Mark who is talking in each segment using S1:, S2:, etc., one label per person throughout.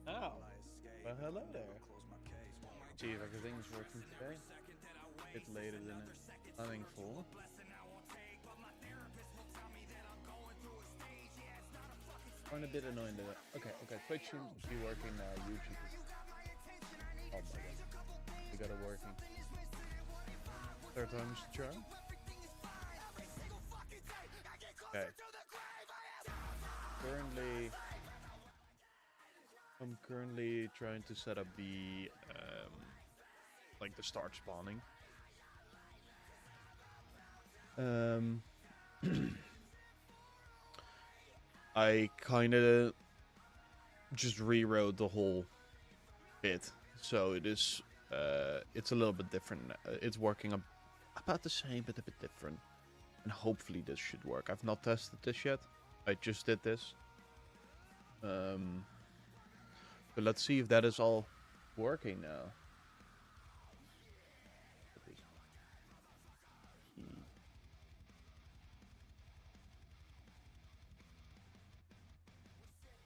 S1: Oh, well, hello there. See if everything's working today. A bit later than planning for. I'm a bit annoyed that. Okay. Twitch seems to be working now. YouTube is. Oh my god. We got it working. Third time's the charm. Okay. Currently, I'm currently trying to set up the like the start spawning. I kind of just rewrote the whole bit, so it's a little bit different. It's working about the same, but a bit different, and hopefully this should work. I've not tested this yet. I just did this. But let's see if that is all working now.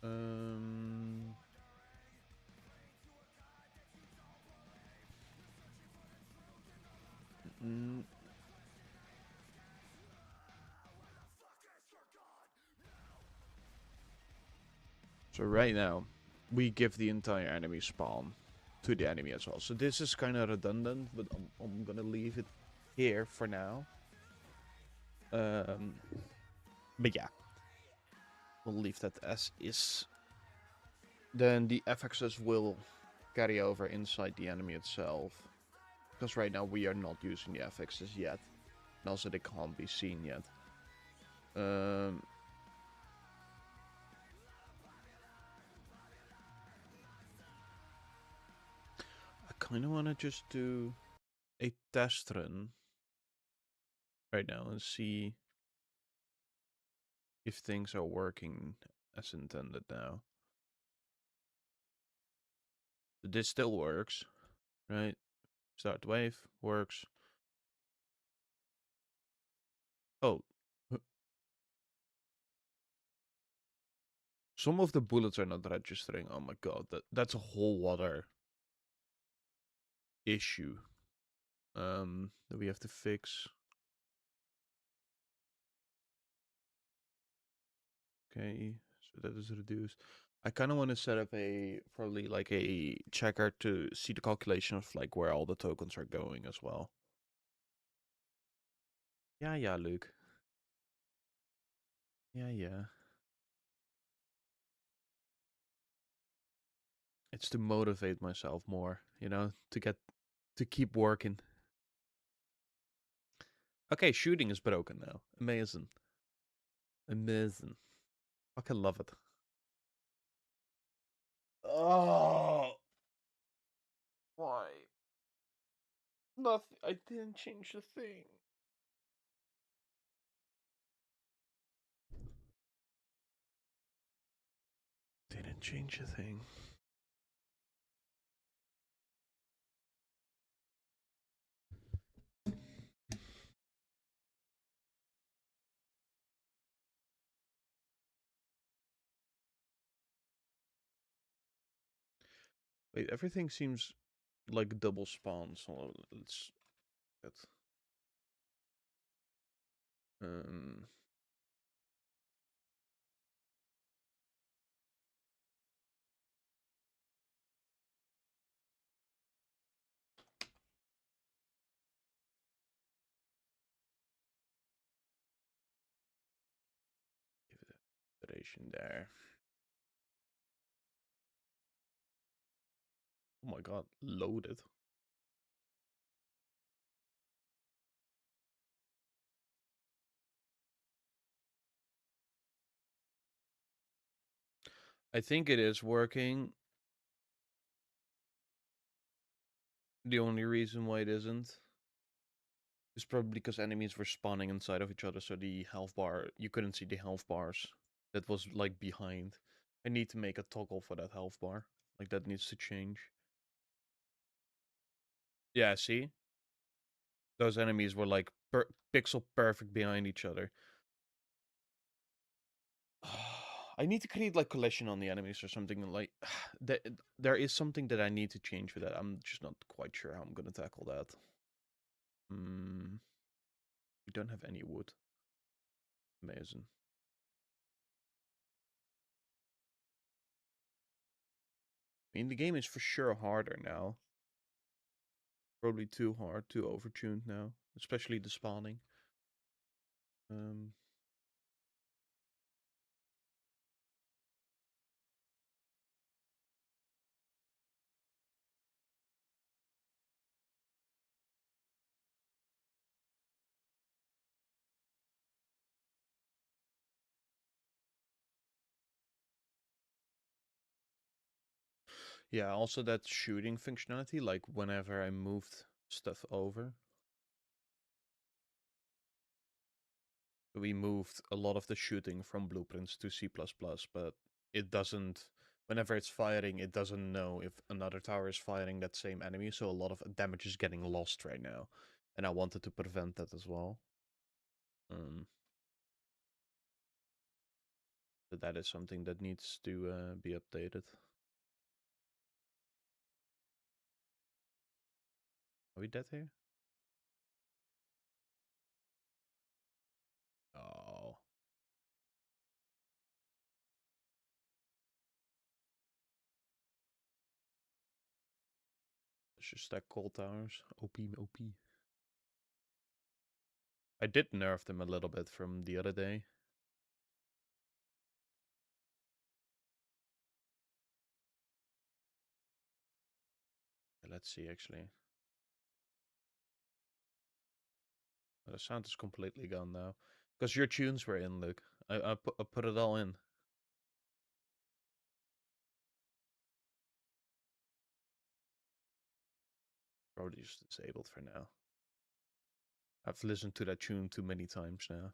S1: Um, mm, so right now, we give the entire enemy spawn to the enemy as well. So this is kind of redundant, but I'm gonna leave it here for now. But yeah, we'll leave that as is. Then the FXs will carry over inside the enemy itself. Because right now we are not using the FXs yet. And also they can't be seen yet. I kind of want to just do a test run right now and see if things are working as intended now. This still works, right? Start wave works. Oh, some of the bullets are not registering. Oh my god, that's a whole other issue that we have to fix. Okay, so that is reduced. I kind of want to set up probably like a checker to see the calculation of like where all the tokens are going as well. Yeah, Luke. Yeah. It's to motivate myself more, to keep working. Okay, shooting is broken now. Amazing. Amazing. Fucking love it. Oh, why? Nothing. I didn't change the thing. Didn't change a thing. Wait, everything seems like double spawn, so let's get um give it a duration there. Oh my god, loaded. I think it is working. The only reason why it isn't is probably because enemies were spawning inside of each other, so the health bar, you couldn't see the health bars. That was like behind. I need to make a toggle for that health bar. Like that needs to change. Yeah, see? Those enemies were like pixel perfect behind each other. I need to create like collision on the enemies or something like that. There is something that I need to change with that. I'm just not quite sure how I'm gonna tackle that. We don't have any wood. Amazing. I mean, the game is for sure harder now. Probably too hard, too overtuned now, especially the spawning. Um, yeah, also that shooting functionality, like whenever I moved stuff over, we moved a lot of the shooting from blueprints to C++, but it doesn't, whenever it's firing, it doesn't know if another tower is firing that same enemy, so a lot of damage is getting lost right now. And I wanted to prevent that as well. Um, so that is something that needs to be updated. Are we dead here? Oh. Let's just stack coal towers. OP, OP. I did nerf them a little bit from the other day. Let's see, actually. The sound is completely gone now. Because your tunes were in, Luke. I put it all in. Probably just disabled for now. I've listened to that tune too many times now.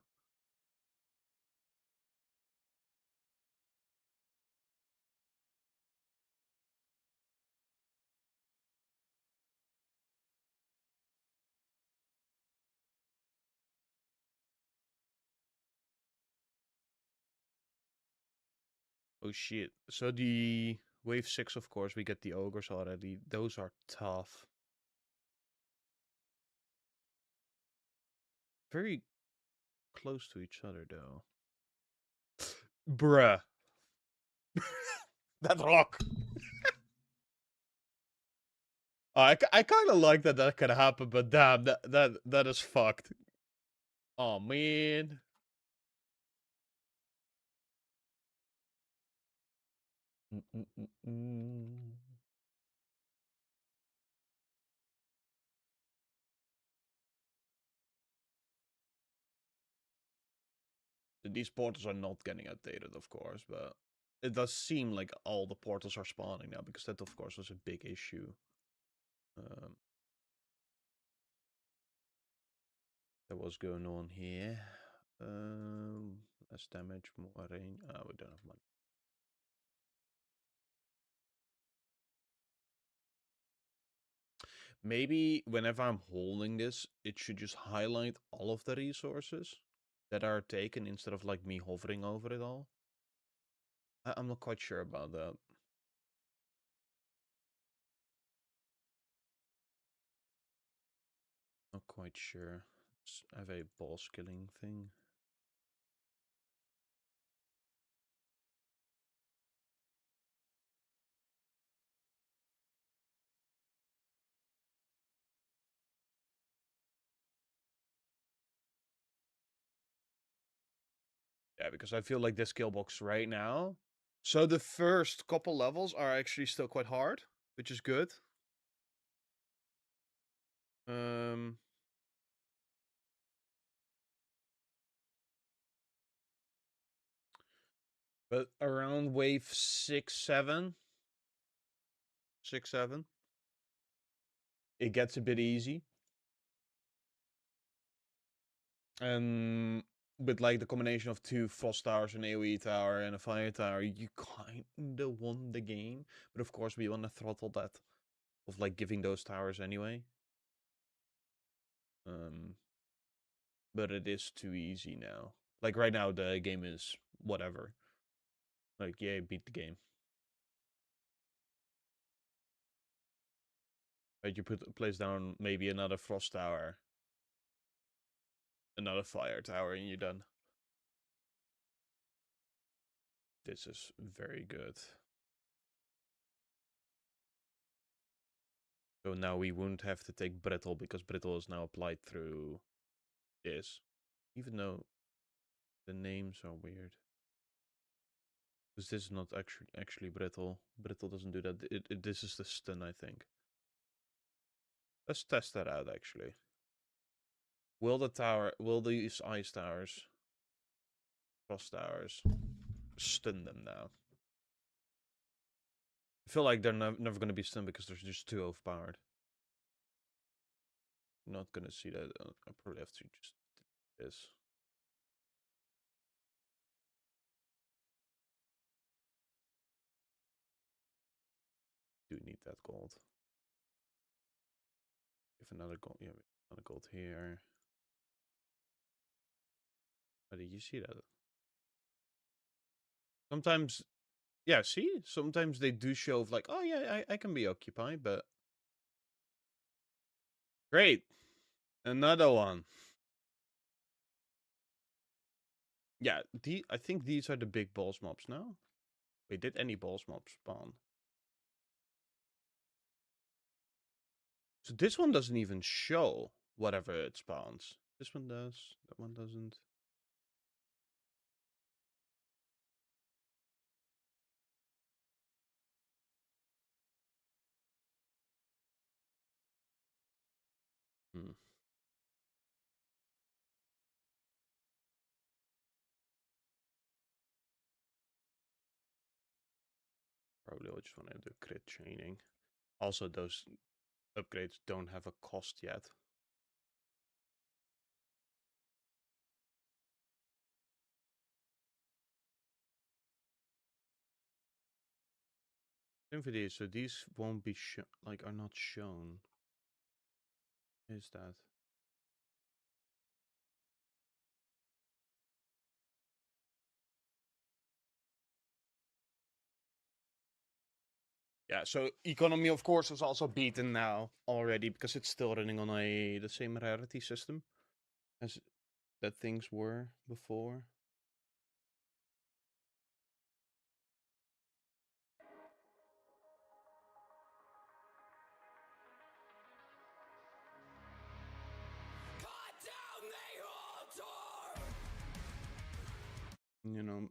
S1: Oh shit. So the wave 6, of course, we get the ogres already. Those are tough. Very close to each other, though. Bruh. That rock. I kind of like that could happen, but damn, that is fucked. Oh man. These portals are not getting updated, of course, but it does seem like all the portals are spawning now, because that, of course, was a big issue. Um, that was going on here. Less damage, more range. Oh, we don't have money. Maybe whenever I'm holding this, it should just highlight all of the resources that are taken instead of like me hovering over it all. I'm not quite sure about that. Not quite sure. I have a boss killing thing. Yeah, because I feel like this skill box right now. So the first couple levels are actually still quite hard, which is good. Um, but around wave 6, 7, 6, 7, it gets a bit easy. And with like the combination of 2 frost towers, an AoE tower, and a fire tower, you kinda won the game. But of course, we want to throttle that of like giving those towers anyway. Um, but it is too easy now. Like right now, the game is whatever. Like, yeah, beat the game. Right, you place down maybe another frost tower, another fire tower, and you're done. This is very good. So now we won't have to take brittle because brittle is now applied through this, even though the names are weird. Because this is not actually brittle. Brittle doesn't do that. This is the stun, I think. Let's test that out, actually. Will these ice towers, frost towers, stun them now? I feel like they're never going to be stunned because they're just too overpowered. I'm not going to see that. I probably have to just do this. Do need that gold. If another gold, yeah, another gold here. Oh, did you see that? Sometimes, yeah, see? Sometimes they do show like, oh yeah, I can be occupied, but... Great! Another one. Yeah, I think these are the big boss mobs now. Wait, did any boss mobs spawn? So this one doesn't even show whatever it spawns. This one does, that one doesn't. Hmm. Probably I just want to do crit chaining. Also, those upgrades don't have a cost yet. Same for these, so these won't be are not shown. Is that? Yeah, so economy of course is also beaten now already because it's still running on the same rarity system as that things were before. You know,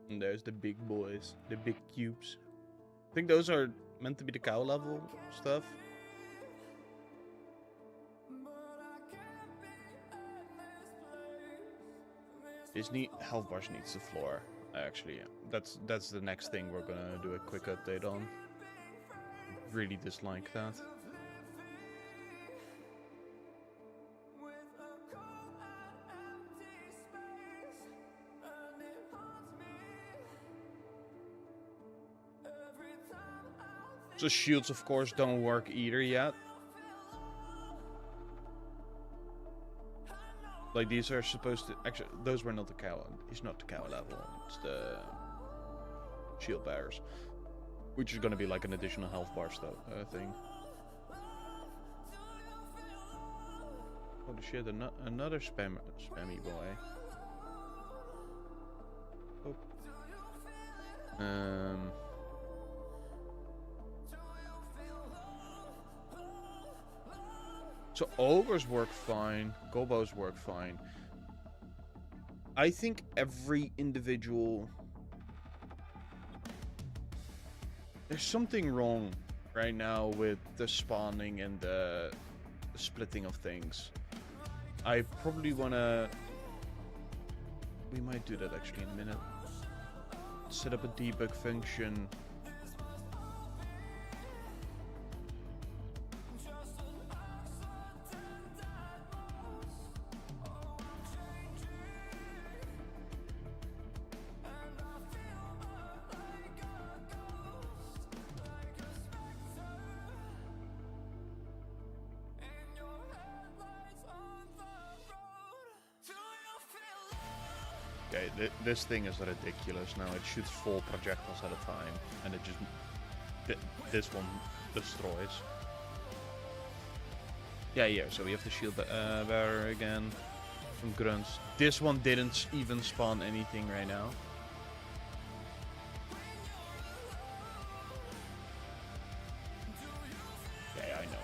S1: and there's the big boys, the big cubes. I think those are meant to be the cow level stuff. This health bars needs the floor. Actually, that's the next thing we're gonna do a quick update on. Really dislike that. So shields, of course, don't work either yet. Like these are supposed to actually, those were not the cow. It's not the cow level. It's the shield bearers, which is gonna be like an additional health bar stuff thing. Holy shit! Another spammy boy. Oh. So ogres work fine, gobos work fine. I think every individual... There's something wrong right now with the spawning and the splitting of things. I probably want to... We might do that actually in a minute. Set up a debug function. Okay, this thing is ridiculous now. It shoots 4 projectiles at a time, and it just... this one destroys. Yeah, so we have the shield bearer again from grunts. This one didn't even spawn anything right now. Okay, I know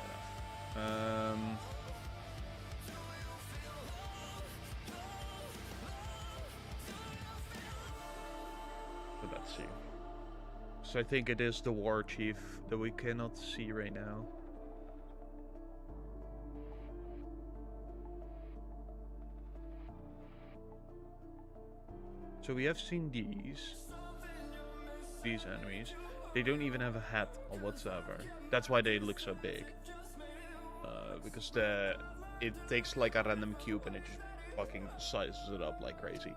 S1: that. But let's see. So I think it is the war chief that we cannot see right now. So we have seen these enemies. They don't even have a hat or whatsoever. That's why they look so big. Because it takes like a random cube and it just fucking sizes it up like crazy.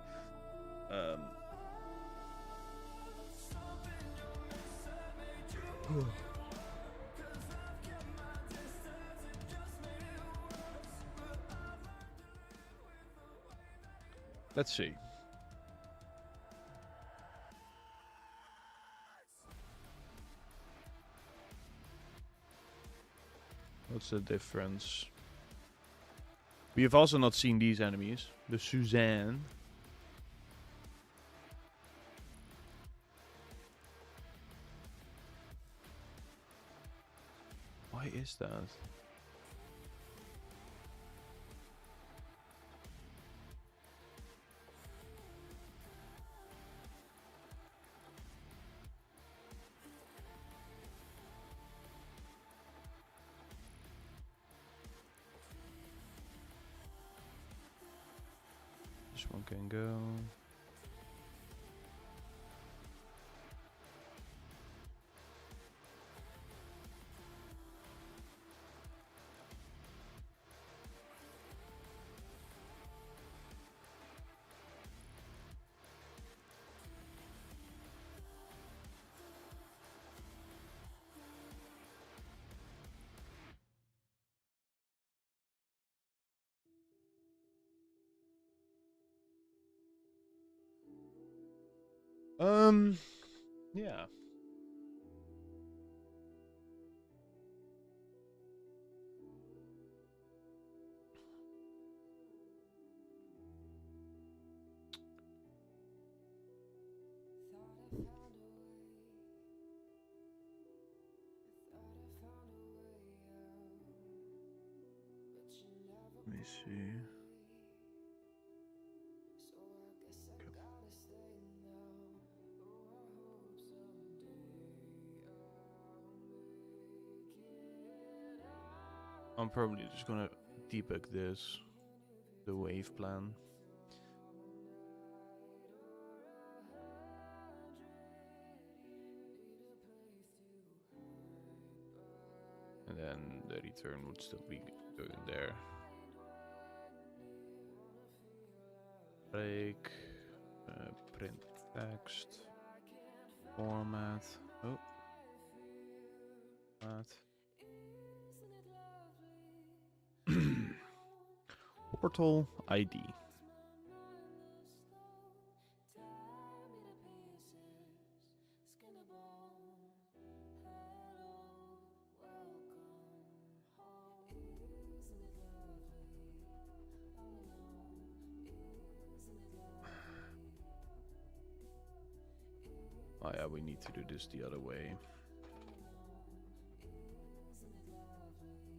S1: Let's see. What's the difference? We have also not seen these enemies. The Suzanne. Why is that? This one can go. Yeah. Let me see. I'm probably just gonna debug this, the wave plan. And then the return would still be going there. Break, print text, format, oh, that. Portal ID. Oh yeah, we need to do this the other way.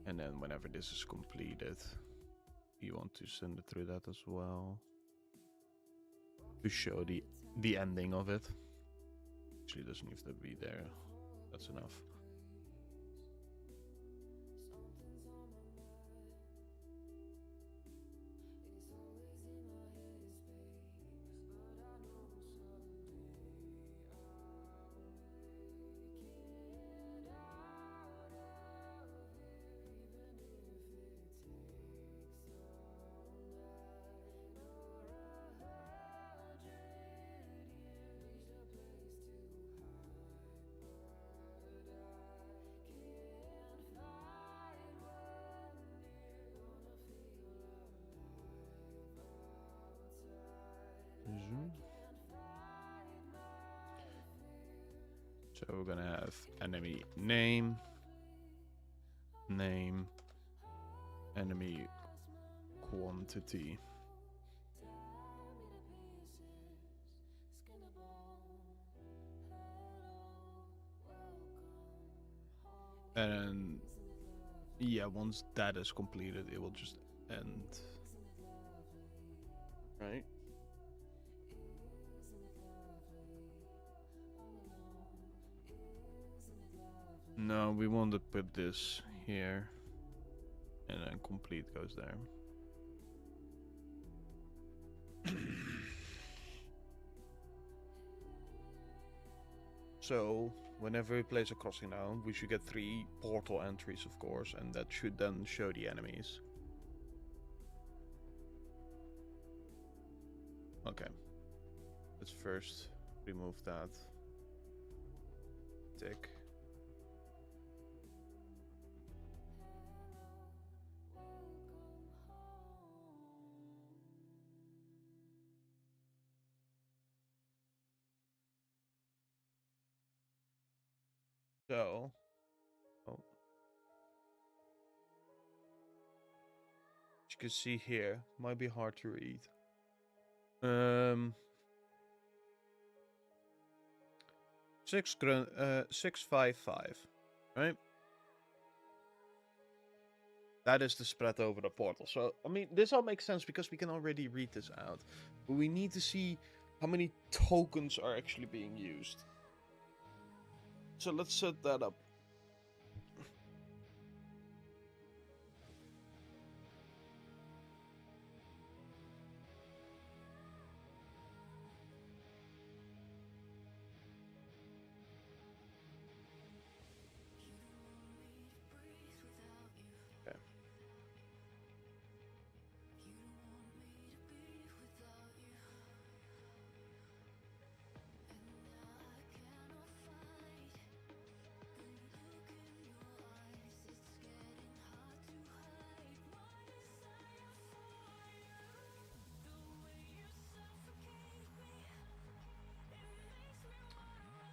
S1: And then whenever this is completed, you want to send it through that as well. To show the ending of it. Actually, it doesn't have to be there. That's enough. So we're gonna have enemy name, enemy quantity. And yeah, once that is completed, it will just end. Right? No, we want to put this here. And then complete goes there. So, whenever we place a crossing down, we should get 3 portal entries, of course, and that should then show the enemies. Okay. Let's first remove that tick. So, oh. As you can see here, might be hard to read. 655, right? That is the spread over the portal. So, I mean, this all makes sense because we can already read this out. But we need to see how many tokens are actually being used. So let's set that up. Okay.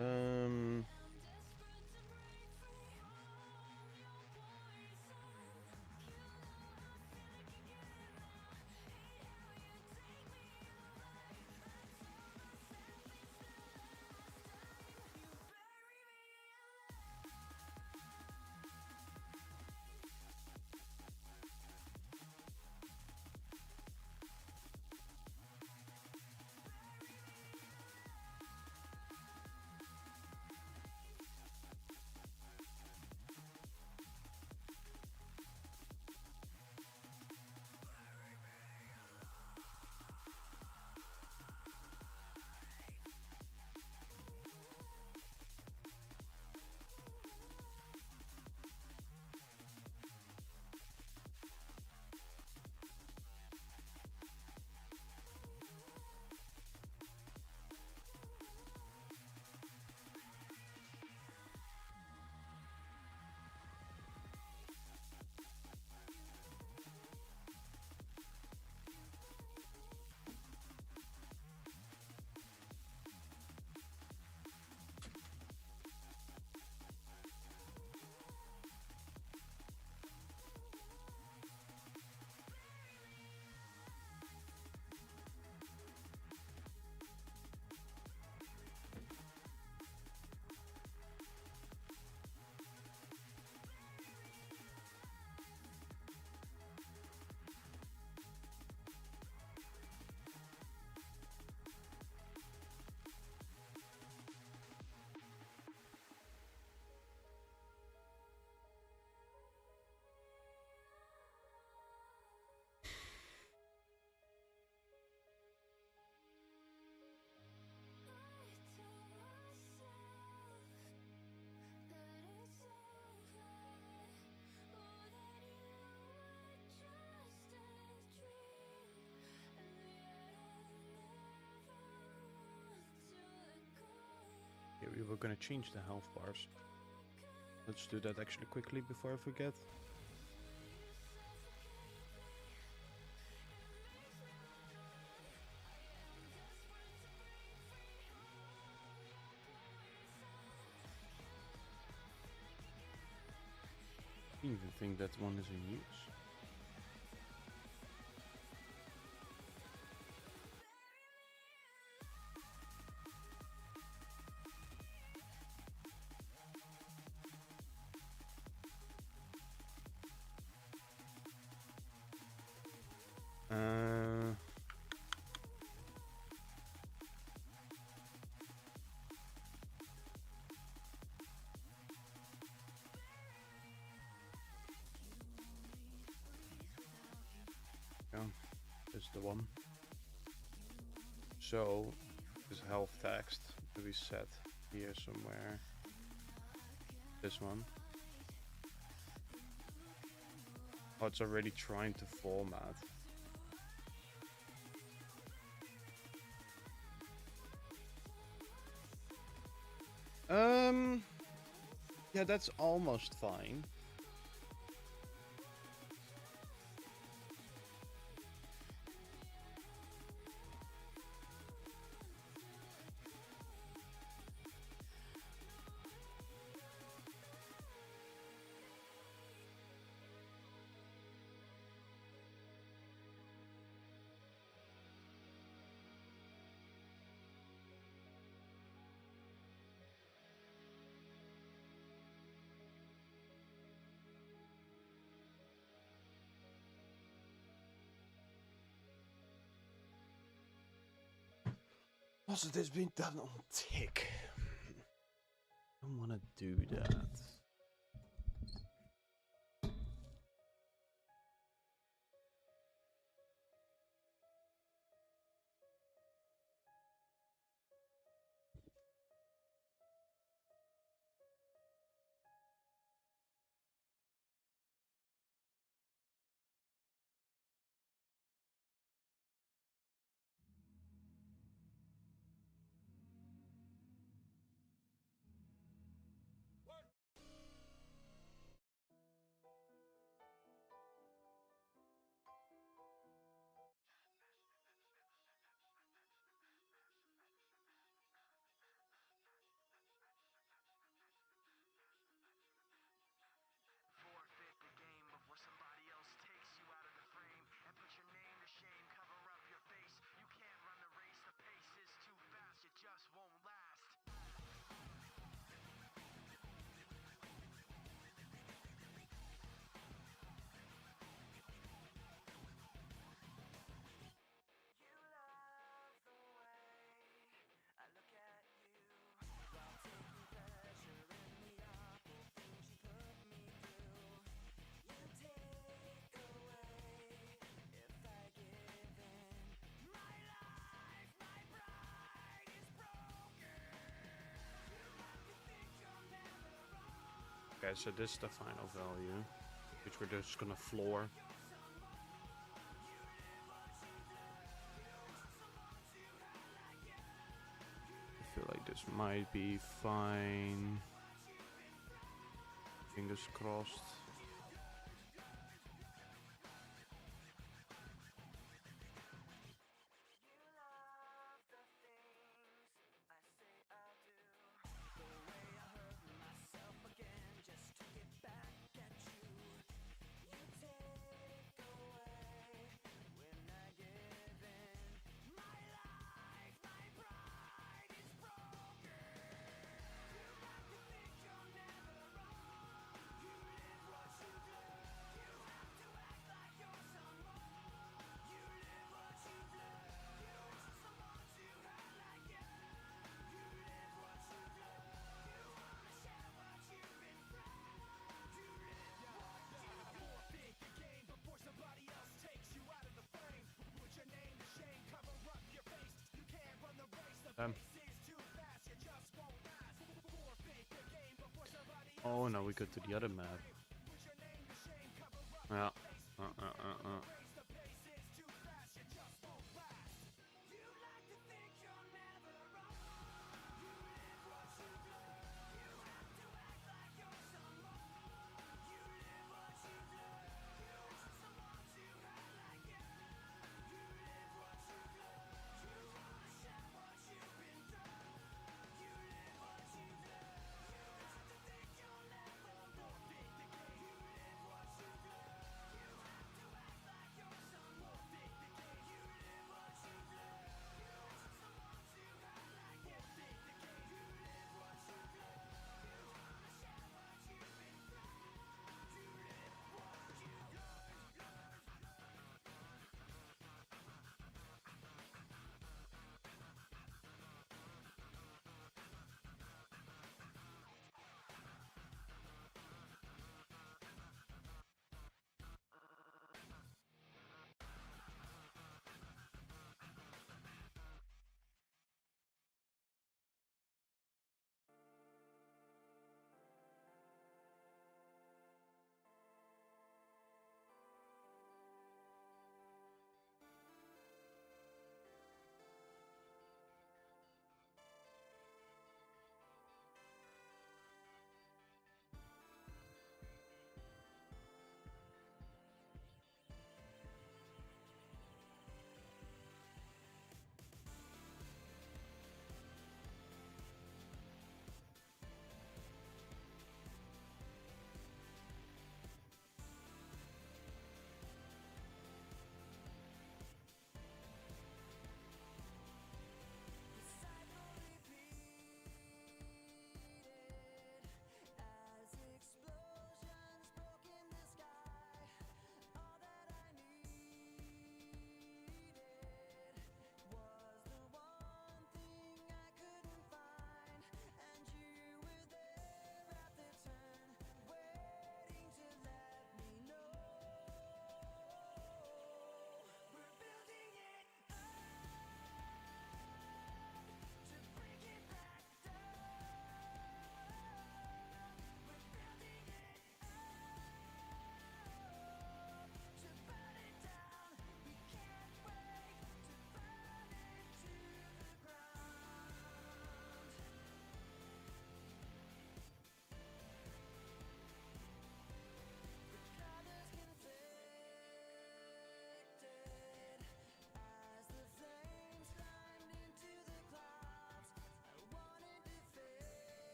S1: Um... Yeah, we were gonna change the health bars. Let's do that actually quickly before I forget. I even think that one is in use. Yeah, is the one. So, this health text to be set here somewhere. This one. Oh, it's already trying to format. Yeah, that's almost fine. Also, this been done on tick. I don't want to do that. Okay, so this is the final value, which we're just gonna floor. I feel like this might be fine. Fingers crossed. Oh no, we go to the other map. Yeah.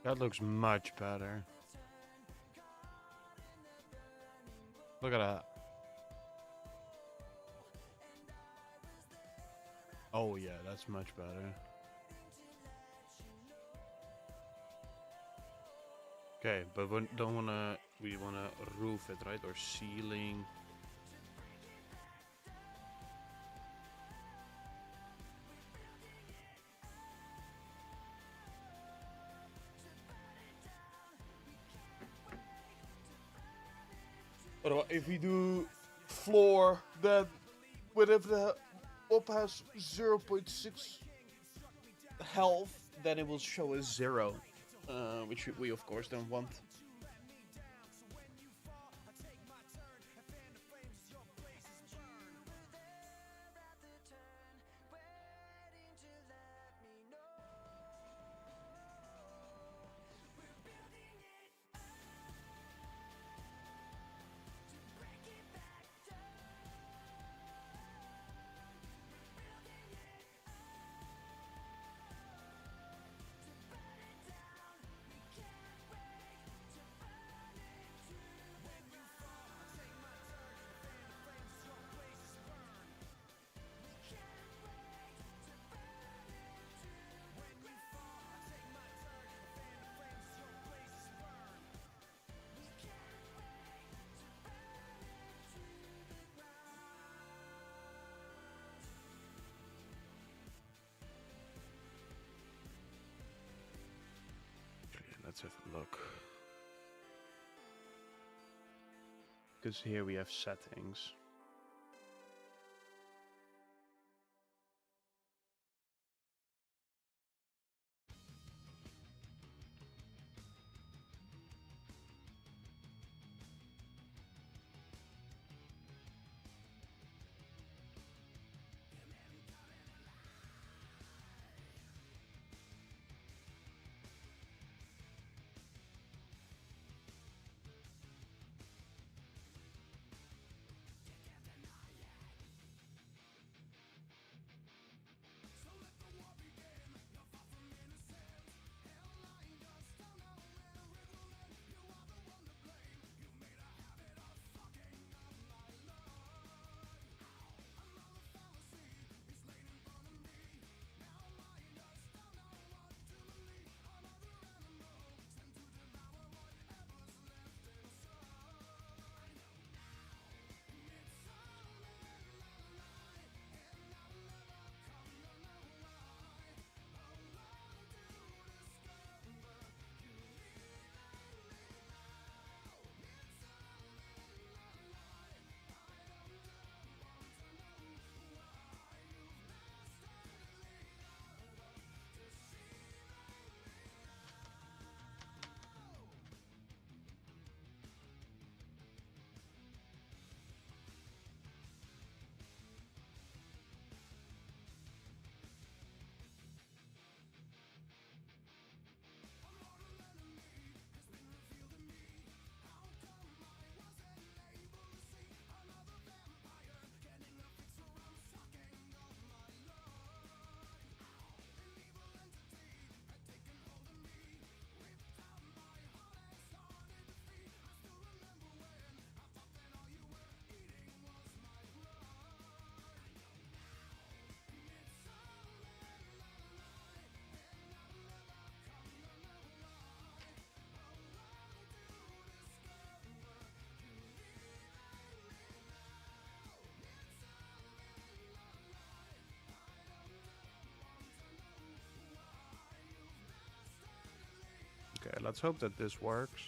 S1: That looks much better. Look at that. Oh yeah, that's much better. Okay, but we don't wanna. We wanna roof it, right? Or ceiling. But if we do floor, then whenever the op has 0.6 health, then it will show a 0, which we of course don't want. Let's have a look. Because here we have settings. Okay, let's hope that this works.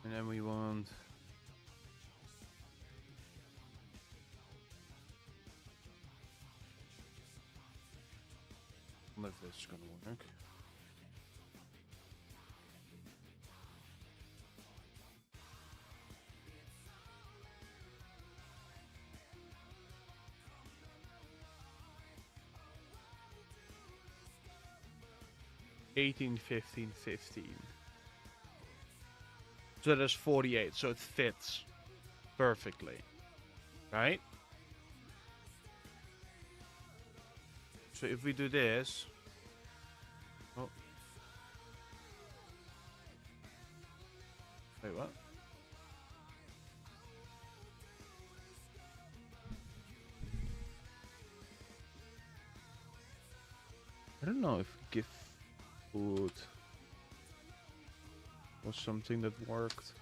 S1: And then we want... I wonder if this is gonna work. 18, 15, 15. So there's 48, so it fits perfectly, right? So if we do this, oh, wait, what? I don't know if give food was something that worked.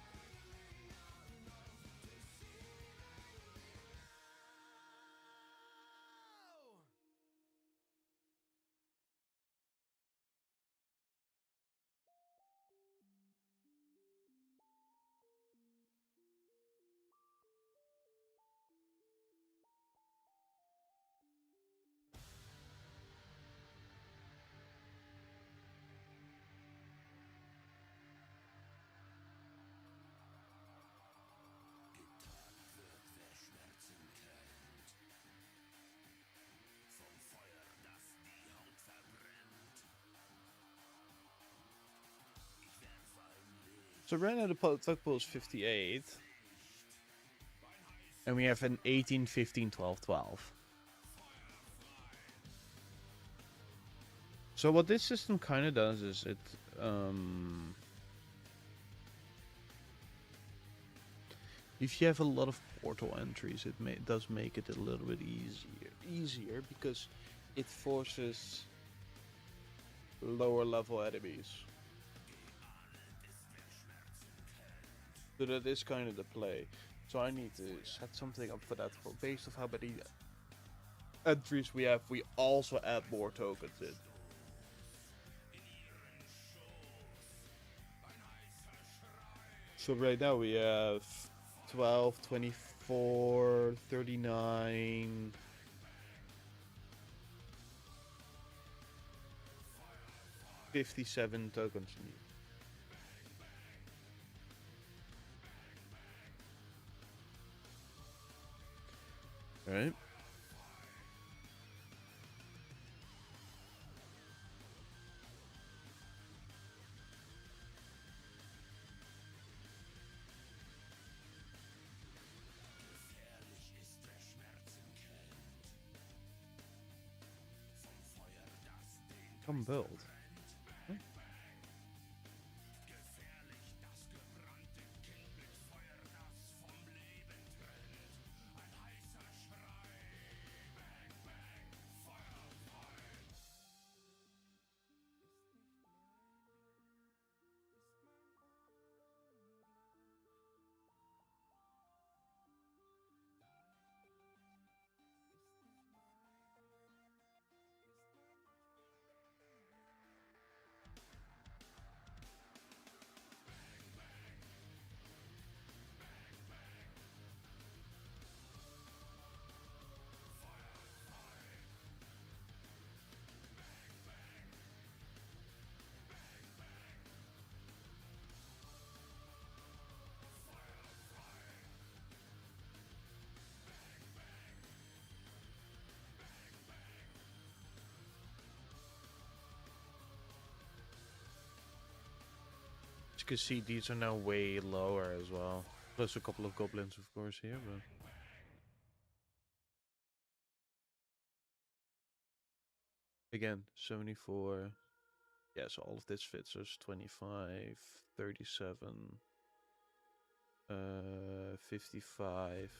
S1: So right now the tug pull is 58. And we have an 18, 15, 12, 12. So what this system kind of does is it... if you have a lot of portal entries, it does make it a little bit easier because it forces lower level enemies. So that is kind of the play. So I need to set something up for that. For based off how many entries we have, we also add more tokens in. So right now we have 12, 24, 39... 57 tokens in use. Right? Come build. Huh? As you can see, these are now way lower as well. Plus a couple of goblins, of course, here, but... Again, 74. Yeah, so all of this fits. There's 25, 37, 55,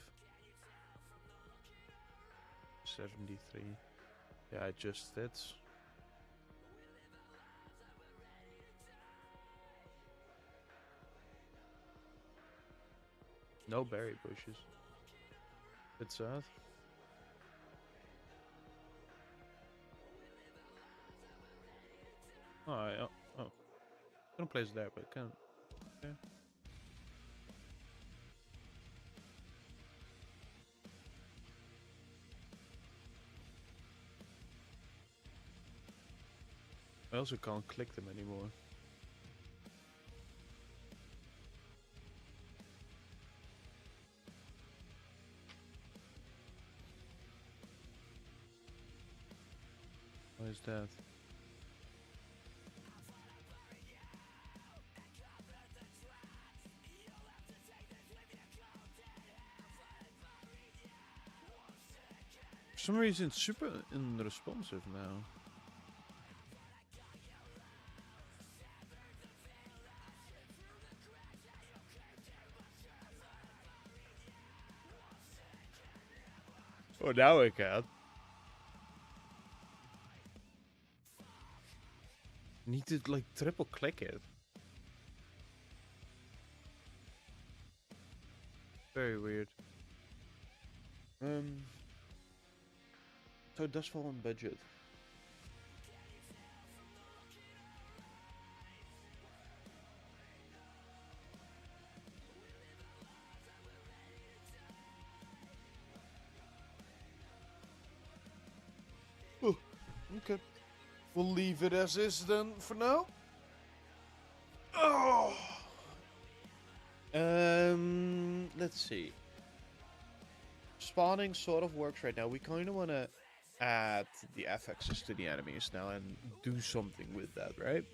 S1: 73. Yeah, it just fits. No berry bushes. Bit sad. Oh, oh. Gonna place it there, but can't. Okay. I also can't click them anymore. Why is that? some reason it's super unresponsive now. Oh, now I can. Need to like triple click it. Very weird. So it does fall on budget. Oh, okay. We'll leave it as is then for now. Oh. Let's see. Spawning sort of works right now. We kind of want to add the FXs to the enemies now and do something with that, right?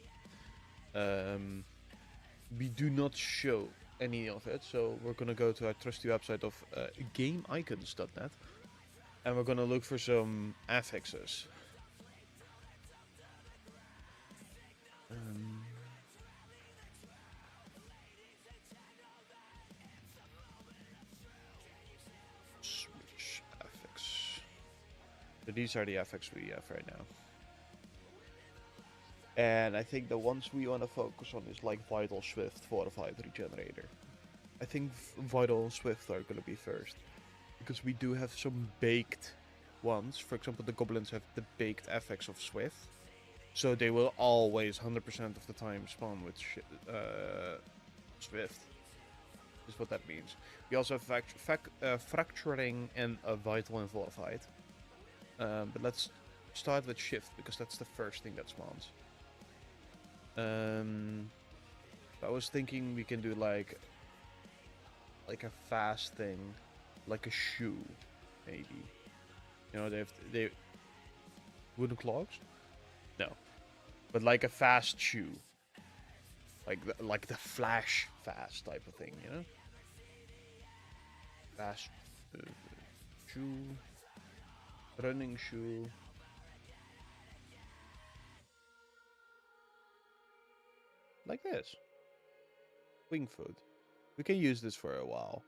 S1: We do not show any of it, so we're gonna go to our trusty website of gameicons.net and we're gonna look for some affixes. Switch affix. So these are the affix we have right now. And I think the ones we want to focus on is like Vital, Swift, Fortified, Regenerator. I think Vital and Swift are going to be first. Because we do have some baked ones. For example, the Goblins have the baked FX of Swift. So they will always, 100% of the time, spawn with Swift. Is what that means. We also have Fracturing and Vital and Fortified. But let's start with Shift, because that's the first thing that spawns. I was thinking we can do like a fast thing, like a shoe, maybe. You know, they wooden clogs? No, but like a fast shoe, like the Flash fast type of thing, you know. Fast shoe, running shoe. Like this. Wing foot. We can use this for a while.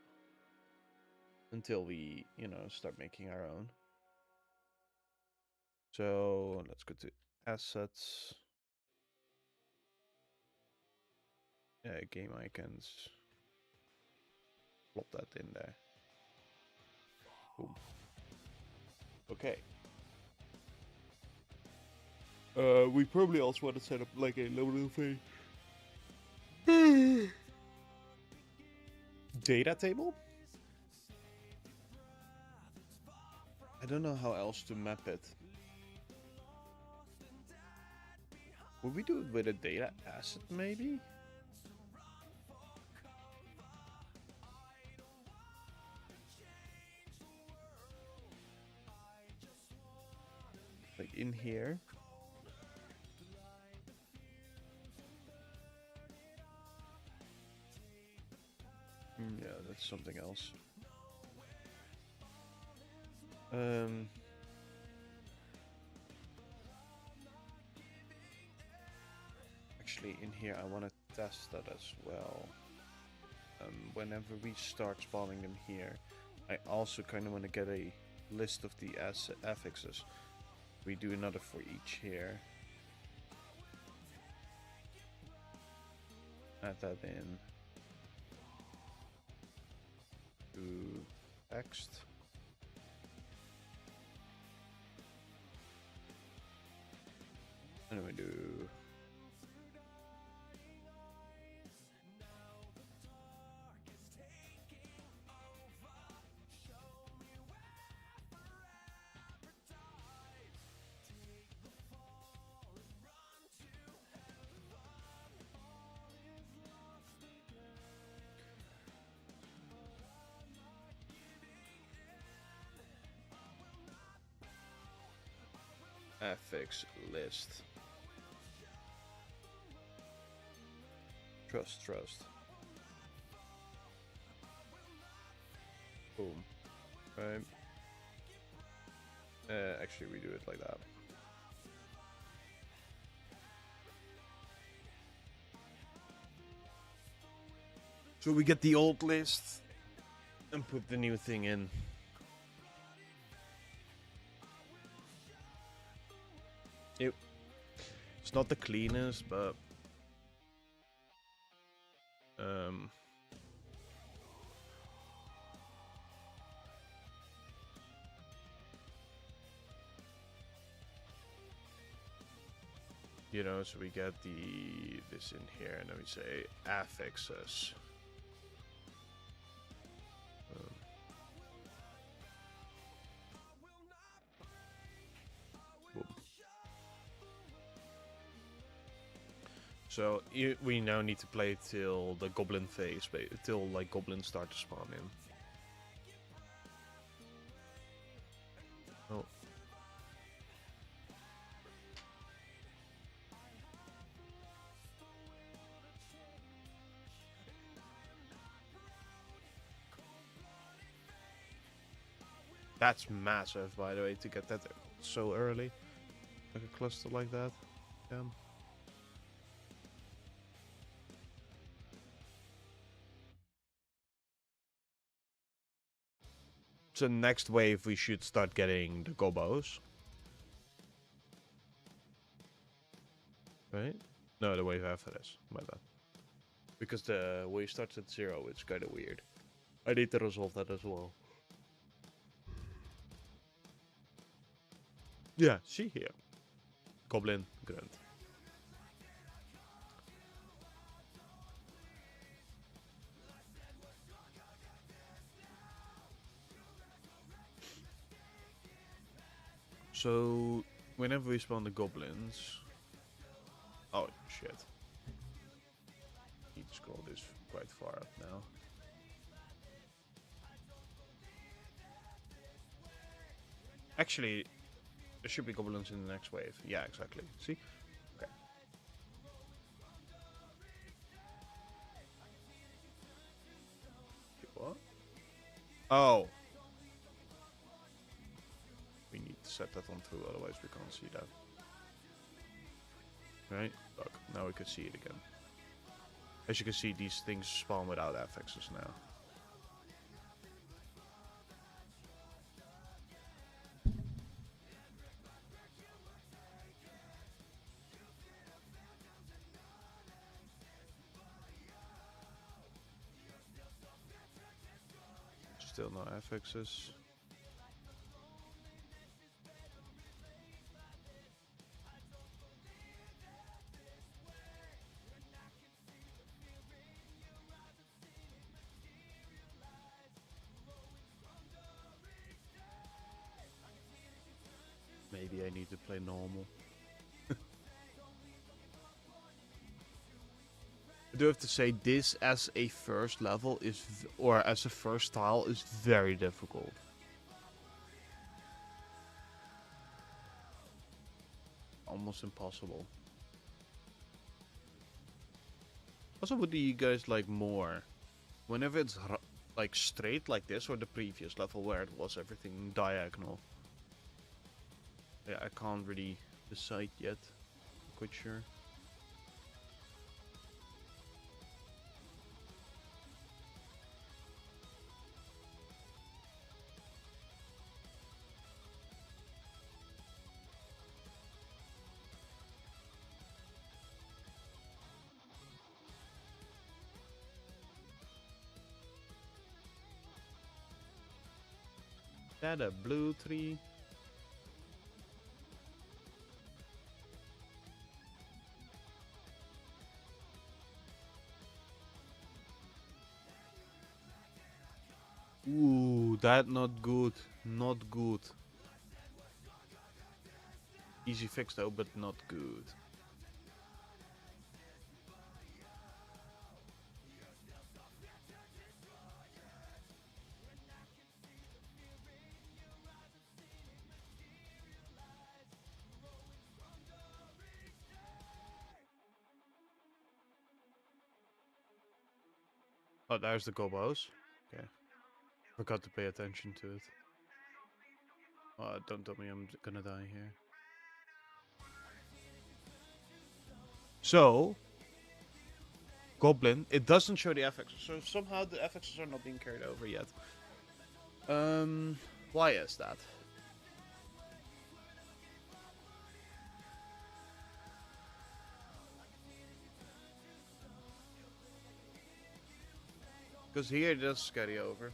S1: Until we, you know, start making our own. So, let's go to assets. Game icons. Plop that in there. Boom. Okay. We probably also want to set up like a little thing. Data table? I don't know how else to map it. Would we do it with a data asset, maybe? Like in here. Yeah, that's something else. Actually, in here, I want to test that as well. Whenever we start spawning them here, I also kind of want to get a list of the affixes. We do another for each here. Add that in to text. And then we do affix list. Trust. Boom. Right. Actually, we do it like that. So we get the old list and put the new thing in. It's not the cleanest, but you know, so we get this in here, and then we say affixes. Boom. So we now need to play till the goblin phase, till like goblins start to spawn in. Oh. That's massive, by the way, to get that so early. Like a cluster like that. Damn. So next wave we should start getting the gobos. Right? No, the wave after this. My bad. Because the wave starts at 0, it's kind of weird. I need to resolve that as well. Yeah, see here. Goblin, grunt. So, whenever we spawn the goblins... Oh, shit. Need to scroll this quite far up now. Actually, there should be goblins in the next wave. Yeah, exactly. See? Okay. What? Oh. We need to set that on true, otherwise we can't see that. Right? Look, now we can see it again. As you can see, these things spawn without affixes now. Still no affixes. Maybe I need to play normal. I do have to say, this as a first level is, or as a first tile, is very difficult. Almost impossible. Also, what do you guys like more? Whenever it's like straight like this, or the previous level where it was everything diagonal? Yeah, I can't really decide yet. I'm quite sure. That a blue tree. Ooh, that not good. Not good. Easy fix though, but not good. Oh, there's the gobos. Okay. Forgot to pay attention to it. Don't tell me I'm gonna die here. So, Goblin, it doesn't show the FXs, so somehow the FXs are not being carried over yet. Um, why is that? Because here it does carry over.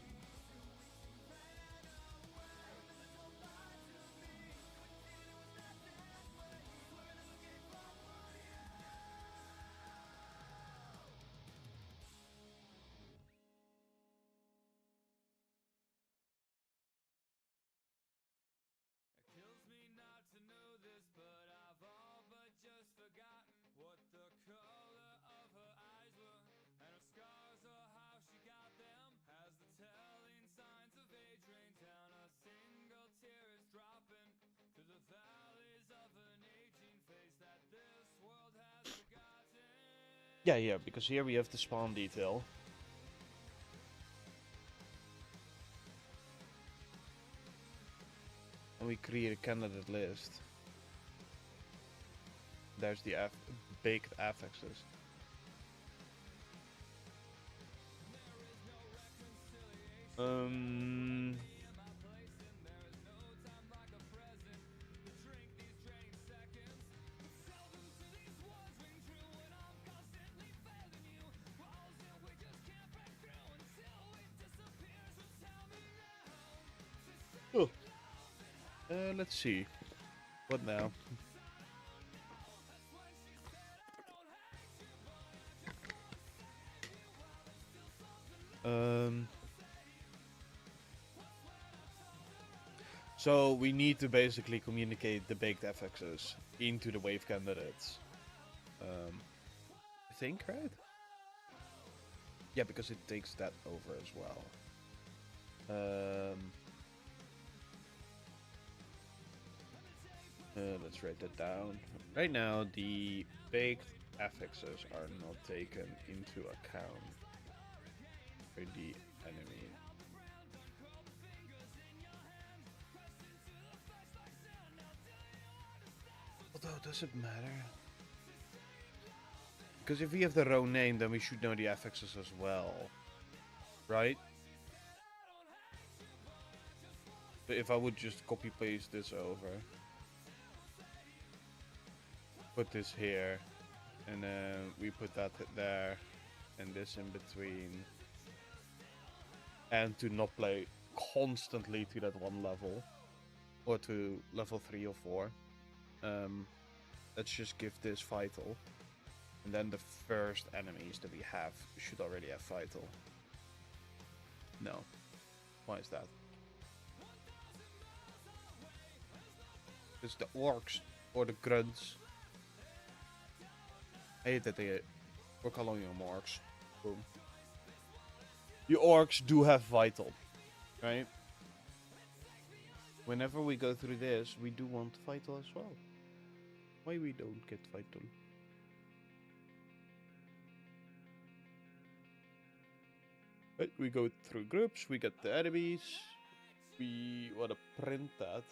S1: Yeah, because here we have the spawn detail. And we create a candidate list. There's the baked affixes. Um, oh. Let's see. What now? Um, so we need to basically communicate the baked FXs into the wave candidates. I think, right? Yeah, because it takes that over as well. Let's write that down. Right now, the baked affixes are not taken into account for the enemy. Although, does it matter? Because if we have the row name, then we should know the affixes as well. Right? But if I would just copy paste this over, put this here, and then we put that there, and this in between, and to not play constantly to that one level, or to level 3 or 4, let's just give this vital, and then the first enemies that we have should already have vital. No. Why is that? It's the orcs or the grunts. I hate that we're calling them orcs. Boom. The orcs do have vital, right? Whenever we go through this, we do want vital as well. Why we don't get vital? Right, we go through groups, we get the enemies. We want to print that.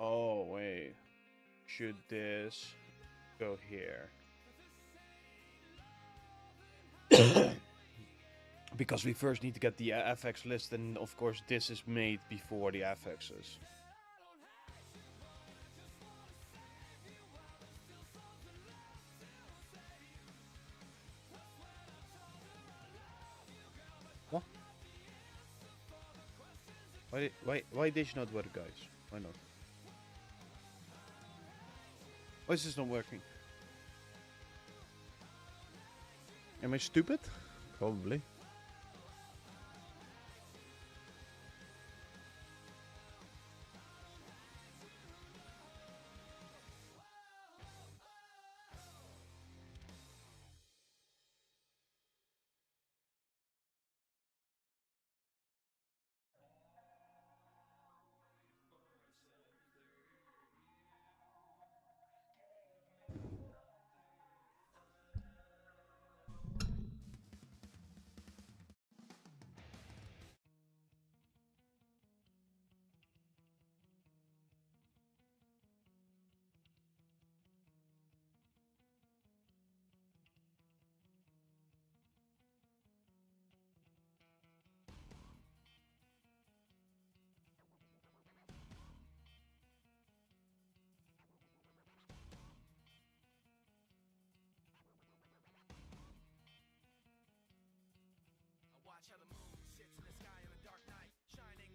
S1: Oh, wait. Should this go here? Because we first need to get the FX list, and of course this is made before the FXs. What? Why did you not work, guys? Why not? Why is this not working? Am I stupid? Probably.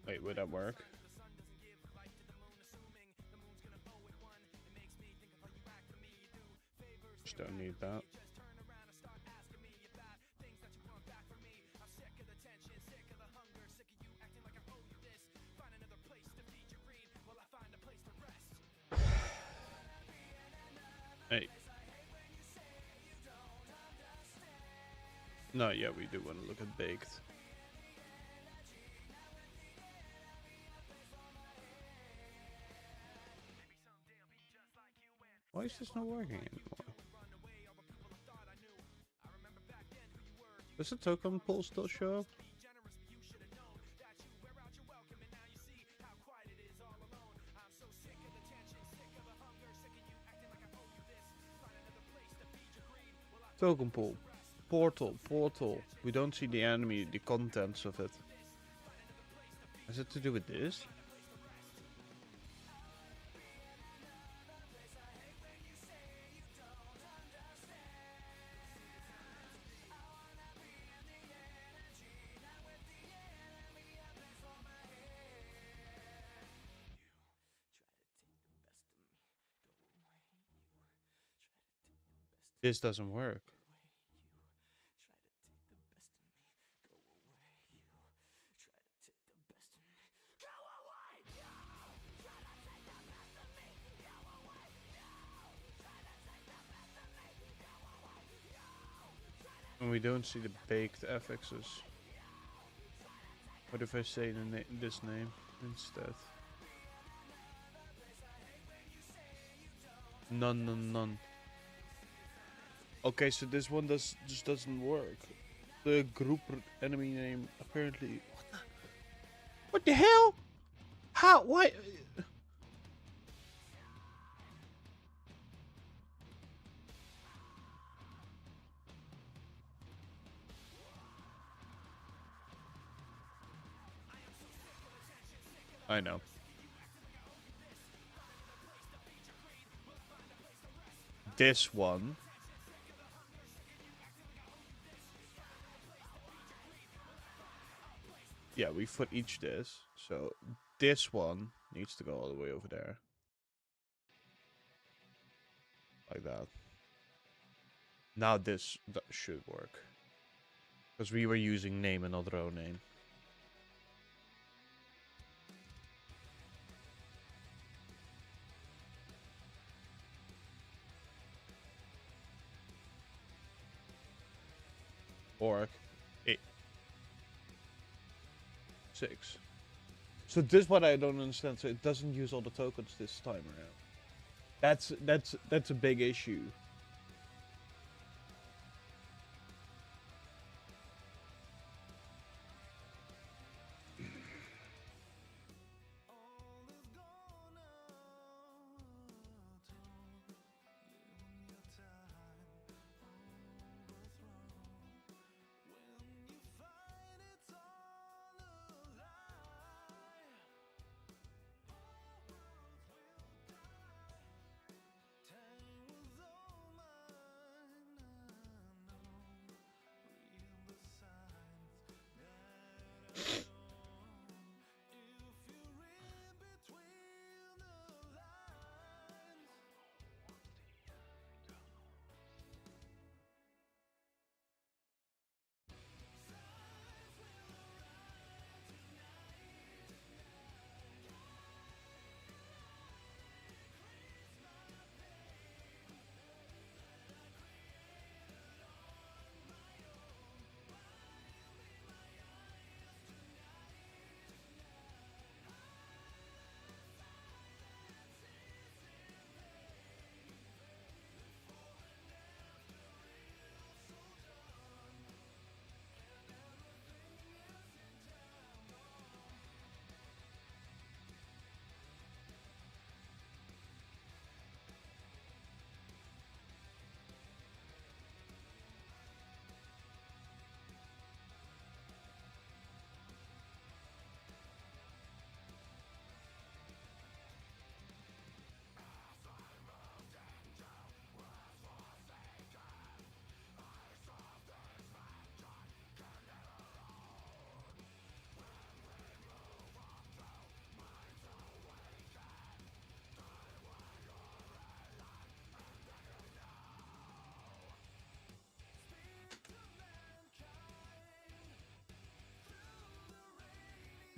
S1: Wait, would that work? Just don't need that. Hey. No, yeah, we do want to look at baked. Why is this not working anymore? Does the token pool still show up? Token pool. Portal. We don't see the enemy, the contents of it. Has it to do with this? This doesn't work. And we don't see the baked affixes. What if I say this name instead? None. Okay, so this one just doesn't work. The group enemy name apparently. What the hell? How? Why? I know. This one. Yeah, we put each this. So this one needs to go all the way over there. Like that. Now this should work. Because we were using name and not row name. Orc. 8. 6. So this what I don't understand. So it doesn't use all the tokens this time around. That's a big issue.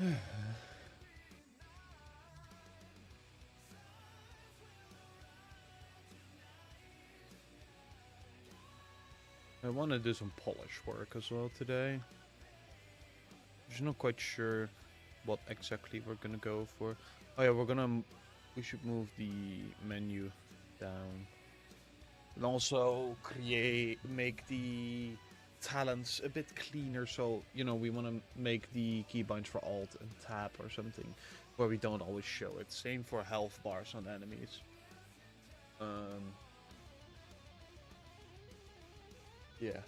S1: I want to do some polish work as well today. Just not quite sure what exactly we're gonna go for. Oh yeah, we should move the menu down. And also make the talents a bit cleaner, so, you know, we want to make the keybinds for Alt and Tab or something, where we don't always show it. Same for health bars on enemies. Yeah.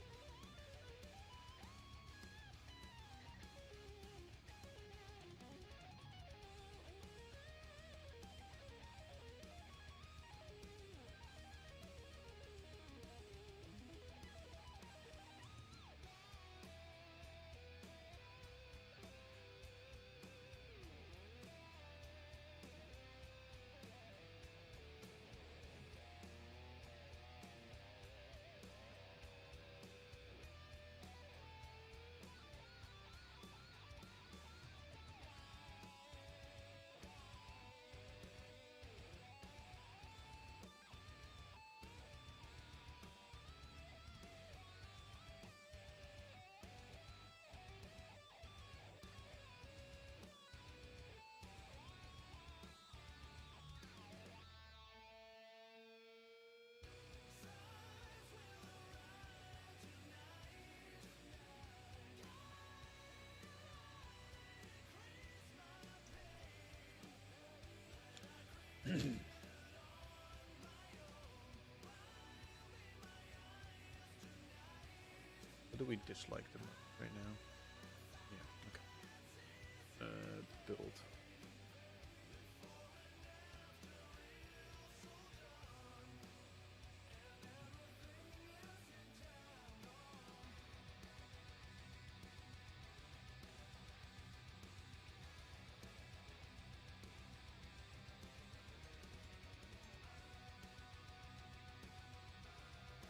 S1: What do we dislike them right now? Yeah, okay. Build.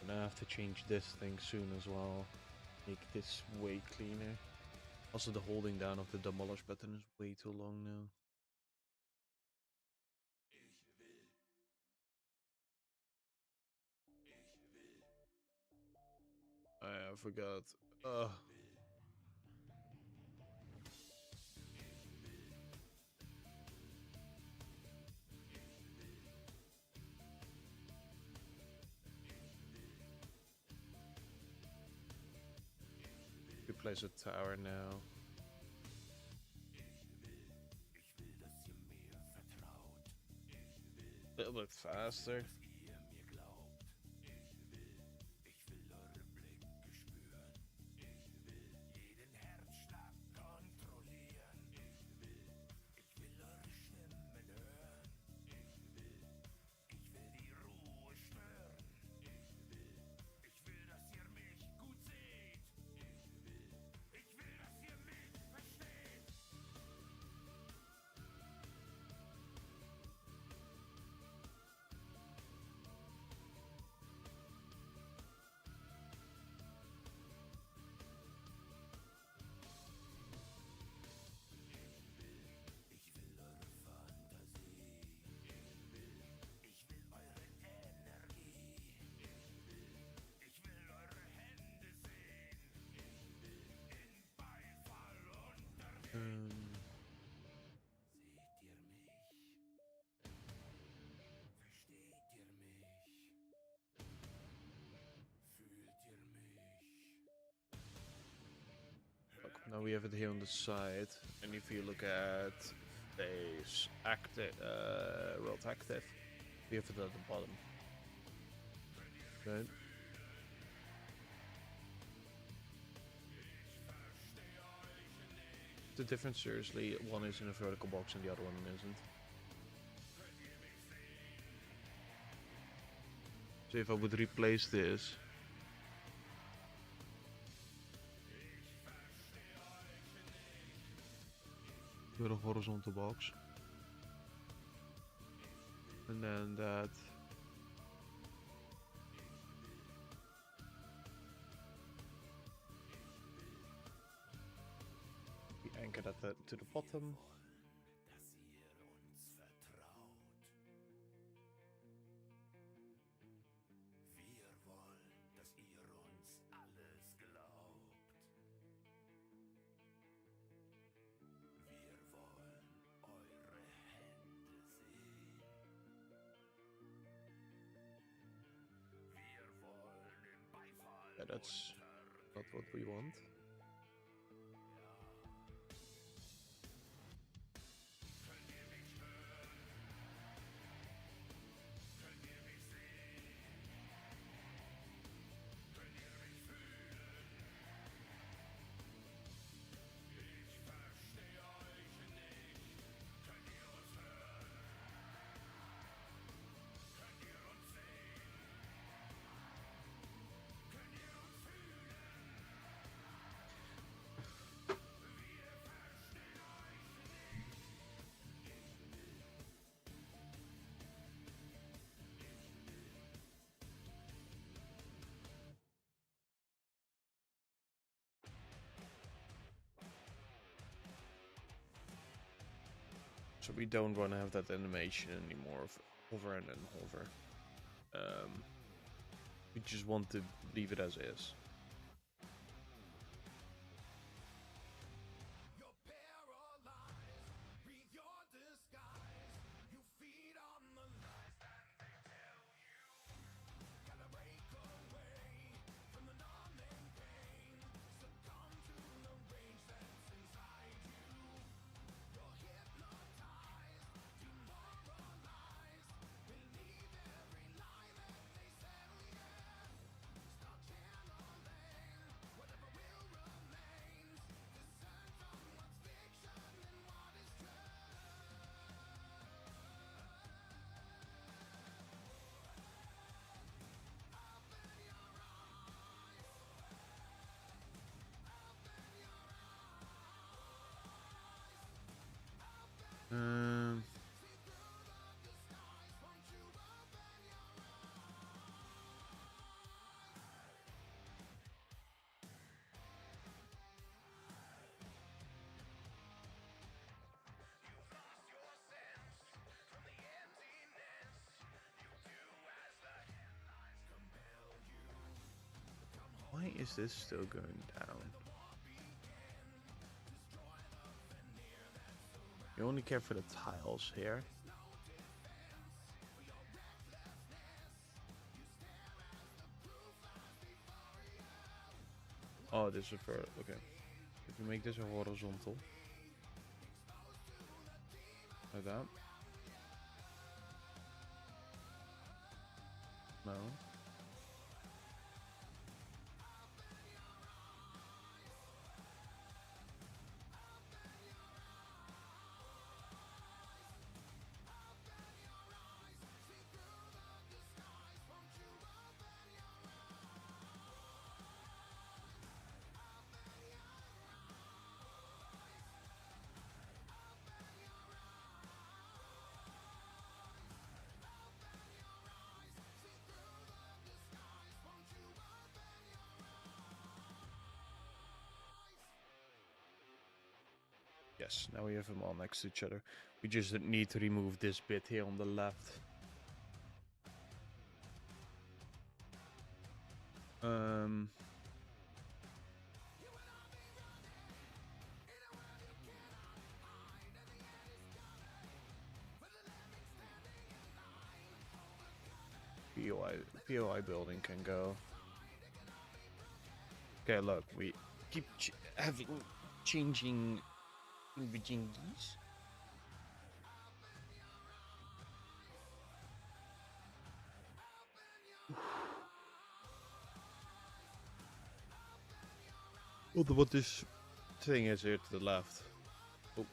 S1: I'm gonna have to change this thing soon as well. Make this way cleaner. Also, the holding down of the demolish button is way too long now. I forgot. Replace a tower now. A little bit faster. Now we have it here on the side, and if you look at base active, world active, we have it at the bottom. Right. The difference, seriously, one is in a vertical box and the other one isn't. So if I would replace this with a horizontal box, and then that the anchor that to the bottom. Yeah, that's not what we want. So we don't want to have that animation anymore of hover and then hover. We just want to leave it as is. Why is this still going down? You only care for the tiles here. Oh, this is for okay. If you make this a horizontal, like that. No. Yes, now we have them all next to each other. We just need to remove this bit here on the left. POI building can go. Okay, look, we keep having changing thingies. Wonder what this thing is here to the left. Oh.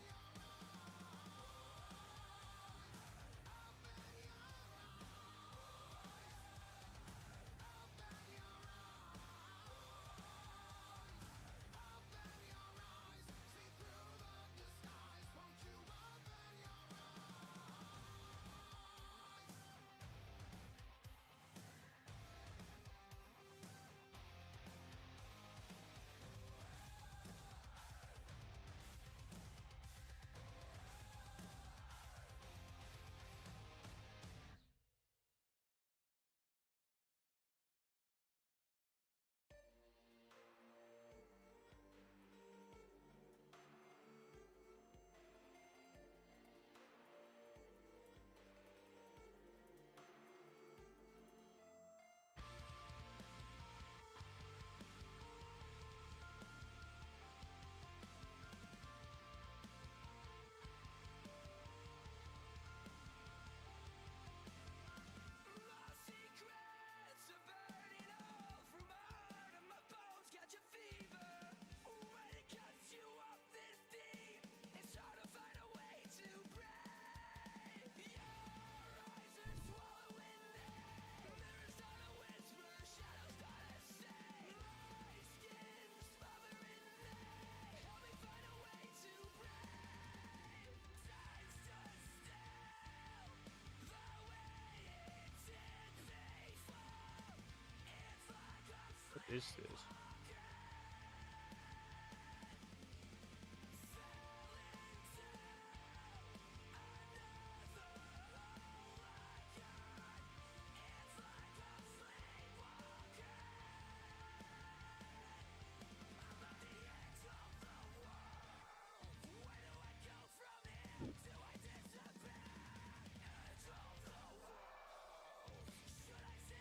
S1: is this?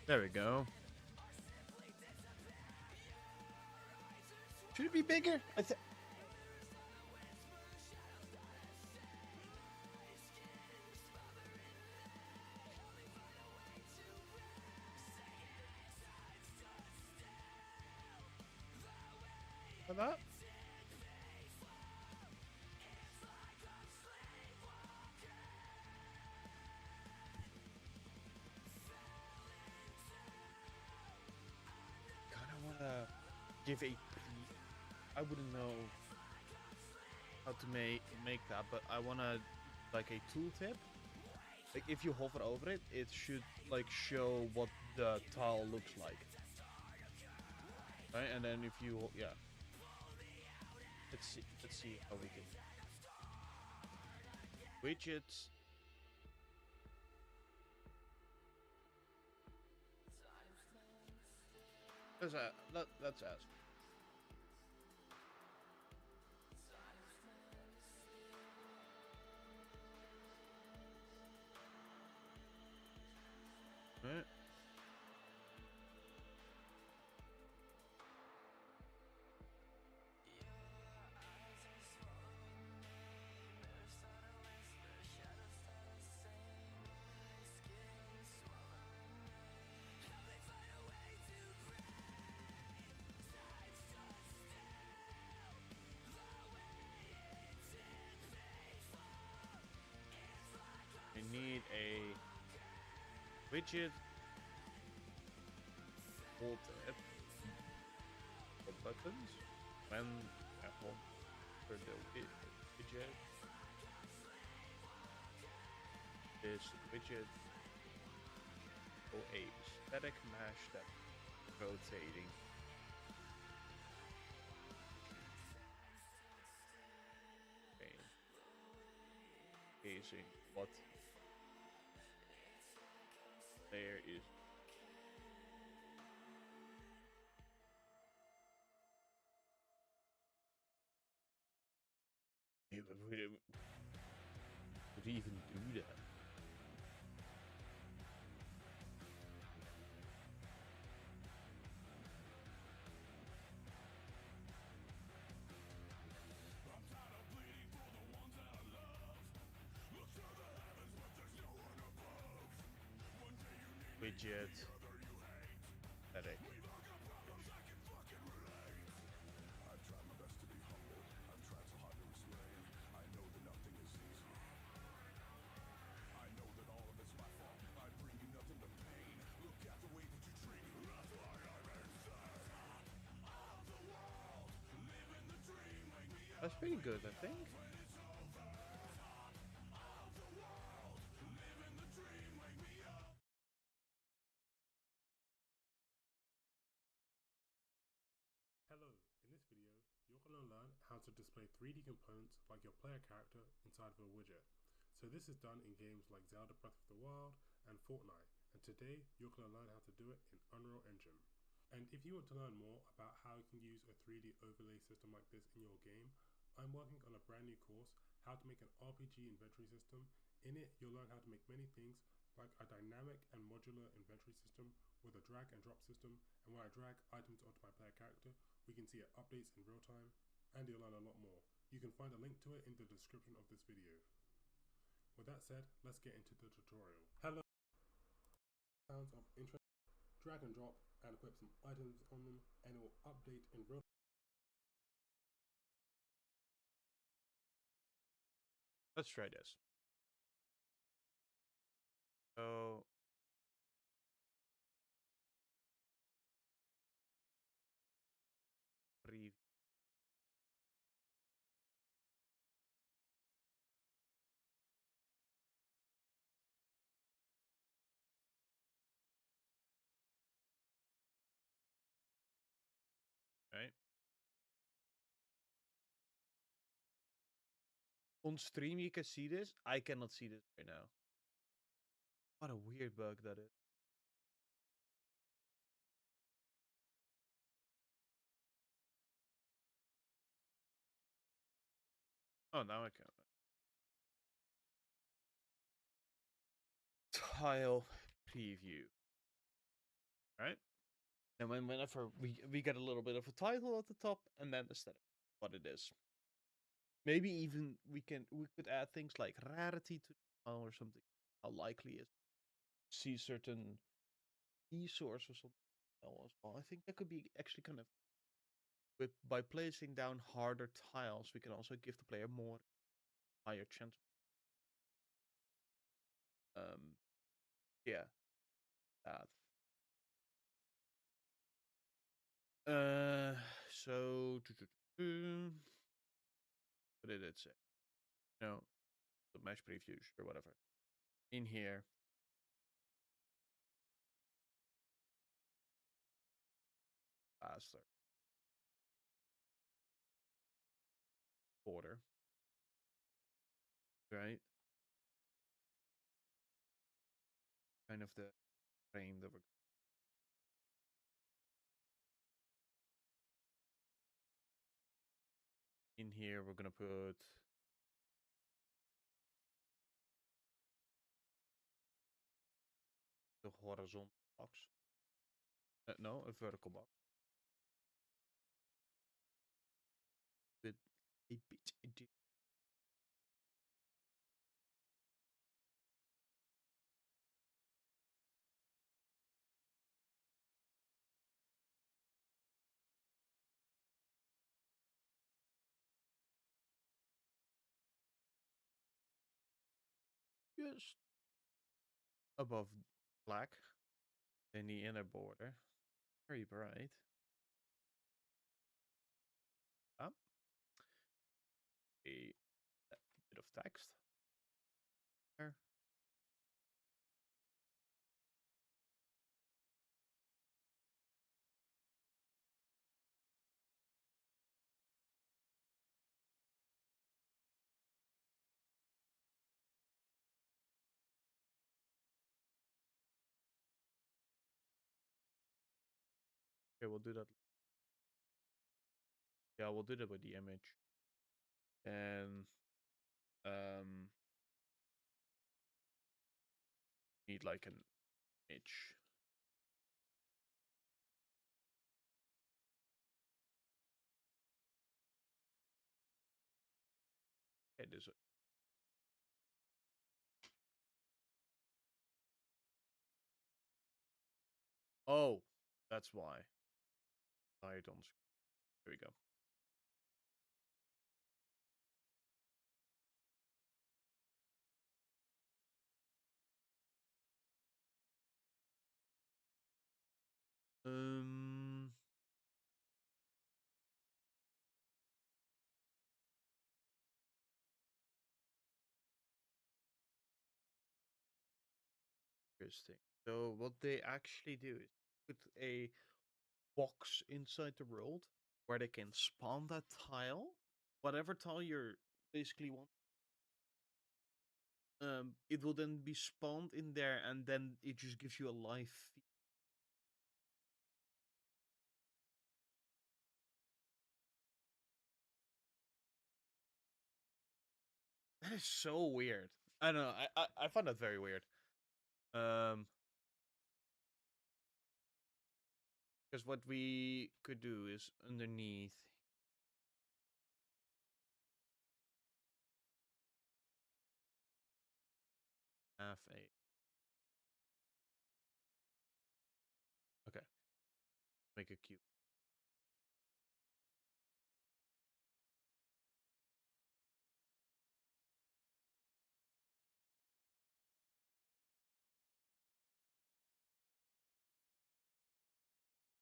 S1: There we go. Should it be bigger? For that? Kind of wanna give a. I wouldn't know how to make that, but I wanna like a tooltip. Like if you hover over it, it should like show what the tile looks like. Right, and then if you yeah. Let's see how we can widgets. Let's ask. Right. I need a widget filter for buttons when I hold for the widget. This widget or a static mesh that rotating. Okay. Gazing what there is. Would he even do that? Widget static. That's pretty good, I think.
S2: Hello, in this video, you're going to learn how to display 3D components like your player character inside of a widget. So this is done in games like Zelda Breath of the Wild and Fortnite, and today you're going to learn how to do it in Unreal Engine. And if you want to learn more about how you can use a 3D overlay system like this in your game, I'm working on a brand new course, how to make an RPG inventory system. In it, you'll learn how to make many things like a dynamic and modular inventory system with a drag and drop system, and when I drag items onto my player character, we can see it updates in real time, and you'll learn a lot more. You can find a link to it in the description of this video. With that said, let's get into the tutorial. Hello, sounds of interest, drag and drop and equip some items on them, and it will update in real time.
S1: Let's try this. So preview. On stream, you can see this. I cannot see this right now. What a weird bug that is. Oh, now I can. Tile preview. Right? And whenever we get a little bit of a title at the top, and then instead of what it is. Maybe even we could add things like rarity to the tile or something. How likely is see certain key source or something as well. I think that could be actually kind of by placing down harder tiles, we can also give the player more higher chance. Yeah, that. So what did it say? No, the mesh previews or whatever. In here, faster border, right? Kind of the frame that we're in here. We're gonna put the horizontal box. No, a vertical box with a bit. Just above black in the inner border. Very bright. Up a bit of text there. Okay, we'll do that. Yeah, we'll do that with the image. And um, need like an image. Okay, this. Oh, that's why. I don't. Here we go. Um, Interesting. So what they actually do is put a box inside the world where they can spawn that tile, whatever tile you're basically want. It will then be spawned in there, and then it just gives you a live feed. That is so weird. I don't know. I find that very weird. Because what we could do is underneath have a. Okay, make a cube.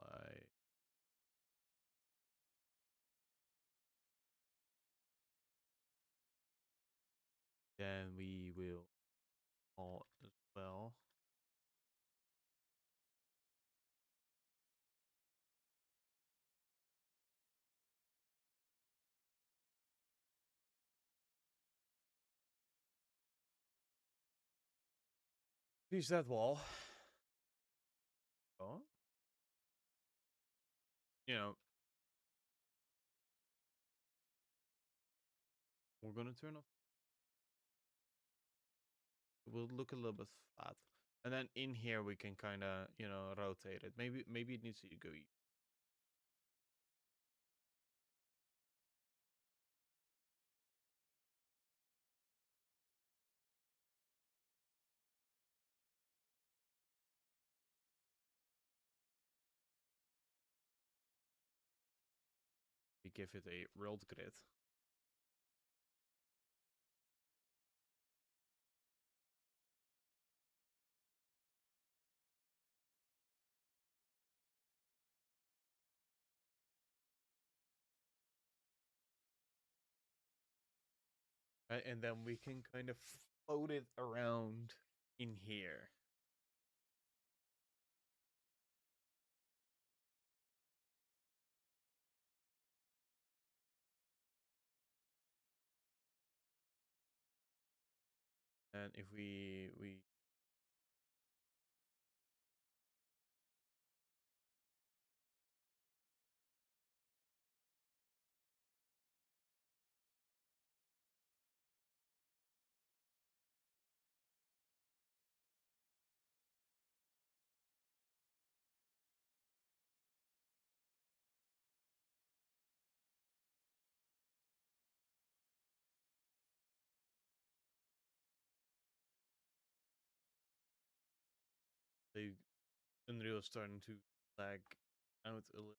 S1: I Then we will all as well. Use that wall. Oh. You know, we're gonna turn off. It will look a little bit flat. And then in here we can kind of, rotate it. Maybe it needs to go. We give it a rolled grid. And then we can kind of float it around in here. And if we the Unreal is starting to lag out a little.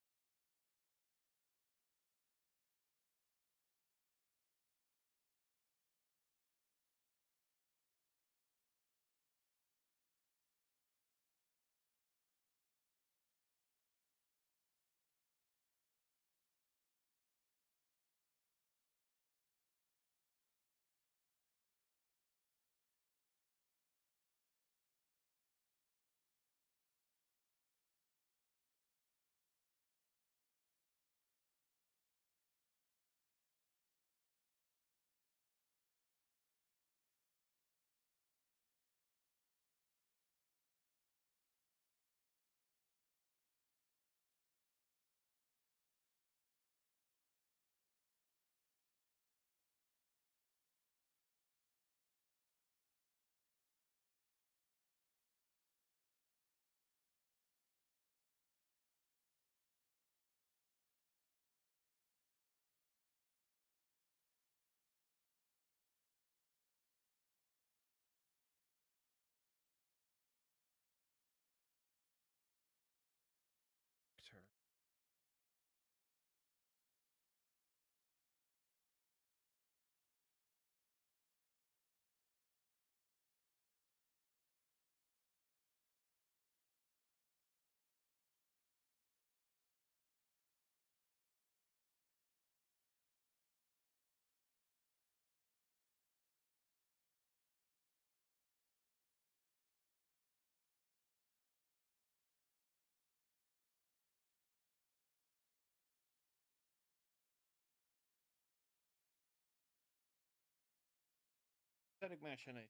S1: Static mesh and a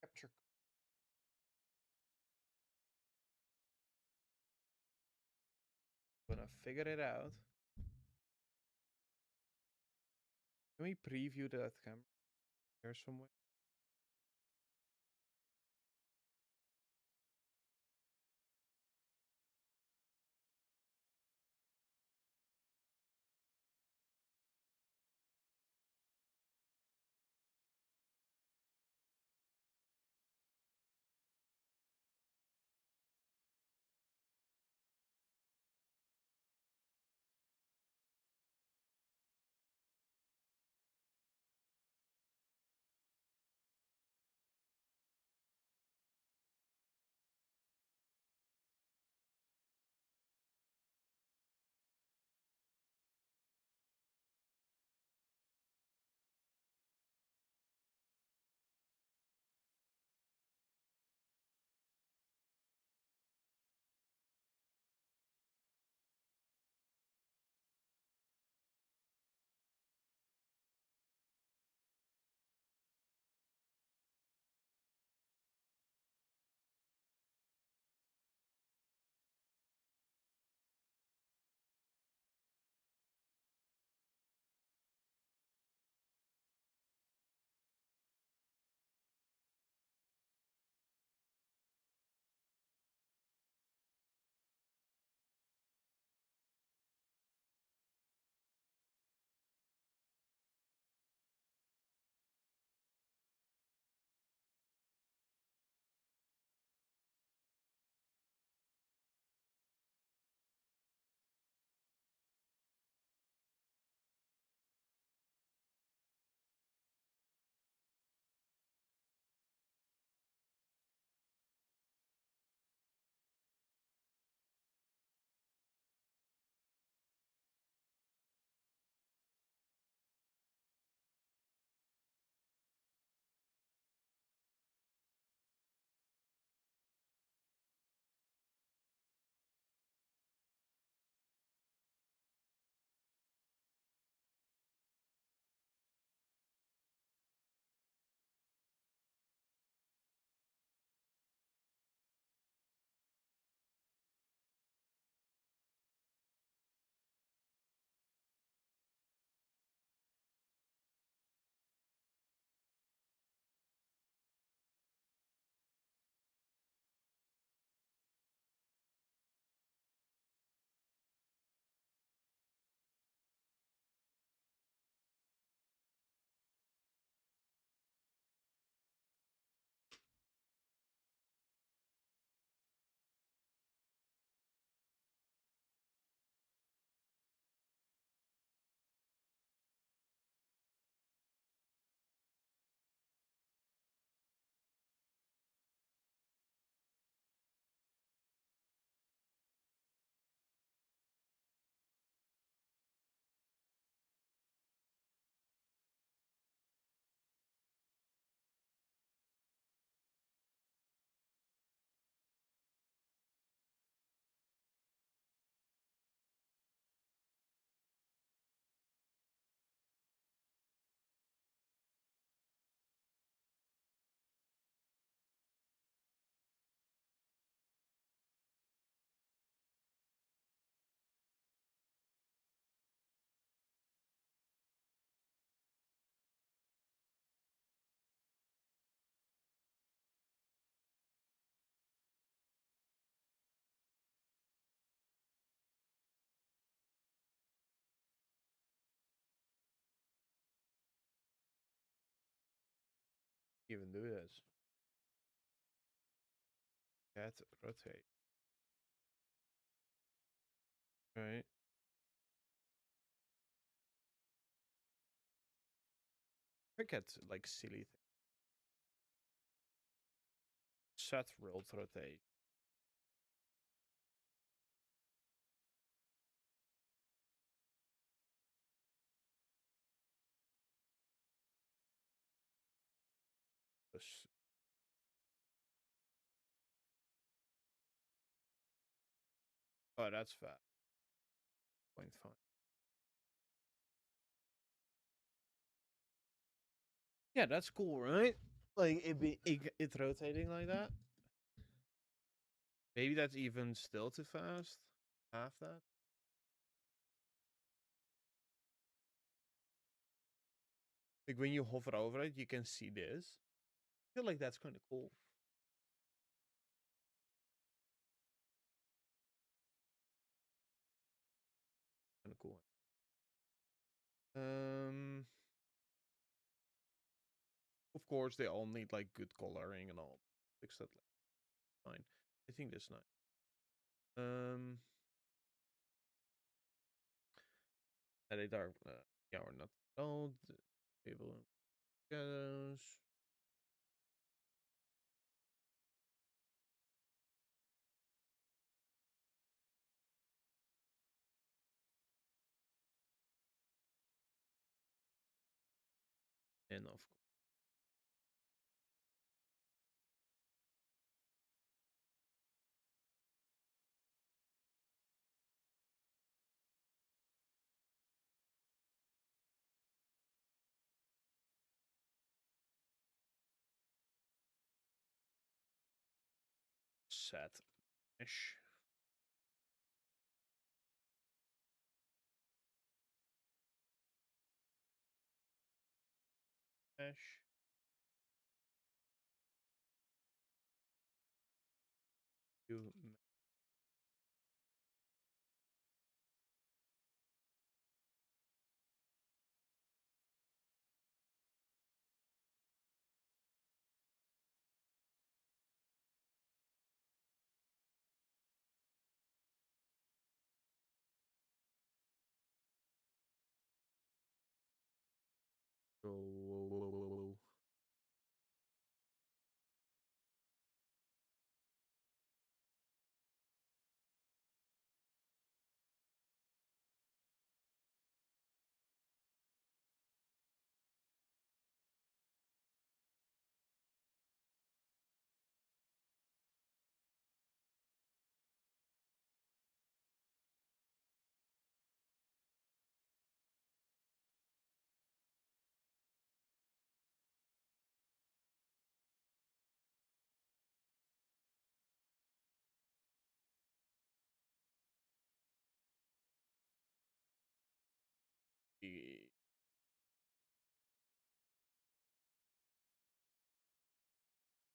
S1: capture. Gonna figure it out. Can we preview that camera here somewhere? even do this. Get rotate. Right. Forget like silly things. Set rolled rotate. Oh, that's fat. 0.5. Yeah, that's cool, right? Like it rotating like that. Maybe that's even still too fast. Half that. Like when you hover over it, you can see this. I feel like that's kind of cool. Kind of cool. Um, of course they all need like good coloring and all. Fix that like fine. I think that's nice. Edit our yeah, we're not old. Table shadows. And of course. Set mesh. Mesh. You go the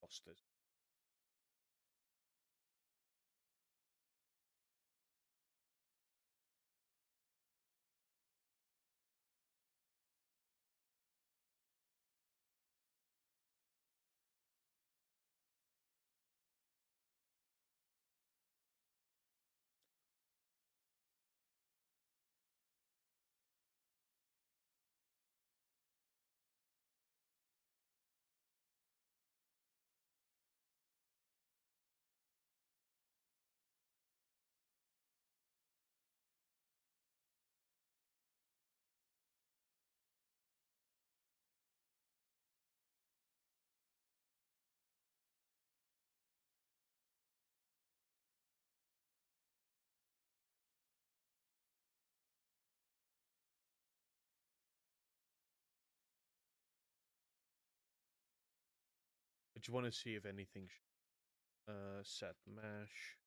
S1: hostage. But you want to see if anything set mesh.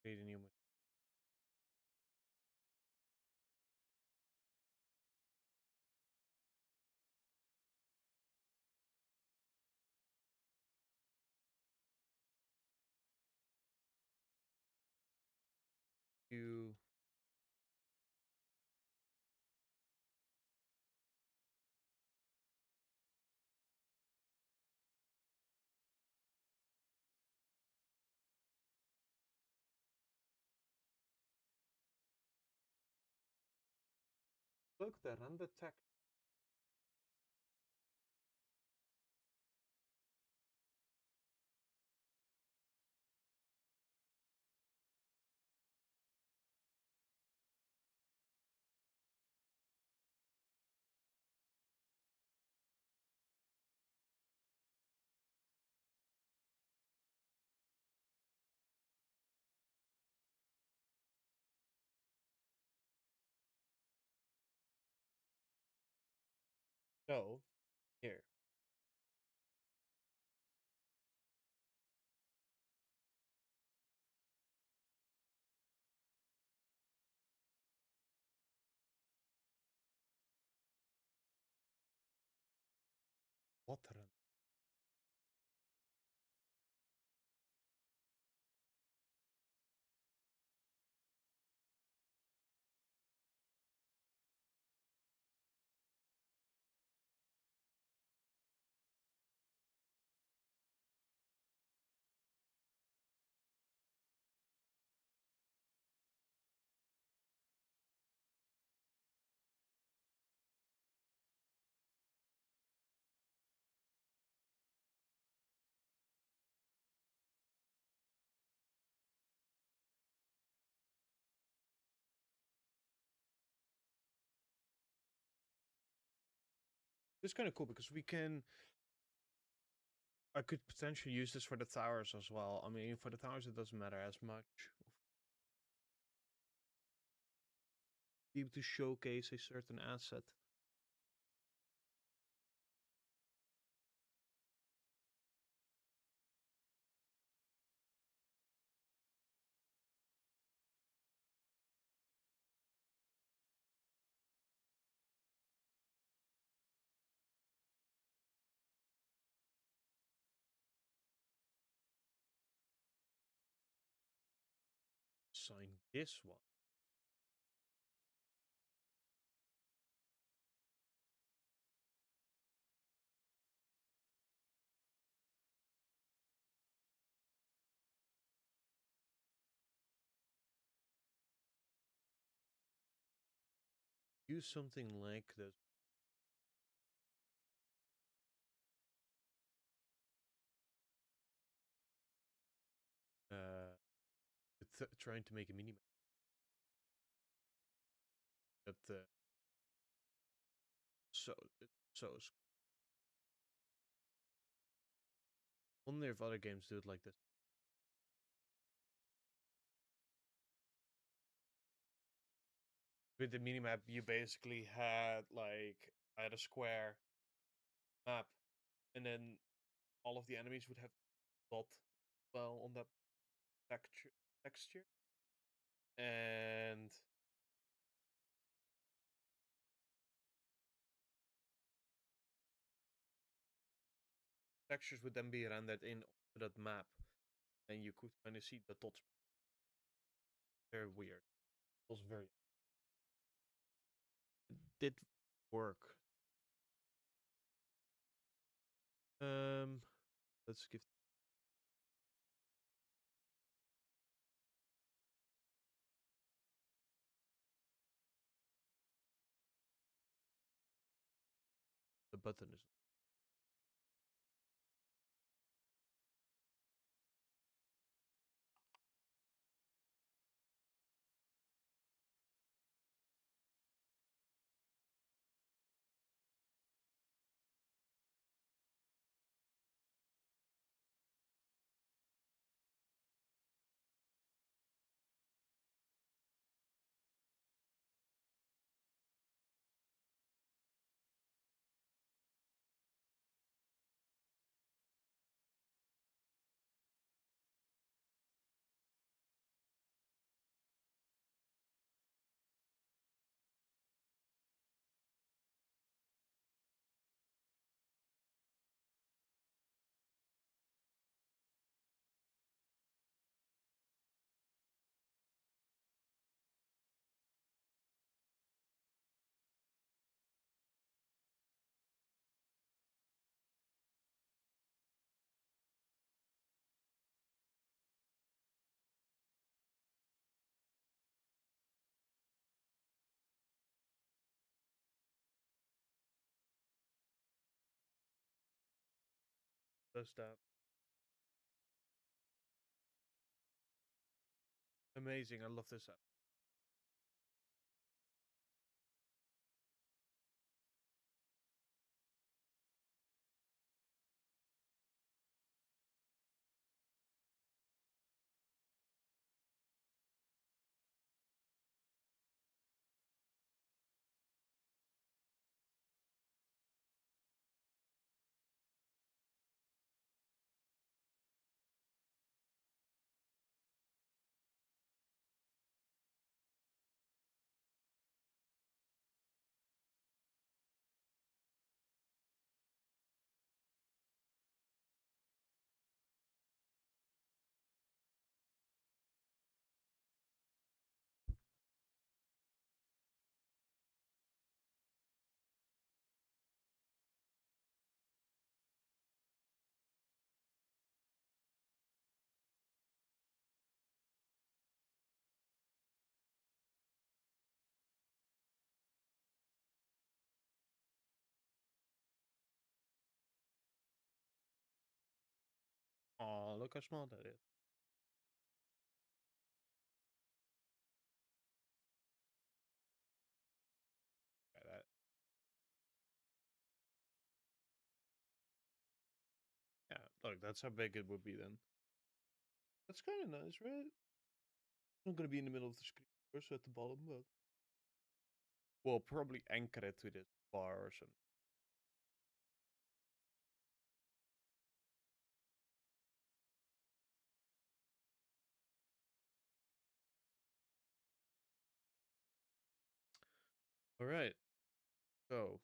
S1: Create a new you look the render text. So here. What render? This is kind of cool because we can. I could potentially use this for the towers as well. I mean, for the towers it doesn't matter as much. Be able to showcase a certain asset. Sign this one. Use something like this. Trying to make a mini map. That so so wonder if other games do it like this. With the minimap, you basically had like I had a square map, and then all of the enemies would have dot well on that texture, and textures would then be rendered in that map, and you could kind of see the dots. Very weird. It was very. It did work. Let's give the button is. does that. Amazing. I love this app. Oh, look how small that is. Okay, yeah, look, that's how big it would be then. That's kind of nice, right? Not gonna be in the middle of the screen, of course, at the bottom, but we'll probably anchor it to this bar or something. All right, so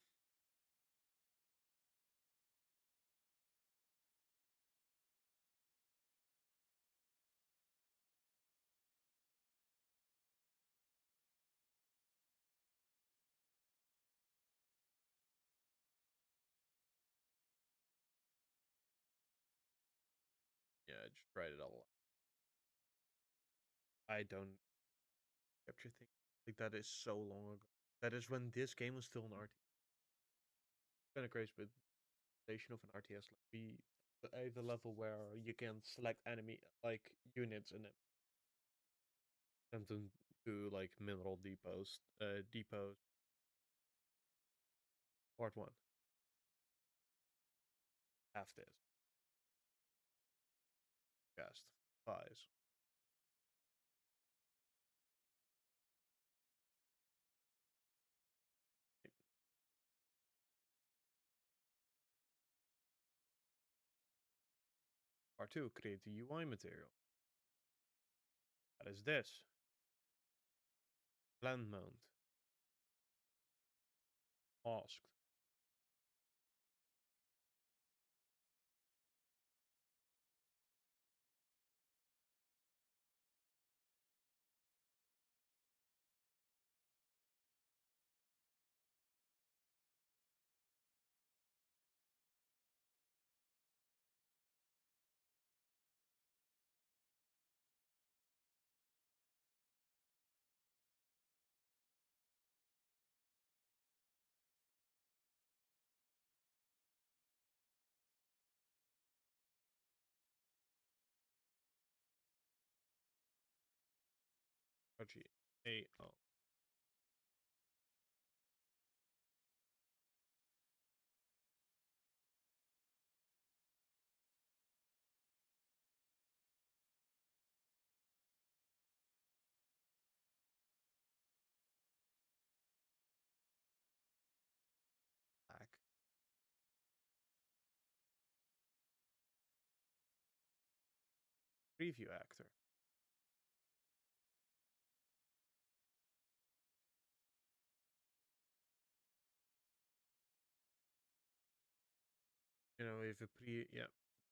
S1: yeah, just write it all. I don't capture things like that is so long ago. That is when this game was still an RTS. Kind of crazy, but station of an RTS, like we the level where you can select enemy like units and then send them to like mineral depots. Part one. Have this. Cast. Fies. Part two. Create the UI material. That is this. Land mount. Asked. RGAO. Back. Preview actor. You know, if a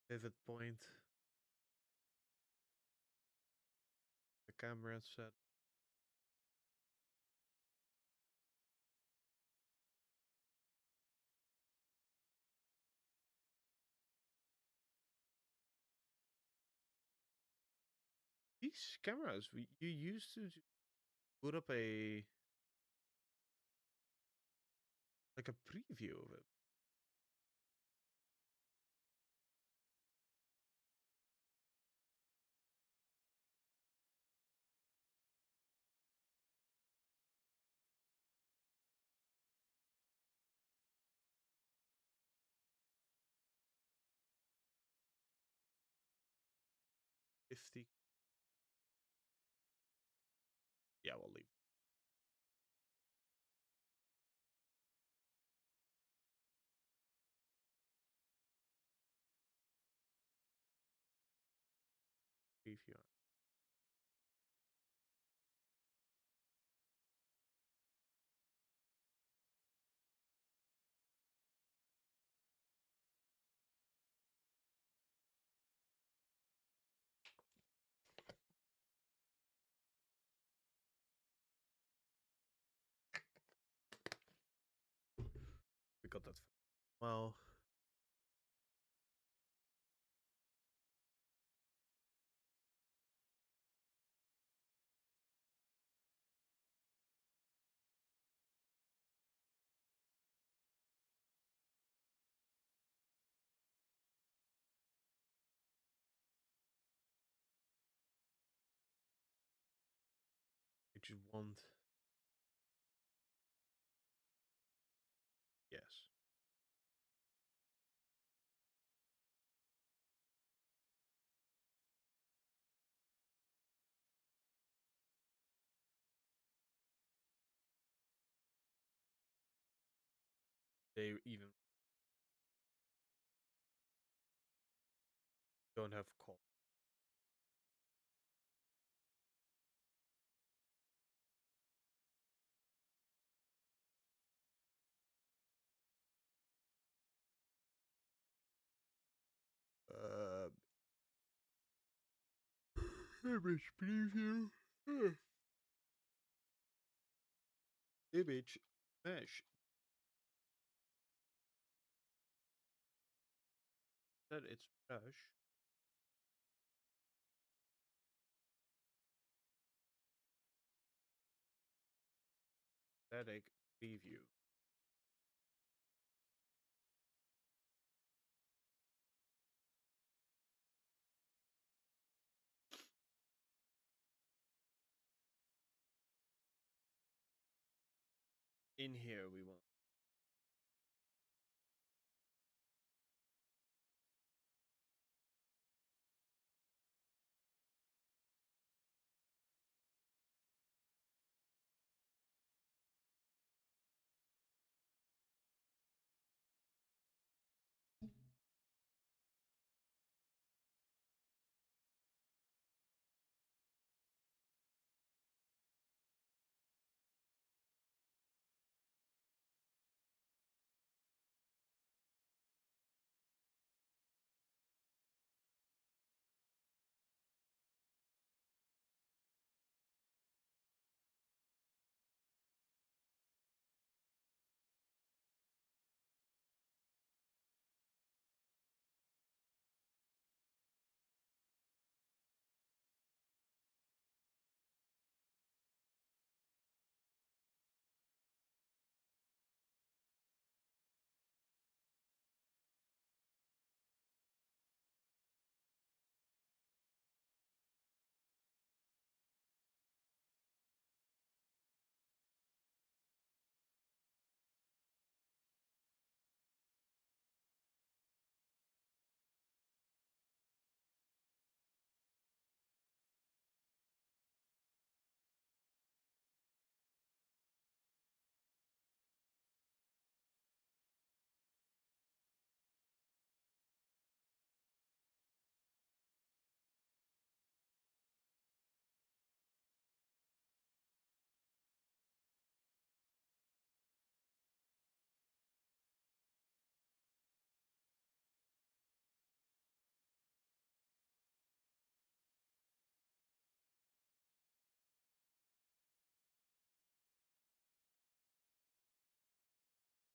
S1: pivot point, the camera set. These cameras, you used to put up a like a preview of it. 50. Yeah, we'll leave. Preview. We got that. Well, I just want. Yes. They even don't have call. Uh, image preview. Image mesh. That it's mesh. Static preview. In here we want.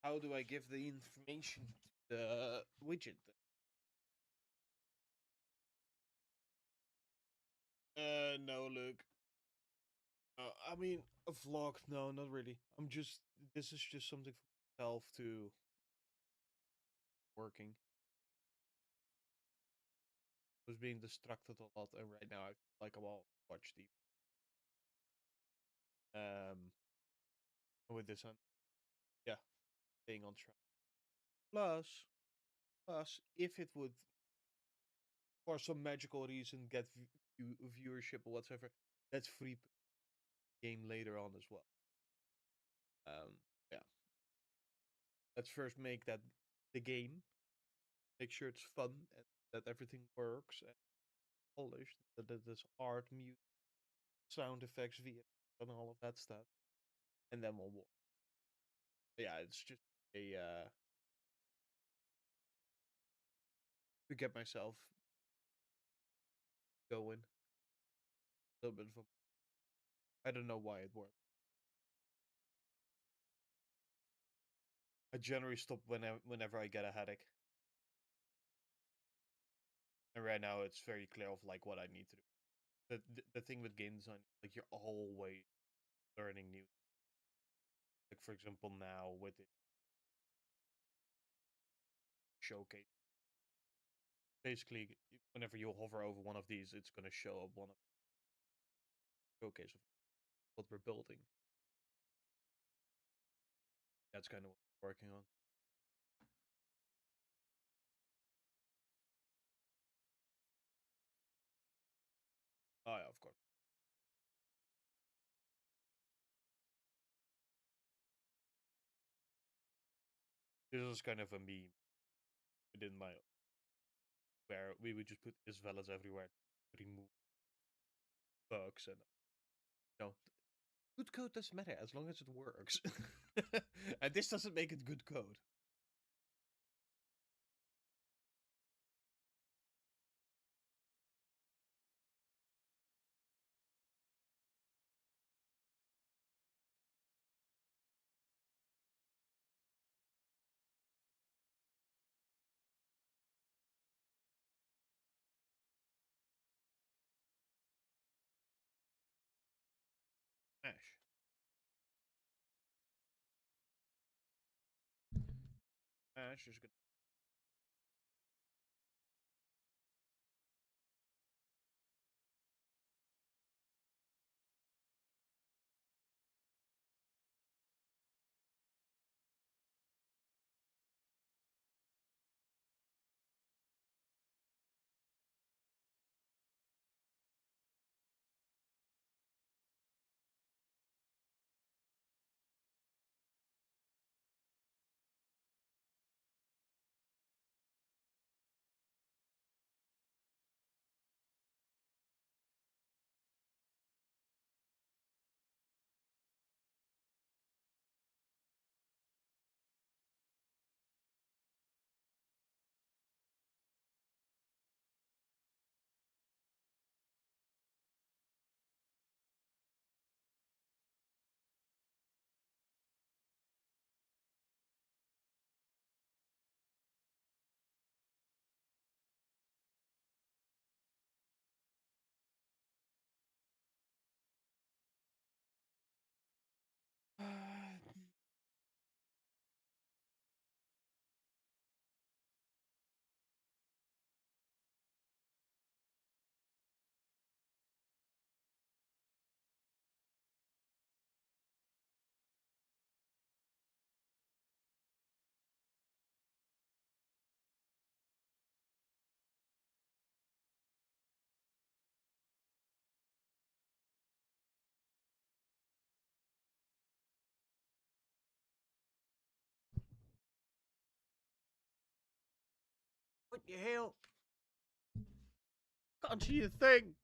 S1: How do I give the information to the widget? No, look. I mean, a vlog? No, not really. I'm just. This is just something for myself to working. Was being distracted a lot, and right now I feel like I will watch the. With this one, yeah, staying on track. Plus, if it would, for some magical reason, get viewership or whatsoever. That's free game later on as well. Yeah. Let's first make that the game. Make sure it's fun and that everything works and polished. That there's art, music, sound effects, VFX, and all of that stuff. And then we'll work. Yeah, it's just a to get myself going. A little bit of a, I don't know why it works. I generally stop whenever I get a headache. And right now it's very clear of like what I need to do. The thing with game design, like you're always learning new. Like for example, now with the showcase, basically whenever you hover over one of these, it's gonna show up one of the showcase of what we're building. That's kind of what we're working on. Oh yeah, of course. This is kind of a meme within my where we would just put as well as everywhere, remove bugs and good code doesn't matter as long as it works. And this doesn't make it good code. Smash. Smash is good. What the hell? Can't see a thing.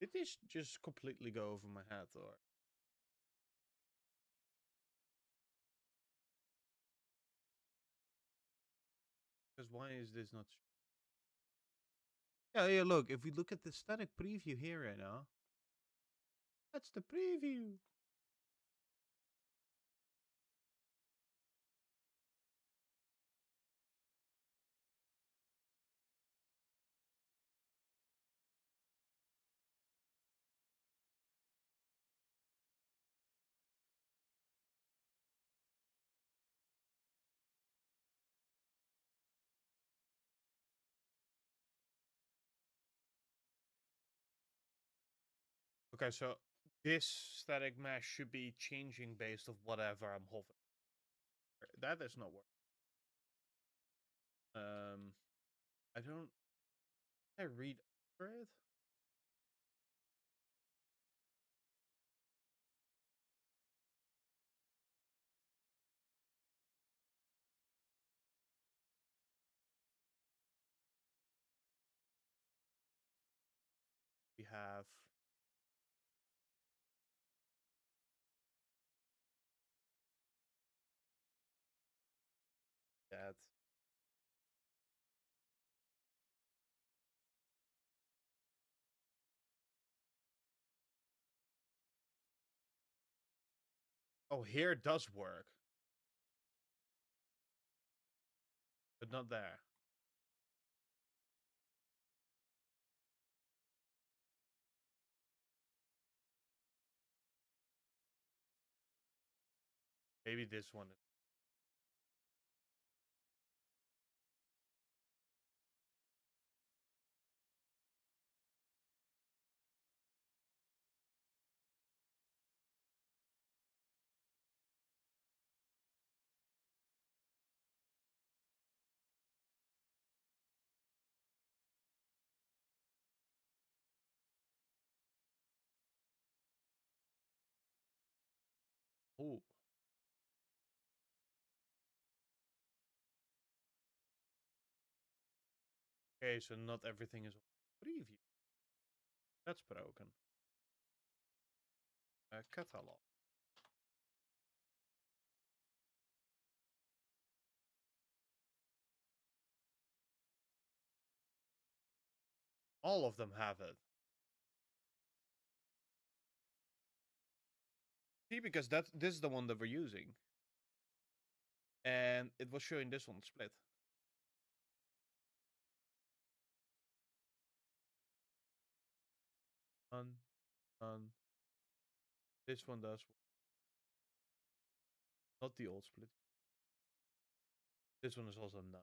S1: Did this just completely go over my head, or? Because why is this not? Yeah, yeah. Look, if we look at the static preview here right now, that's the preview. Okay, so this static mesh should be changing based of whatever I'm hovering. That is not working. I don't. I read over it. We have that. Oh, here it does work, but not there. Maybe this one. Ooh. Okay, so not everything is preview. That's broken. Catalog. All of them have it. See, because this is the one that we're using, and it was showing this one split. None, none. This one does. Not the old split. This one is also none.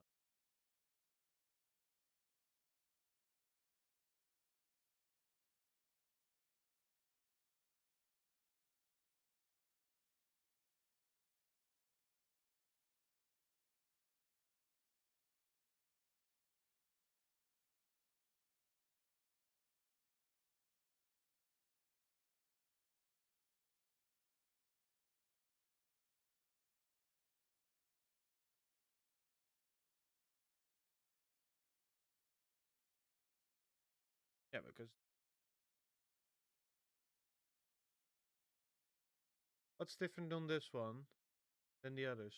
S1: Yeah, because what's different on this one than the others?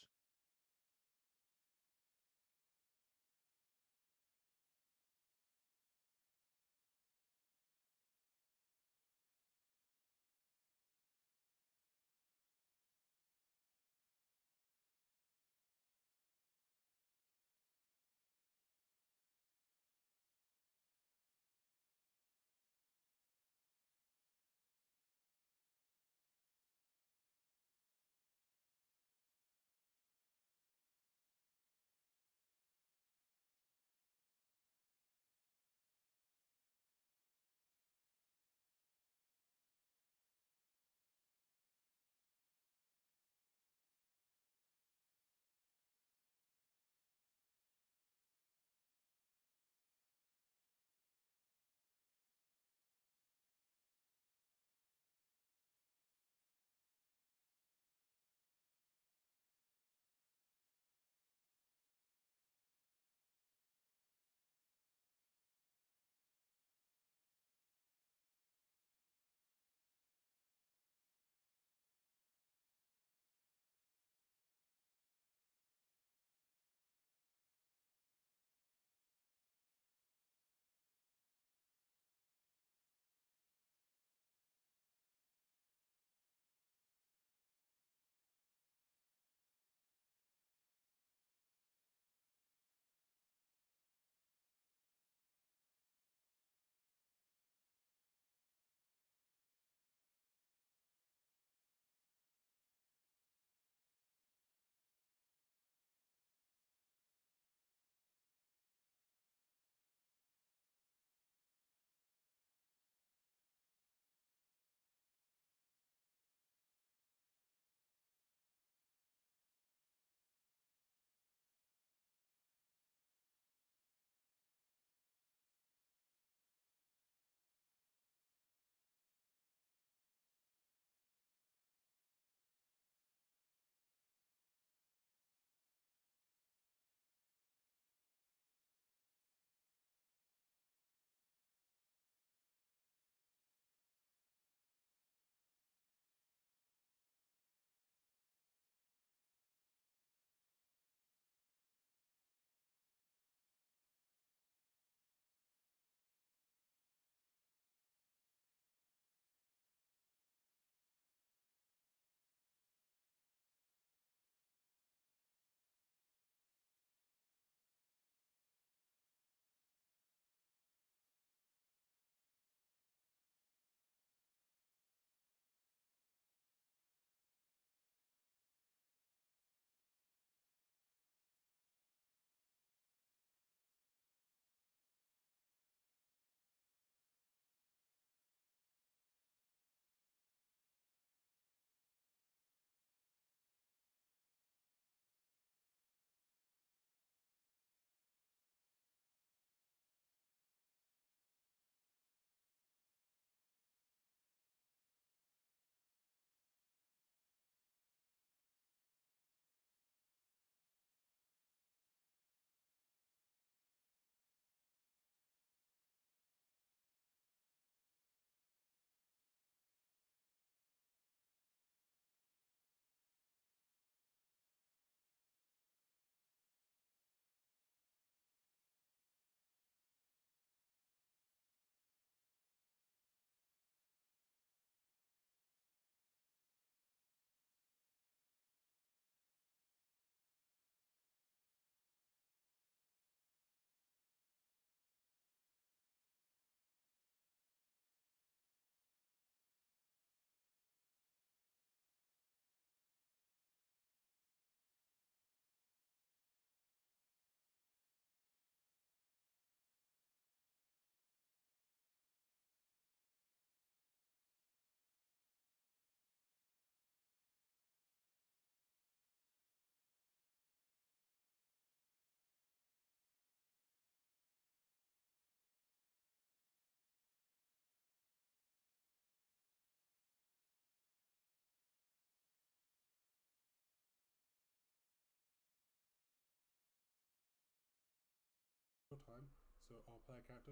S2: So our player character.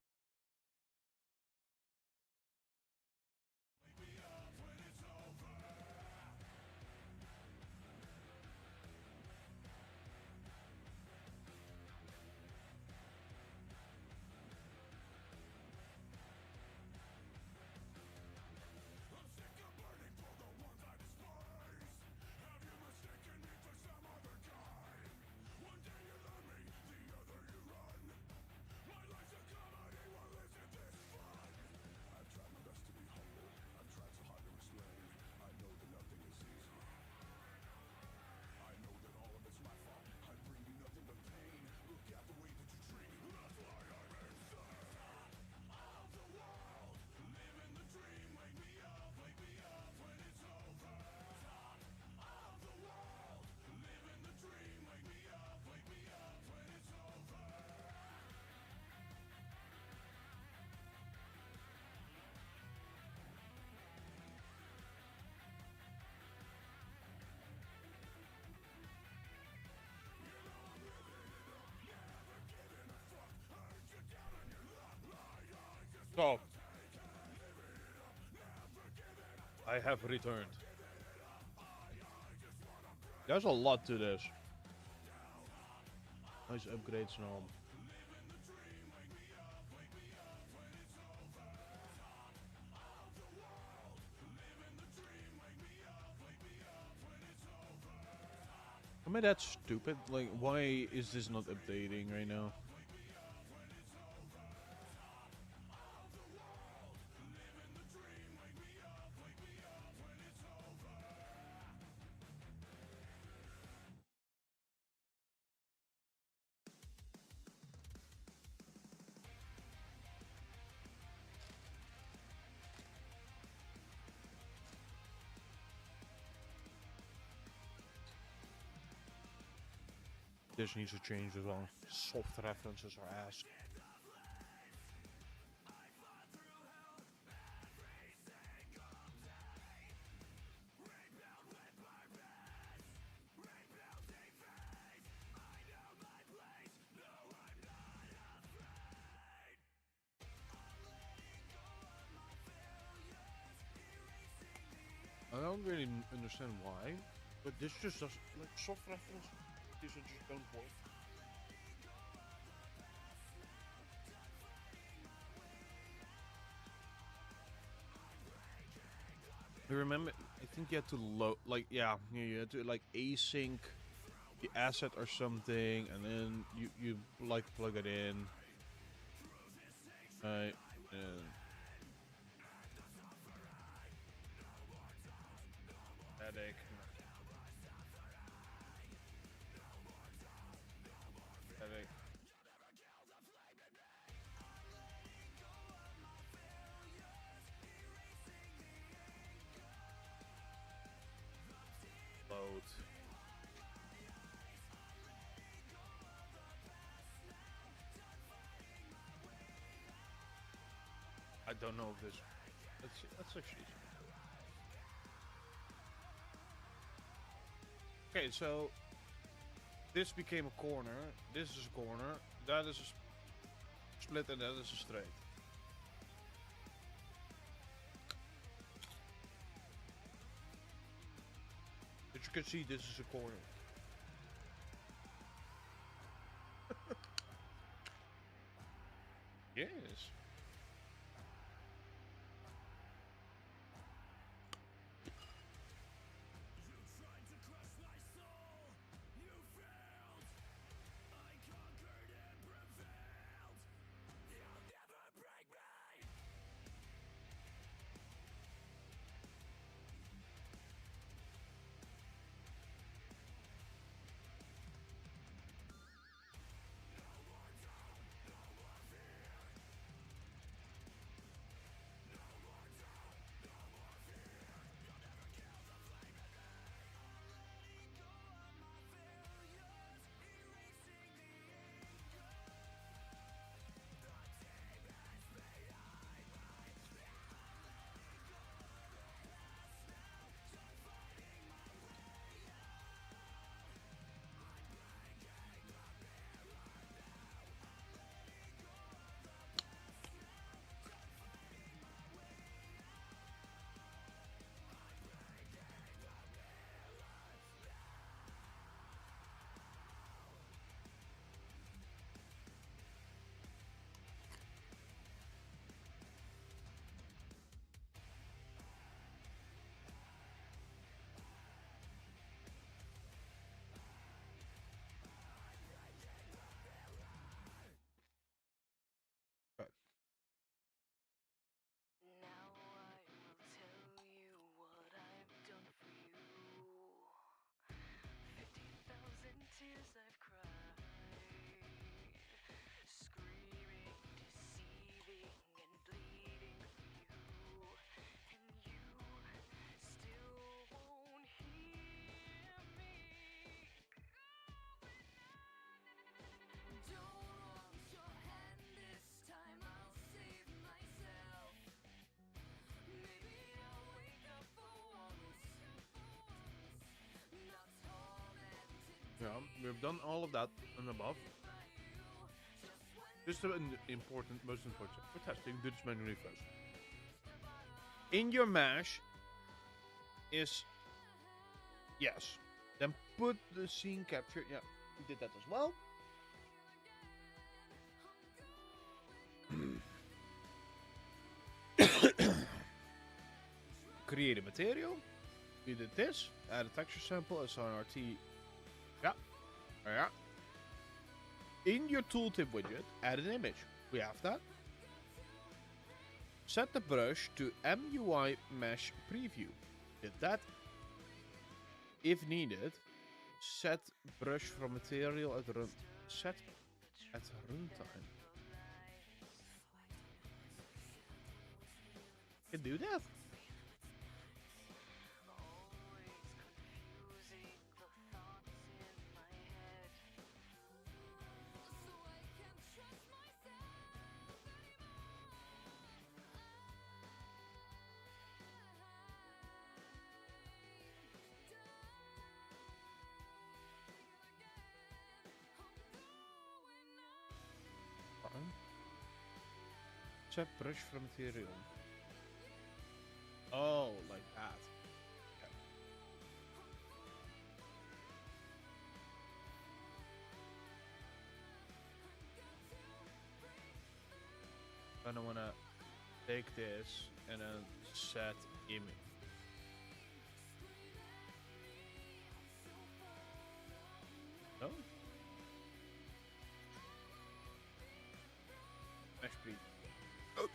S1: So, I have returned. There's a lot to this. Nice upgrades and all. I mean, that's stupid. Like, why is this not updating right now? This needs to change as well. Soft references are ass. I don't really understand why, but this just does like soft references. These are just don't work. I remember, I think you had to load, like, yeah, you had to like async the asset or something, and then you like plug it in. Right, and headache. Headache. Load. I don't know if this. Let's see. Let's actually. Okay, so this became a corner. This is a corner. That is a split, and that is a straight. But you can see this is a corner. Yes. Yeah, we've done all of that and above. Just an important, most important step for testing. Do this manually first. In your mesh is yes. Then put the scene capture. Yeah, we did that as well. Create a material. We did this. Add a texture sample. Assign RT. Yeah. Yeah. In your tooltip widget, add an image. We have that. Set the brush to MUI mesh preview. Did that. If needed, set brush from material at run. Set at runtime. Can do that. Fine. Set brush from material. Oh, like that. Okay. Then I wanna take this and then set image. No? Mesh preview. Oh.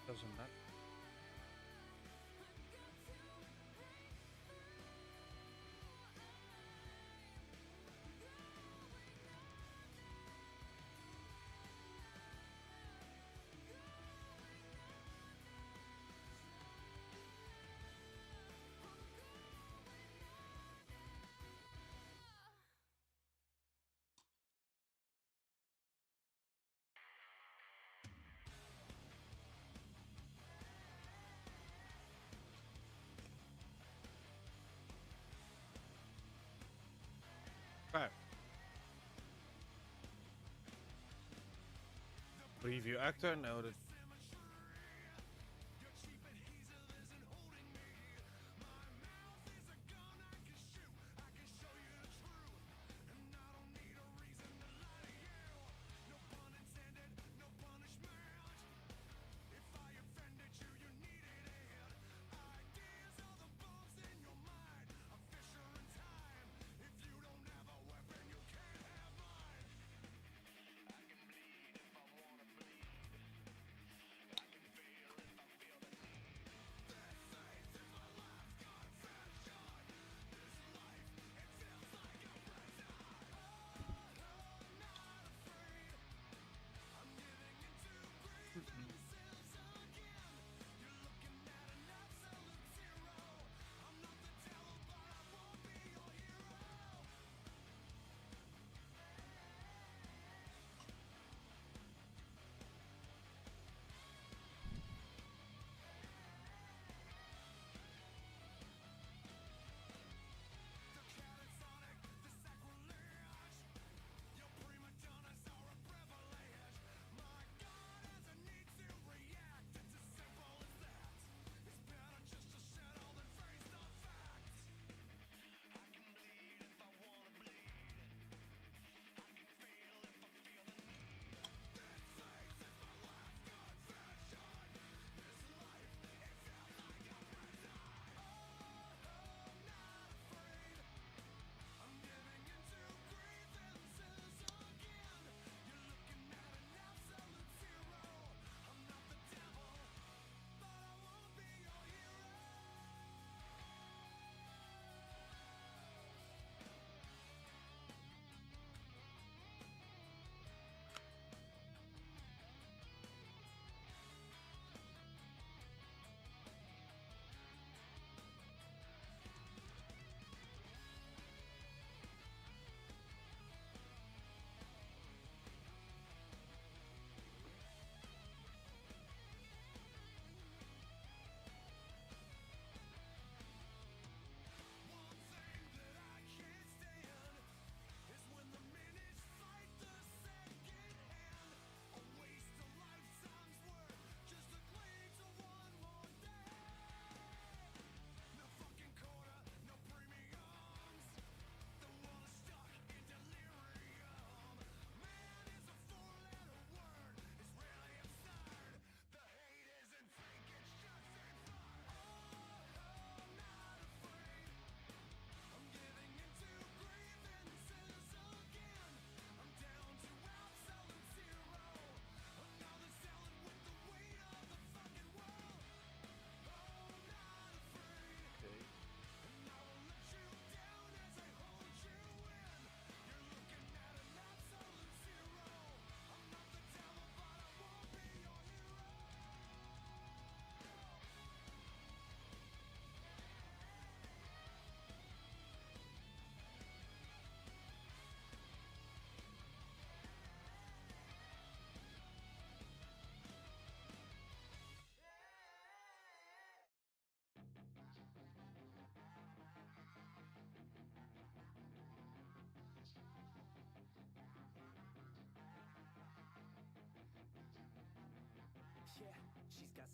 S1: It doesn't matter. Okay. Preview actor. Now that.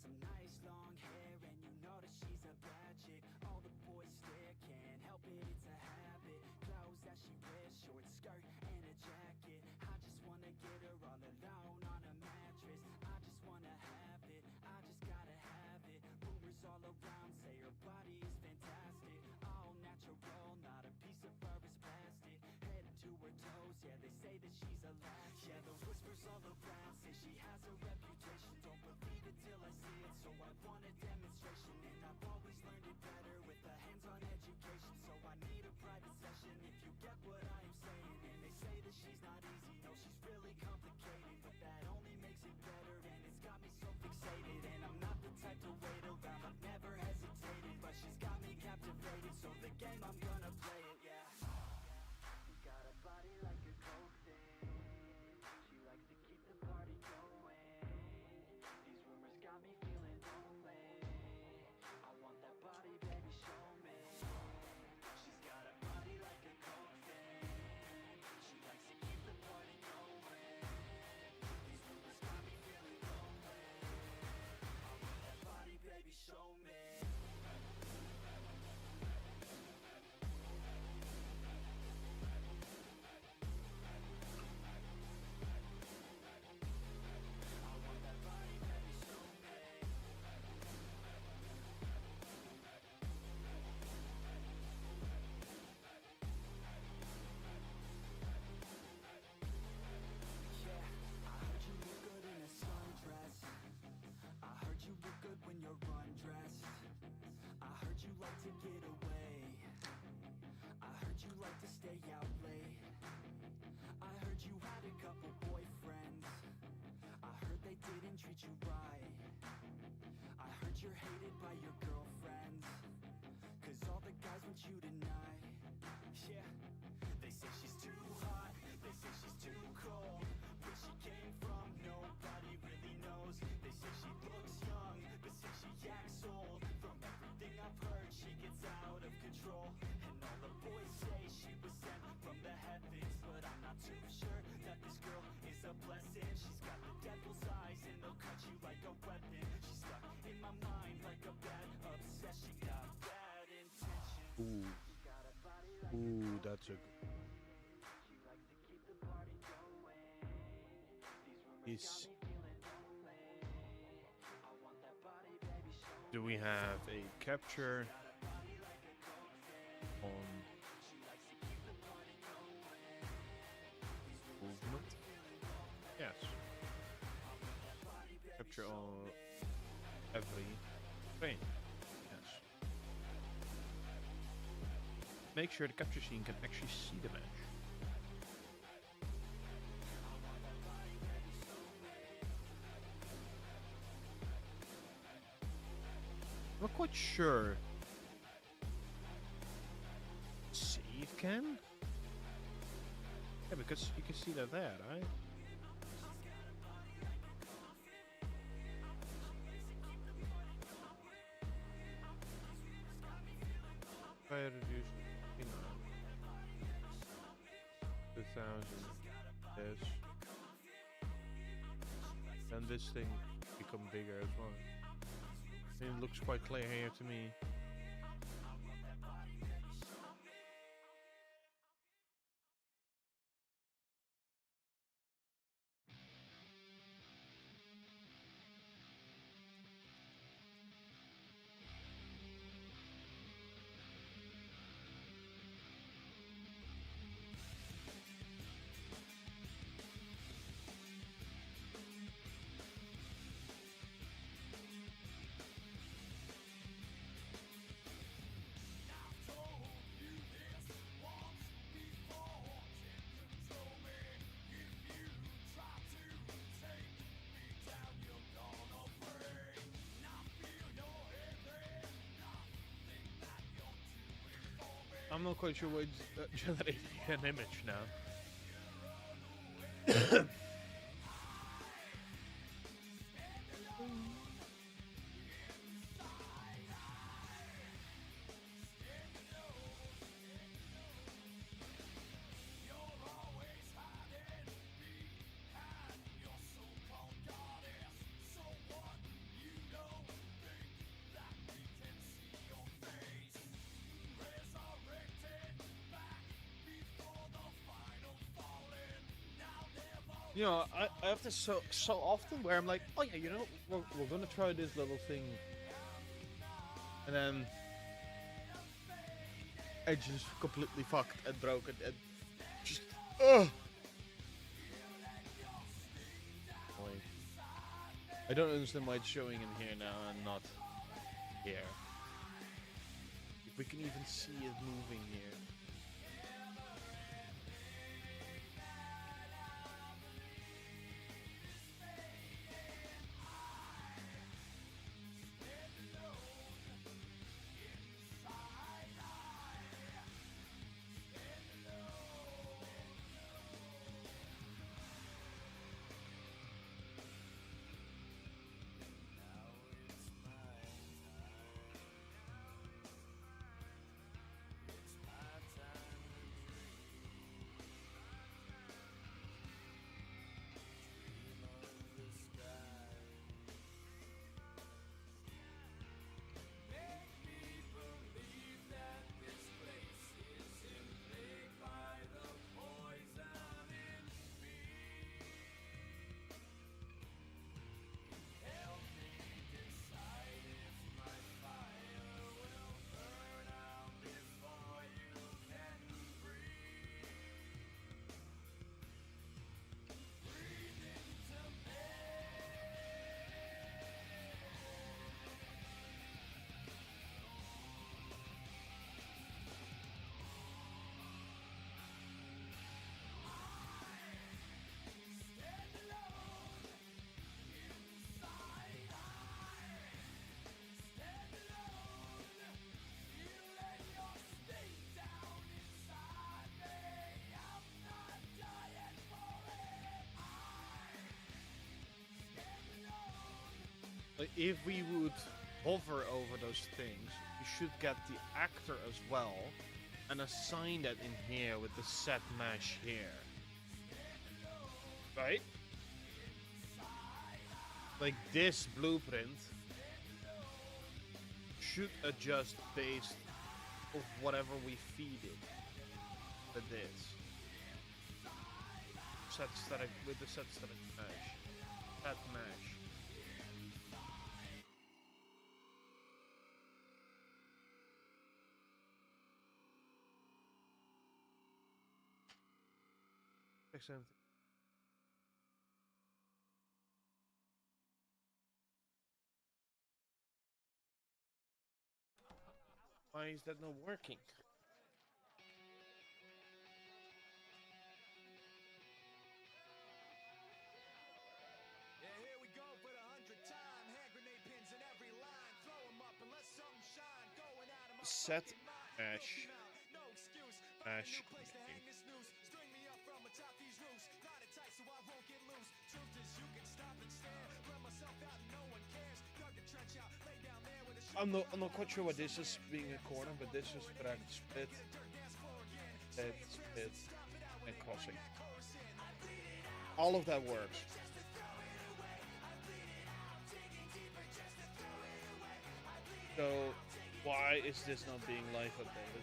S3: some nice long hair, and you know that she's a bad chick. All the boys stare, can't help it, it's a habit. Clothes that she wears, short skirt and a jacket. I just wanna get her all alone on a mattress. I just wanna have it, I just gotta have it. Rumors all around say her body is fantastic. All natural, not a piece of fur is plastic. Head to her toes, yeah, they say that she's a latch. Yeah, the whispers all around say she has a reputation. Don't believe it till I see it, so I want a demonstration. And I've always learned it better with a hands-on education. So I need a private session if you get what I am saying. And they say that she's not easy, no, she's really complicated. But that only makes it better, and it's got me so fixated. And I'm not the type to wait around, I've never hesitated. But she's got me captivated, so the game, I'm gonna play it, yeah. She got a body like a coke thing. She likes to keep the party going. These rumors got me feeling lonely. I want that body, baby, show me. She's got a body like a coke thing. She likes to keep the party going. These rumors got me feeling lonely. I want that body, baby, show me. You look good when you're undressed. I heard you like to get away. I heard you like to stay out late. I heard you had a couple boyfriends. I heard they didn't treat you right. I heard you're hated by your girlfriends, 'cause all the guys want you tonight. Yeah, they say she's too hot, they say she's too cold. Where she came from, nobody really knows. They say she looks young, but say she acts old. From everything I've heard, she gets out of control. And all the boys say she was sent from the heavens, but I'm not too sure that this girl is a blessing. She's got the devil's eyes and they'll cut you like a weapon. She's stuck in my mind like a bad obsession. Got bad intentions.
S1: Ooh.
S3: She got a body like
S1: Ooh,
S3: a
S1: that's a
S3: she likes to keep the party going. These rumors got
S1: is.
S3: me feeling lonely. I want that body, baby, show me.
S1: Do we have a capture
S3: Got a body like a coke thing.
S1: on
S3: She likes to keep the party going.
S1: movement? Yes.
S3: That body, baby,
S1: Capture
S3: show
S1: on
S3: me.
S1: every frame. Yes. Make sure the capture scene can actually see the match. I'm not quite sure. Save can? Yeah, because you can see that there, right? If I reduce, 2000, this, and this thing become bigger as well. I mean, it looks quite clear here to me. I'm not quite sure why it's generating an image now. You know, I have this so often where I'm like, oh yeah, you know, we're gonna try this little thing, and then I just completely fucked and broke it and just ugh. Boy. I don't understand why it's showing in here now and not here. If we can even see it moving here. Like, if we would hover over those things, we should get the actor as well and assign that in here with the set mesh here. Right? Like this blueprint should adjust based on whatever we feed it with this. Set static with the set static mesh. Set mesh. Excellent. Why is that not working?
S3: Yeah, here we go for the 100th time. Hand grenade pins in every line. Throw 'em up and let something shine. Going out of my
S1: Set
S3: fucking mind.
S1: mesh.
S3: No excuse. Find a
S1: Mesh.
S3: new place to hang this noose. String me up from atop these roofs. Knot it tight so I won't get loose. Truth is you can stop and stare. Run myself out and no one cares. Dug the trench out. Lay down there with a
S1: I'm not quite sure what this is being a corner, but this is correct. Split, split, and crossing. All of that works. So why is this not being live updated?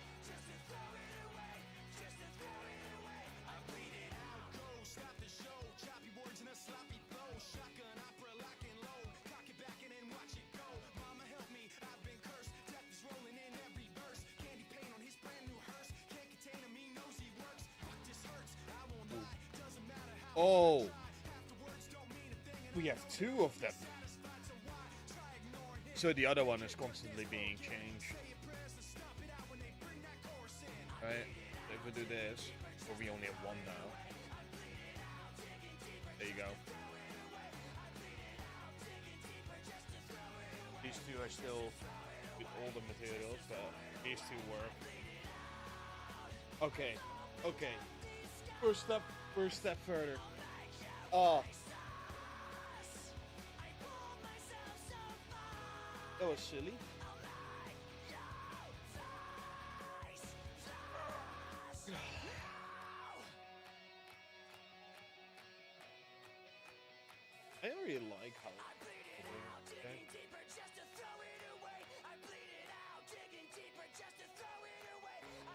S1: Oh, we have two of them. So the other one is constantly being changed. Right? If we do this, or we only have one now. There you go. These two are still with older materials, but these two work. Okay, okay. First step further. Oh. That was silly. I really like how. Okay.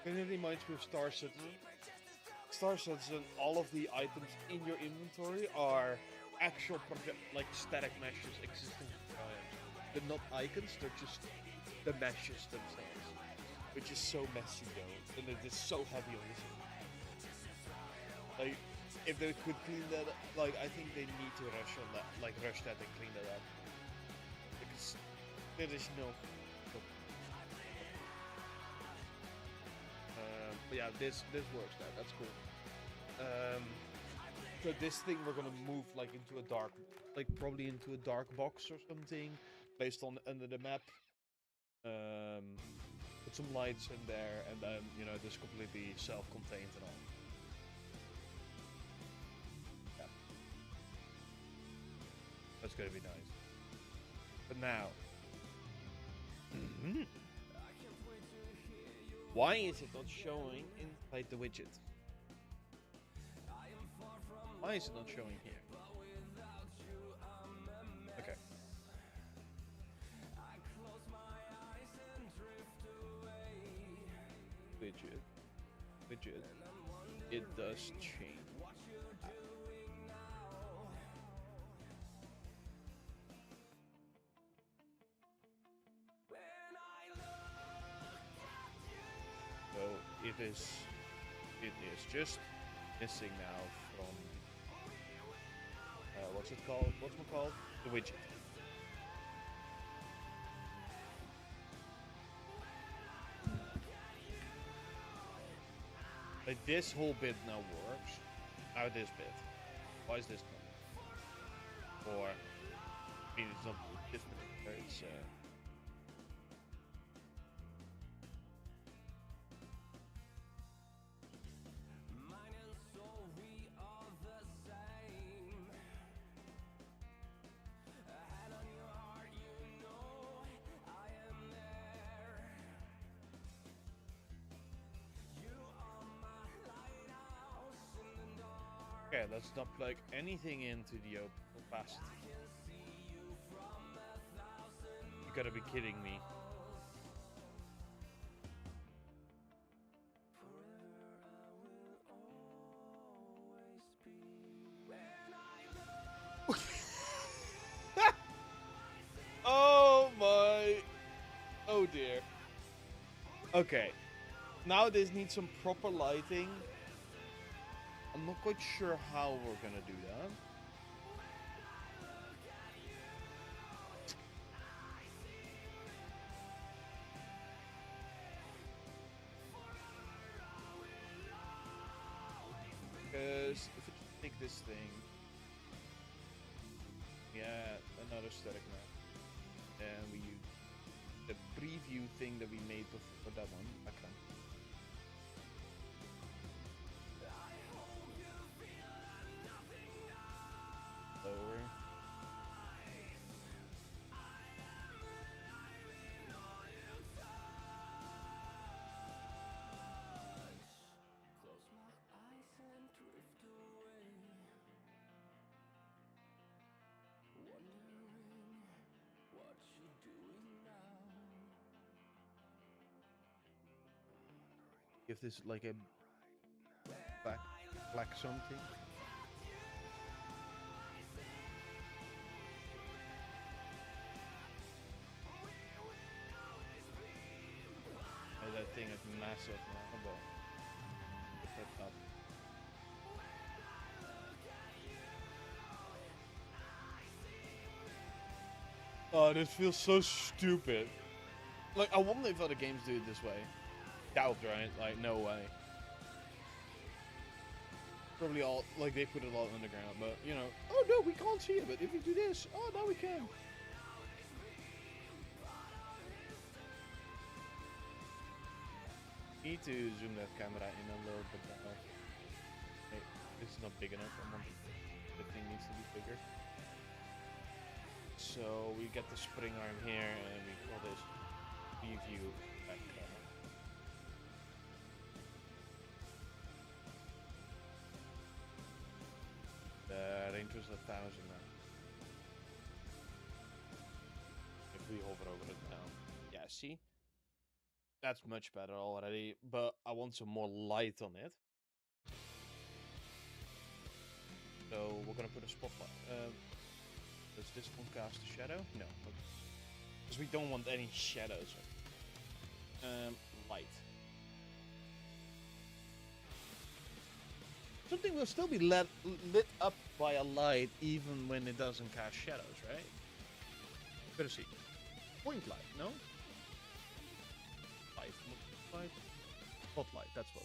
S1: It reminds me of Star Citizen. star sets and all of the items in your inventory are actual like static meshes existing in the items. They're not icons, they're just the meshes themselves. Which is so messy though, and it is so heavy on this. Like, if they could clean that up, like, I think they need to rush on that, like, rush that and clean that up. Because there is no. But yeah, this works now. That's cool. So this thing we're gonna move like into a dark, like probably into a dark box or something, based on under the map. Put some lights in there, and then you know this completely self-contained and all. Yeah, that's gonna be nice. But now. Why is it not showing inside the widget? Why is it not showing here? Okay. Widget. It does change. So it is just missing now from what's it called? The widget. Like this whole bit now works. Now this bit. Why is this not? Or I mean it's not this bit. It's okay, let's not plug anything into the opacity. You gotta be kidding me. Oh my. Oh dear. Okay. Now this needs some proper lighting. I'm not quite sure how we're gonna do that. Because if we take this thing, yeah, another static map, and we use the preview thing that we made before for that one. Okay. Lower. Give this like a black something. Oh, that thing is massive now, but put that up. Oh, this feels so stupid. Like, I wonder if other games do it this way. Doubt, right? Like, no way. Probably all, like, they put it all underground, but, you know, oh no, we can't see it, but if we do this, oh, now we can. Need to zoom that camera in a little bit more. Hey, this is not big enough. The thing needs to be bigger. So we get the spring arm here, and we call this preview back camera. The range was 1,000 now. If we hover over it now, yeah, see. That's much better already, but I want some more light on it. So we're gonna put a spotlight. Does this one cast a shadow? No, because we don't want any shadows. Light. Something will still be lit up by a light even when it doesn't cast shadows, right? Better see. Point light, no? Light. Spotlight, that's what.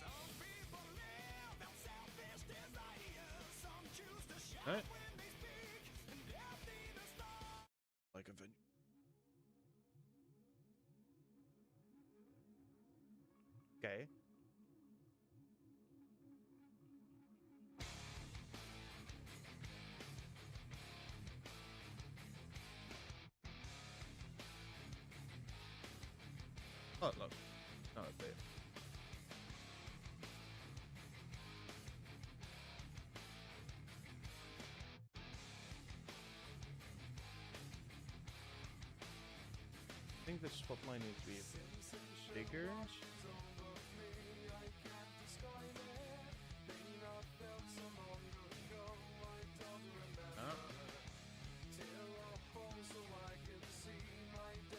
S1: Alright. Like a venue. Okay. Oh, look. No, it's there. I think the spotlight needs to be a bit bigger.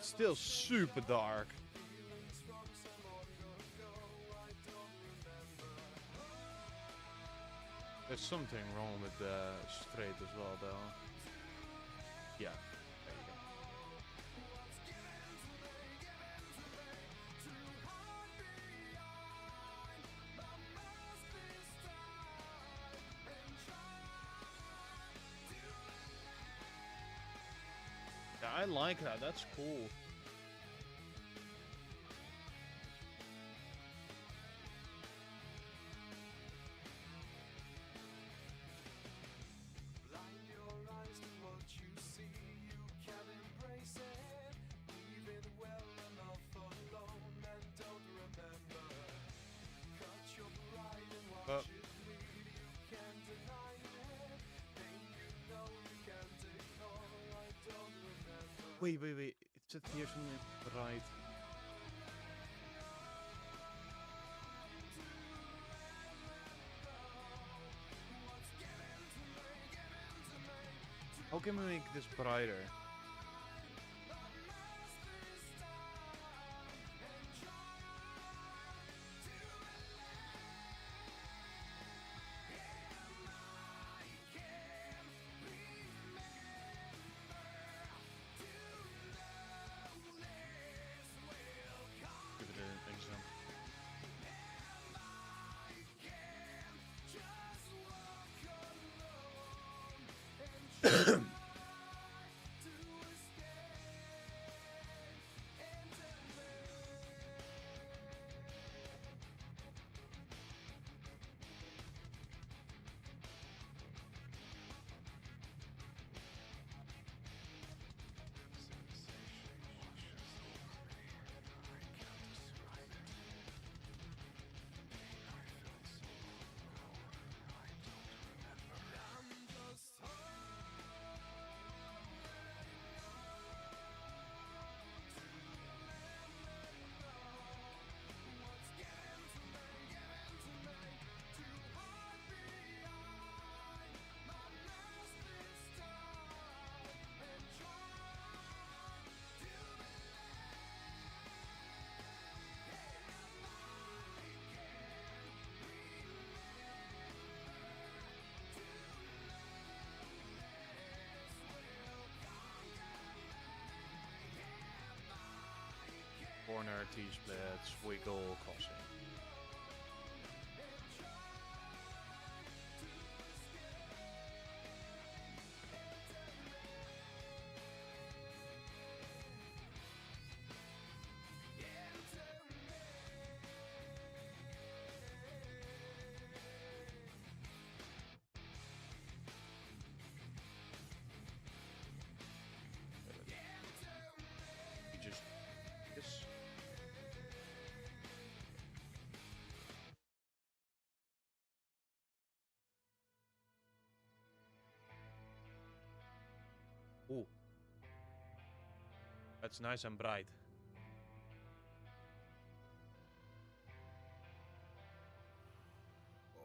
S1: Still super dark. There's something wrong with the straight as well, though. Yeah, there you go. Yeah, I like that. That's cool. Wait. It said here something right. How can we make this brighter? Give it an example. Corner, T-splits, wiggle, crossing. You just this. Ooh. That's nice and bright.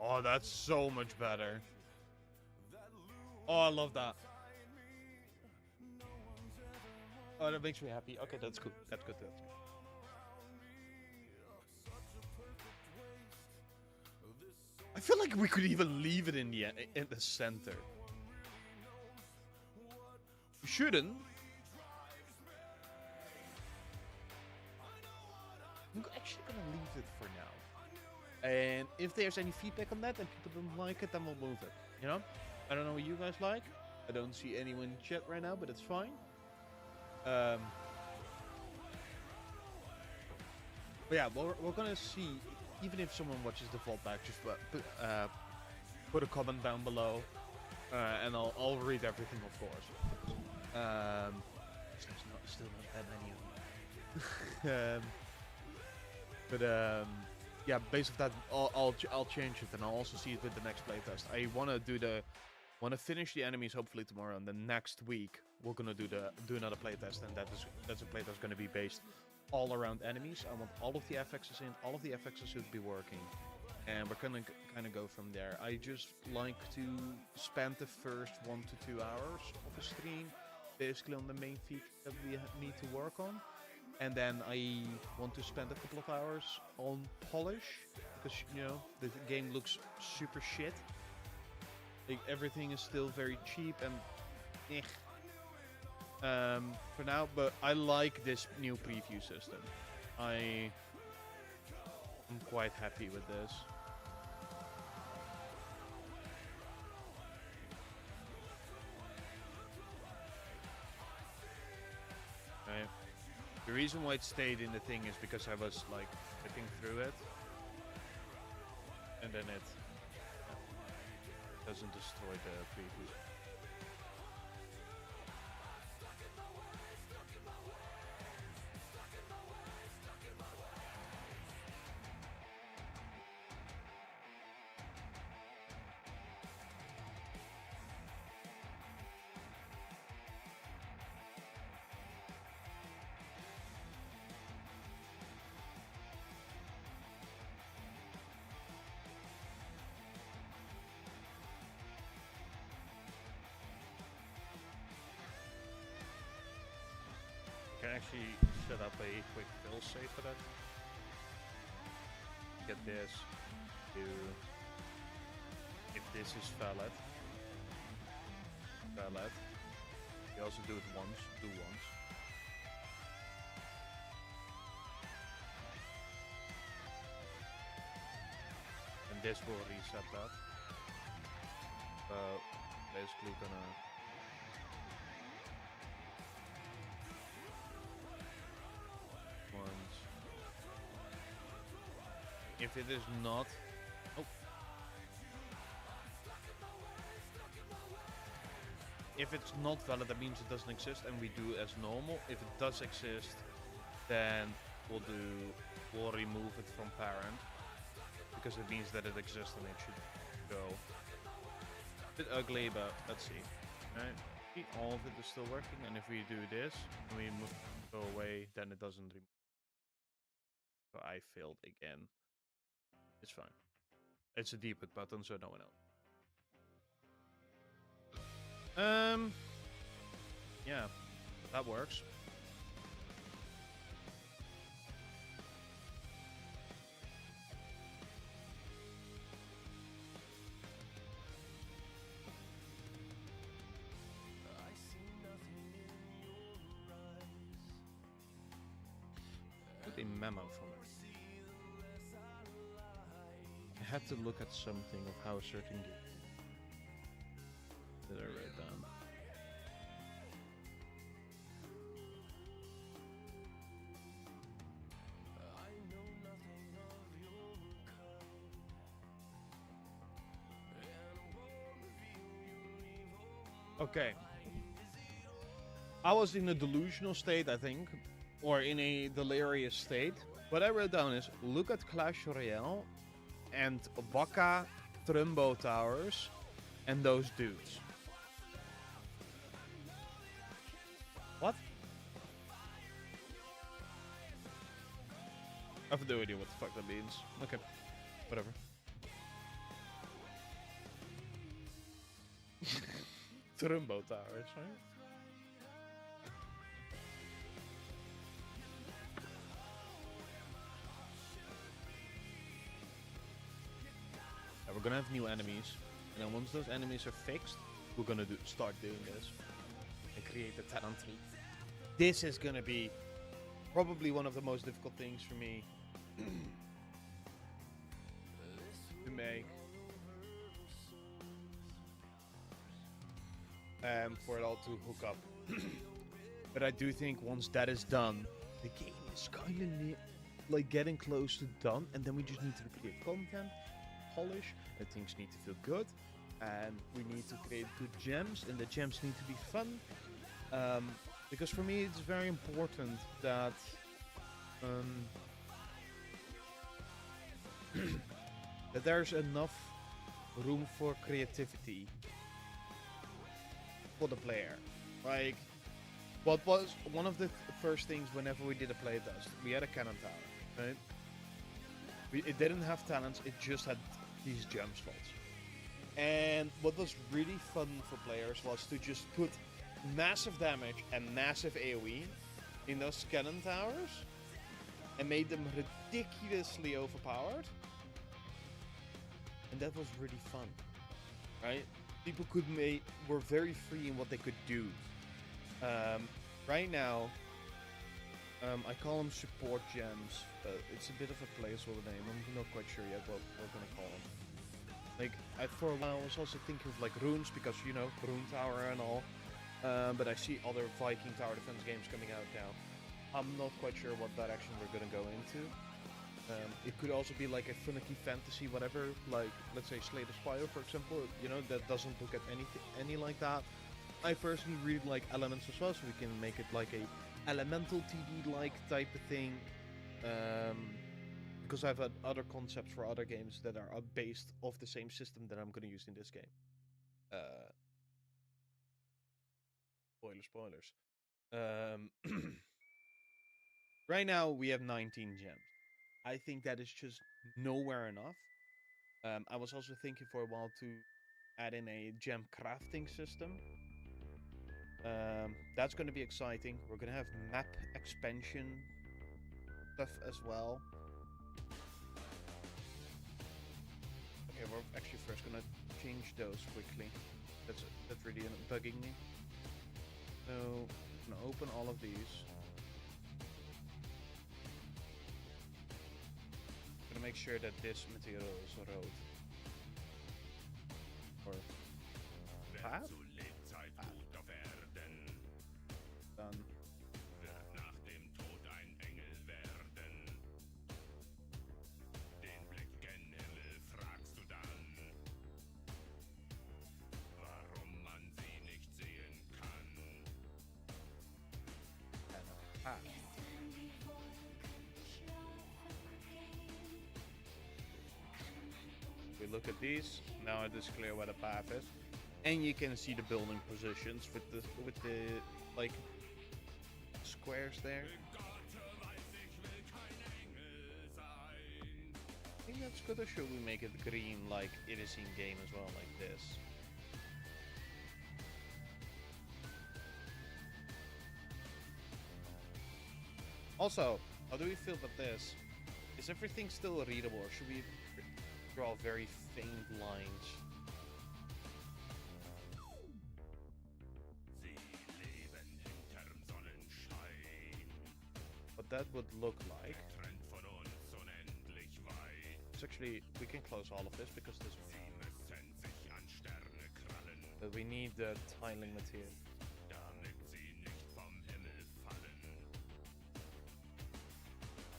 S1: Oh, that's so much better. Oh, I love that. Oh, that makes me happy. Okay, that's good. That's good. That's good. I feel like we could even leave it in the center. We shouldn't. I'm actually gonna leave it for now. And if there's any feedback on that and people don't like it, then we'll move it. You know? I don't know what you guys like. I don't see anyone in chat right now, but it's fine. But yeah, we're gonna see. Even if someone watches the vault back, just put a comment down below, and I'll read everything, of course. There's still not that many of you. Yeah, based off that, I'll change it, and I'll also see it with the next playtest. I wanna finish the enemies hopefully tomorrow, and the next week we're gonna do another playtest, and that's a playtest gonna be based all around enemies. I want all of the FXs in, all of the FXs should be working, and we're gonna kind of go from there. I just like to spend the first 1 to 2 hours of a stream basically on the main feature that we need to work on. And then I want to spend a couple of hours on polish, because, you know, the game looks super shit. Like, everything is still very cheap and for now, but I like this new preview system. I'm quite happy with this. Right. The reason why it stayed in the thing is because I was like flipping through it, and then it doesn't destroy the preview. Can actually set up a quick fail safe for that. Get this to, if this is valid, you also do it once, and this will reset that. Basically gonna once. If it is not, if it's not valid, that means it doesn't exist, and we do as normal. If it does exist, then we'll remove it from parent, because it means that it exists and it should go. A bit ugly, but let's see. Right? All of it is still working, and if we do this and we go away, then it doesn't remove. So I failed again. It's fine. It's a debug button, so no one else. Yeah, that works. Put a memo from it. I had to look at something of how a certain game that I write down. Okay. I was in a delusional state, I think, or in a delirious state. What I wrote down is, look at Clash Royale and Waka Trumbo Towers and those dudes. What? I have no idea what the fuck that means. Okay, whatever. Trumbo towers, right? And we're gonna have new enemies, and then once those enemies are fixed, we're gonna start doing this and create the talent tree. This is gonna be probably one of the most difficult things for me to make. For it all to hook up. But I do think once that is done, the game is kind of like getting close to done, and then we just need to create content, polish, and things need to feel good, and we need to create good gems, and the gems need to be fun. Because for me, it's very important that that there's enough room for creativity for the player. Like, what was one of the first things whenever we did a playtest? We had a cannon tower, right? It didn't have talents, it just had these gem slots. And what was really fun for players was to just put massive damage and massive AoE in those cannon towers and made them ridiculously overpowered. And that was really fun, right? People were very free in what they could do. Right now, I call them support gems. It's a bit of a placeholder name. I'm not quite sure yet what we're gonna call them. Like, for a while I was also thinking of like runes, because you know, rune tower and all. But I see other Viking tower defense games coming out now. I'm not quite sure what direction we're gonna go into. It could also be like a finicky fantasy, whatever. Like, let's say Slay the Spire, for example. You know, that doesn't look at any like that. I personally really like elements as well, so we can make it like a elemental TD-like type of thing. Because I've had other concepts for other games that are based off the same system that I'm going to use in this game. Spoilers. Right now we have 19 gems. I think that is just nowhere enough. I was also thinking for a while to add in a gem crafting system. That's going to be exciting. We're going to have map expansion stuff as well. Okay, we're actually first going to change those quickly. That's really bugging me. So, I'm going to open all of these. I'm going to make sure that this material is road. Or path? Done. We look at these. Now it is clear where the path is, and you can see the building positions with the like squares there. I think that's good. Or should we make it green like it is in game as well, like this? Also, how do we feel about this? Is everything still readable, or should we draw very faint lines? What that would look like. It's actually, we can close all of this because this. But we need the tiling material.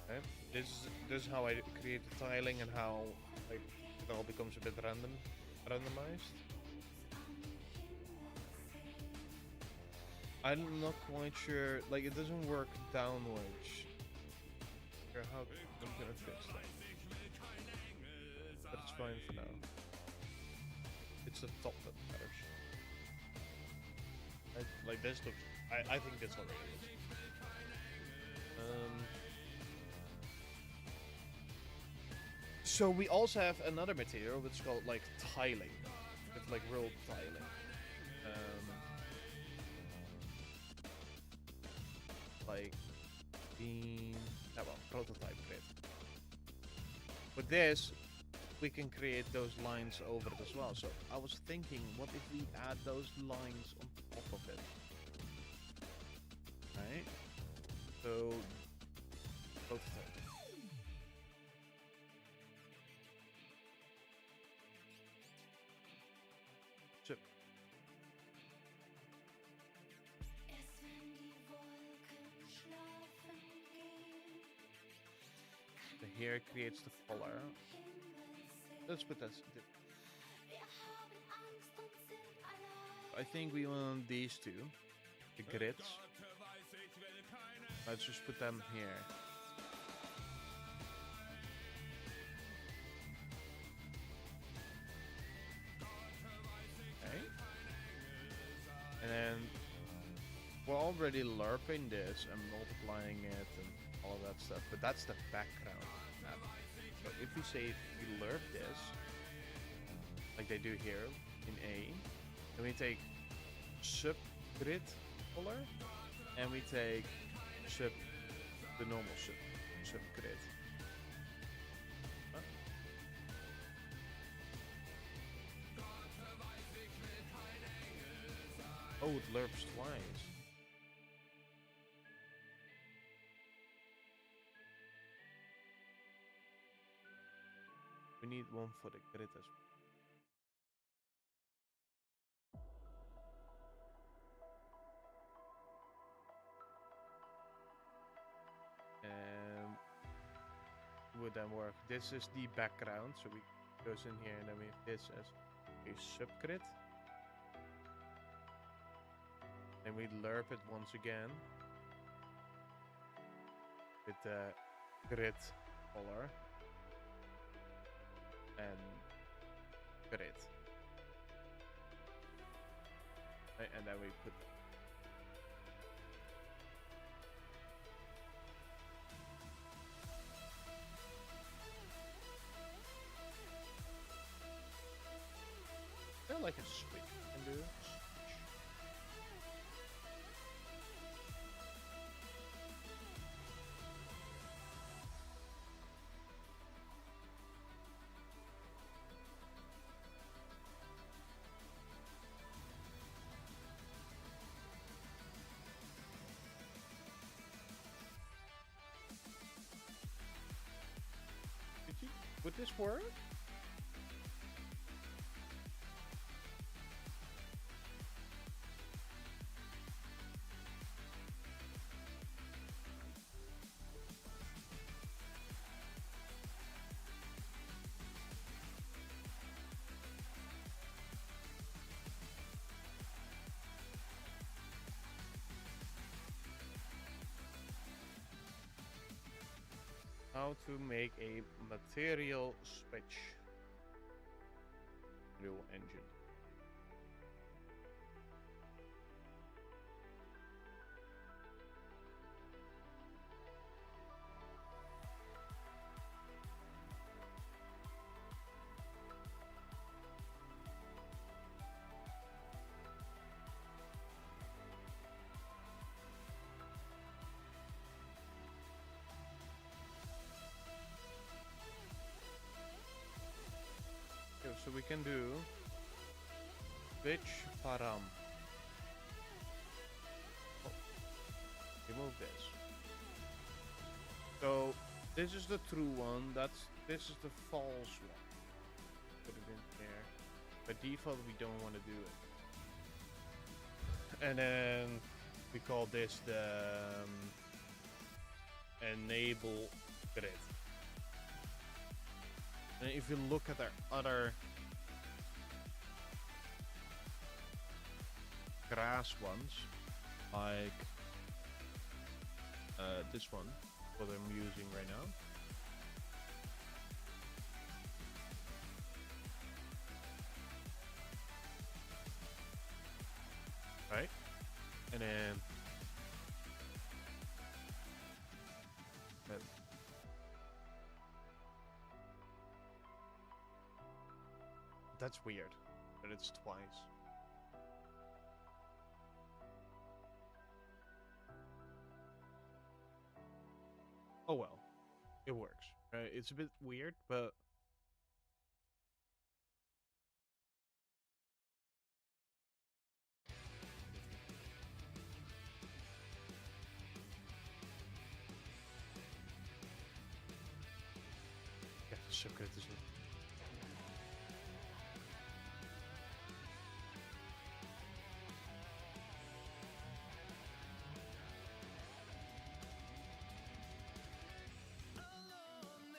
S1: Okay. This is how I create the tiling and how like it all becomes a bit randomized. I'm not quite sure, like it doesn't work downwards. Sure how I'm gonna fix that. But it's fine for now. It's the top that matters. Like this looks, I think this already is. So we also have another material which is called like tiling. It's like real tiling. like the prototype grid. With this, we can create those lines over it as well. So I was thinking, what if we add those lines on top of it? Right? So prototype. So here creates the color. Let's put that. I think we want these two, the grids. Let's just put them here. Okay. And then we're already lerping this and multiplying it and all that stuff, but that's the background map. So if we say we lerp this, like they do here in A, then we take subgrid color and we take the normal subgrid. Huh? Oh, it lerps twice. We need one for the grid as well. Would then work. This is the background, so we goes in here, and then we have this as a subgrid. And we lerp it once again with the grid color and grid. And then we put like a switch can do. Would this work? How to make a material switch. Real engine. So we can do switch param. Oh, remove this. So this is the true one. This is the false one. Put it in there. By default, we don't want to do it. And then we call this the enable grid. And if you look at our other grass ones, like this one, what I'm using right now. Right? And then that's weird, but it's twice. Oh well, it works. It's a bit weird, but ja, dat is zo kut is het.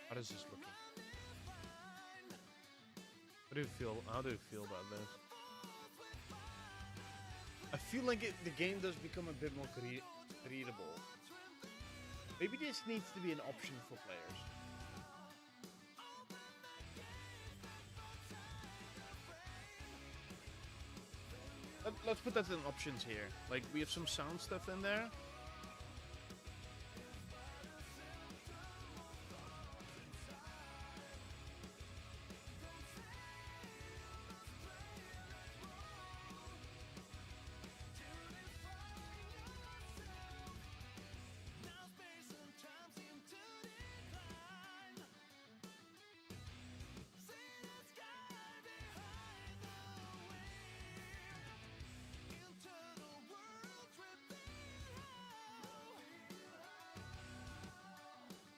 S1: How is this looking? How do you feel about this? I feel like the game does become a bit more readable. Maybe this needs to be an option for players. Let's put that in options here. Like, we have some sound stuff in there.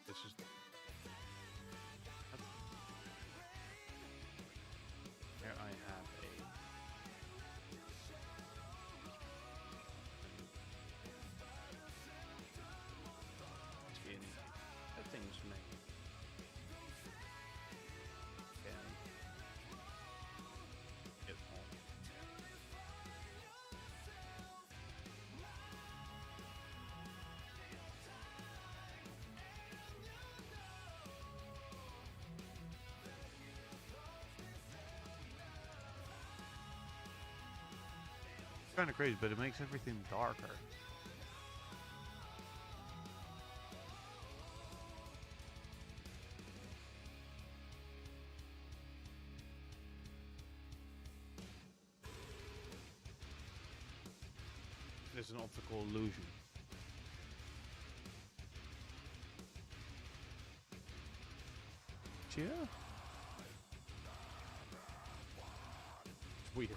S1: This is here I have a in settings menu. And it on. Kind of crazy, but it makes everything darker. It's an optical illusion. Yeah. It's weird.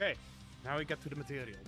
S2: Okay, now we get to the material.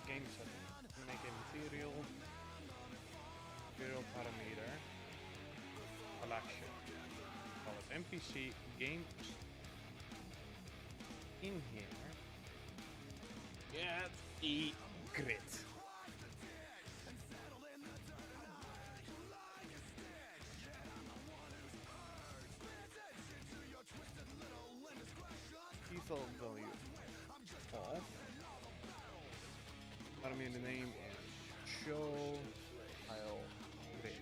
S1: Game setting. I'm gonna make a material parameter collection. Call it NPC game. In here, get a grid. Default value off. Parameter name is show tile grid.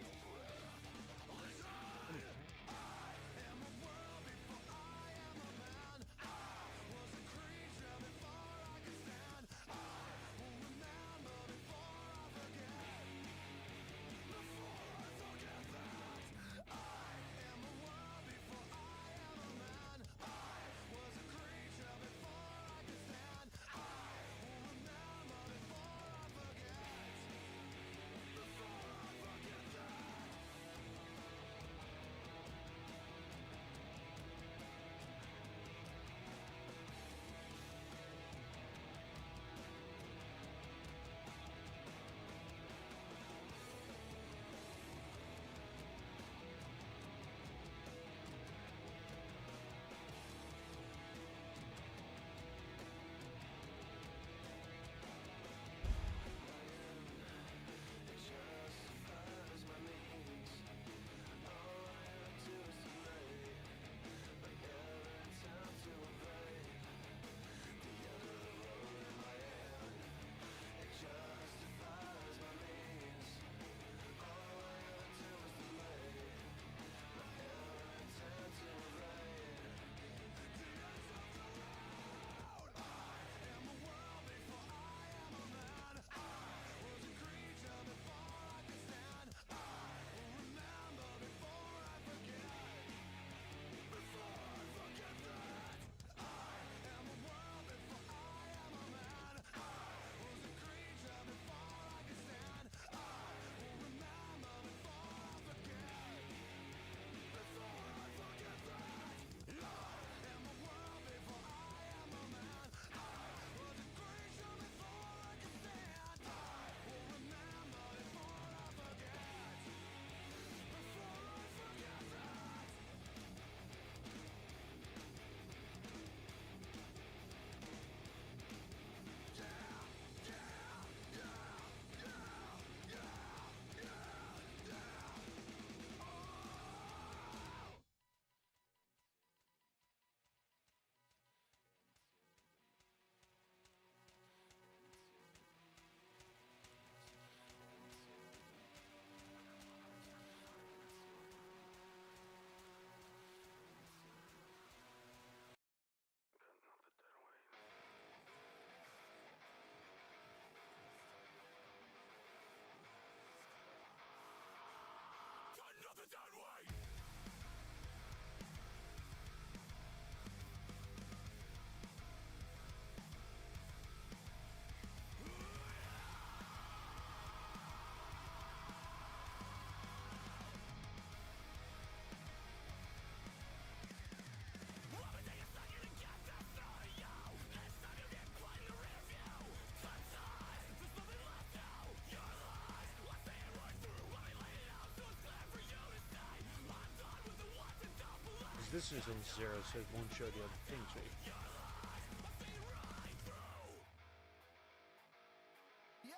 S1: This is on 0, so it won't show the other things, right?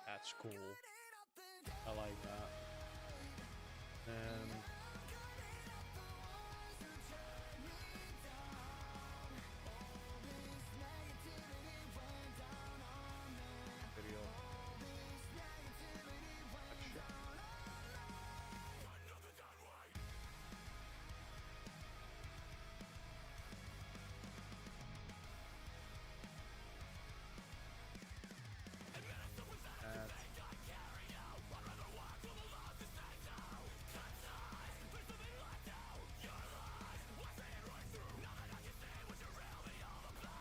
S1: That's cool. I like that. Video. Action.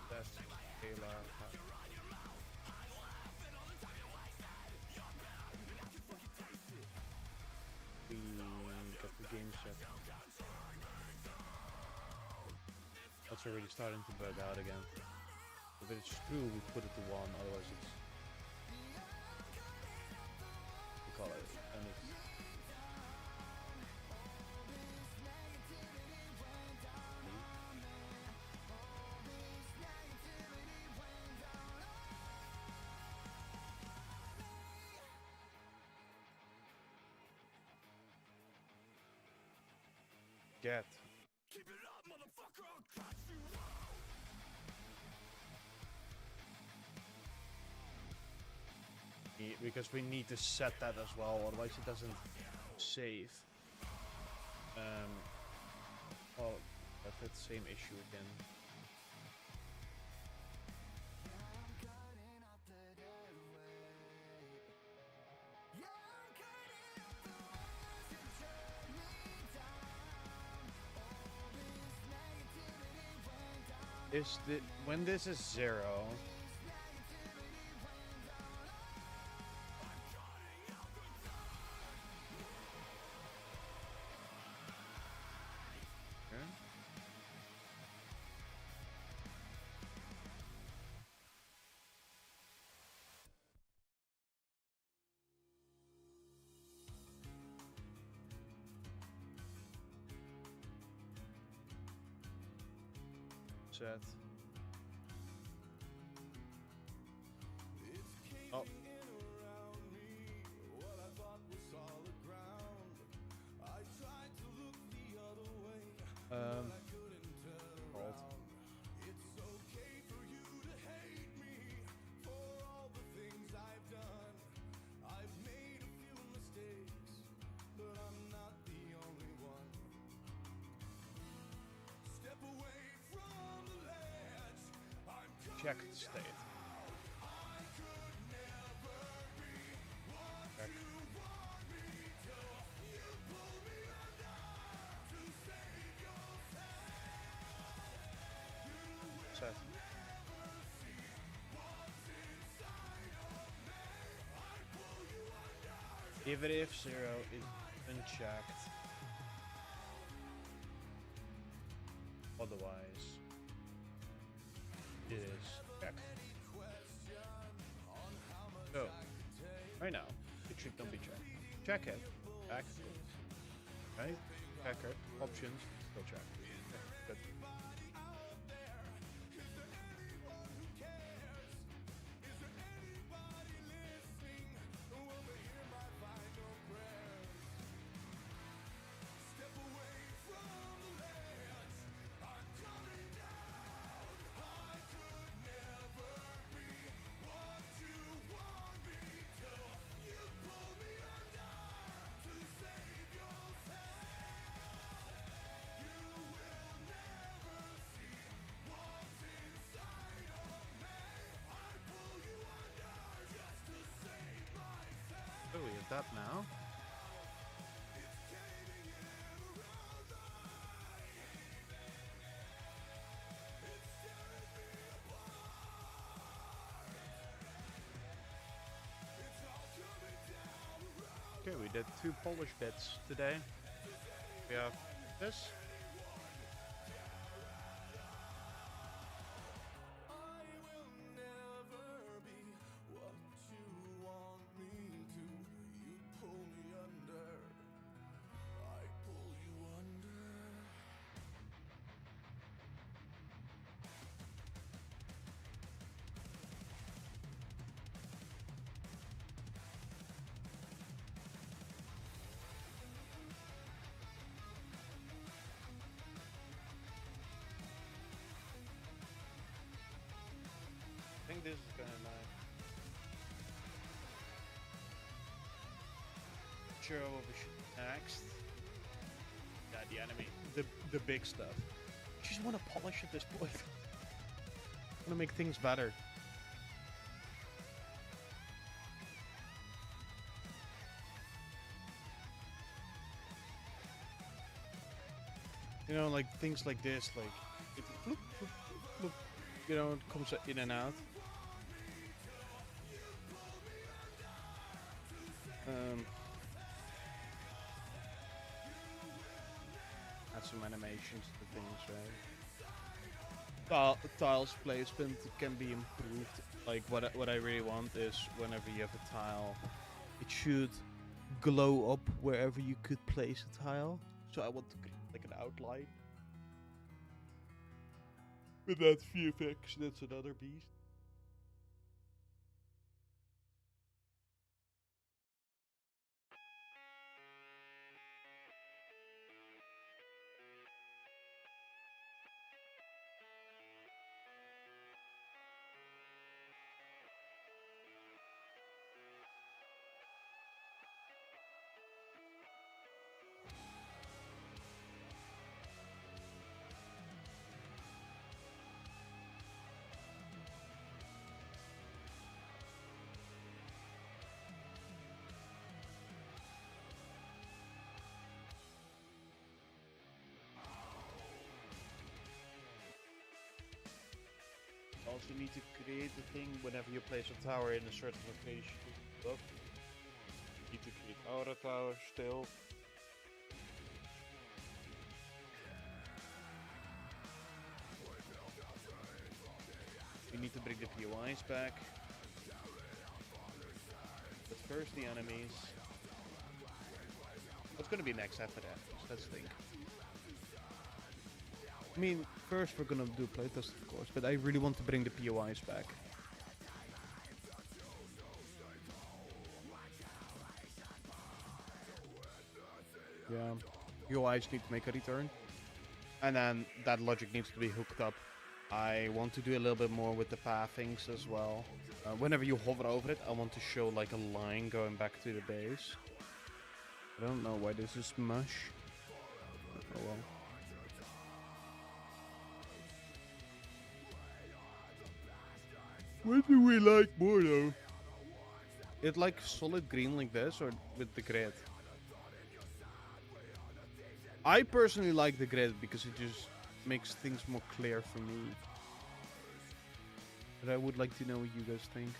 S1: That's Taylor. Get the game set. That's already starting to bug out again. If it's true, we put it to 1, otherwise it's... we call it... and it's... Get.
S3: Keep it up, motherfucker, I'll cut you out.
S1: Because we need to set that as well, otherwise it doesn't save. Well, that's that same issue again. Is the when this is 0? Set. Oh. Hold.
S3: It's okay for you to hate me for all the things I've done. I've made a few mistakes, but I'm not the only one. Step away from the ledge. I'm
S1: Check the state.
S3: I could never be what
S1: Check.
S3: you want me to. You pull me under to save yourself.
S1: Set. Even if 0 is unchecked, otherwise it is checked. So, right now, it should not be checked. Check it, back, right? Check it, options, still check. Good. Oh, we have that now. the 2 polish bits today. We have this. I think this is gonna show what we should next. Yeah, the enemy, the big stuff. I just want to polish at this point. I want to make things better. You know, like things like this, like it floop, floop, floop, floop, you know, it comes in and out. Add some animations to things, right? Tiles placement can be improved. Like what I really want is whenever you have a tile, it should glow up wherever you could place a tile. So I want to create like an outline. With that VFX, that's another beast. Also need to create the thing whenever you place a tower in a certain location. Look. You need to create aura tower still. You need to bring the POIs back. But first the enemies. What's gonna be next after that? Let's think. I mean, first we're gonna do playtest, of course, but I really want to bring the POIs back. Yeah, POIs need to make a return. And then that logic needs to be hooked up. I want to do a little bit more with the pathings as well. Whenever you hover over it, I want to show like a line going back to the base. I don't know why this is mush. Oh well. What do we like more though? It like solid green like this or with the grid? I personally like the grid because it just makes things more clear for me. But I would like to know what you guys think.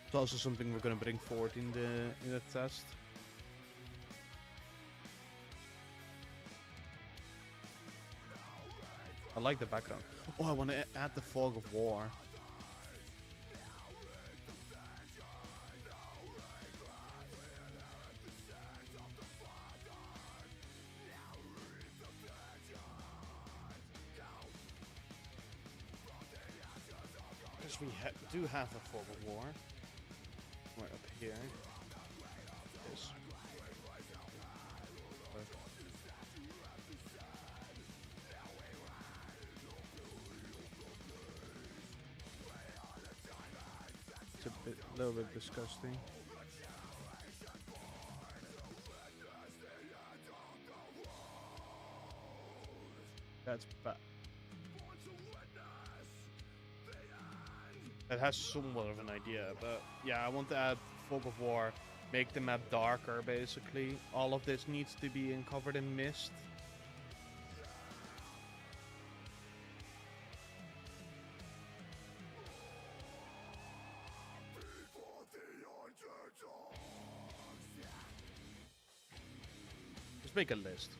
S1: It's also something we're gonna bring forward in the test. I like the background. Oh, I want to add the fog of war. Because we do have a fog of war. Right up here. This. It's a little bit disgusting. That's bad. It has somewhat of an idea, but yeah, I want to add fog of war, make the map darker basically. All of this needs to be covered in mist. make a list.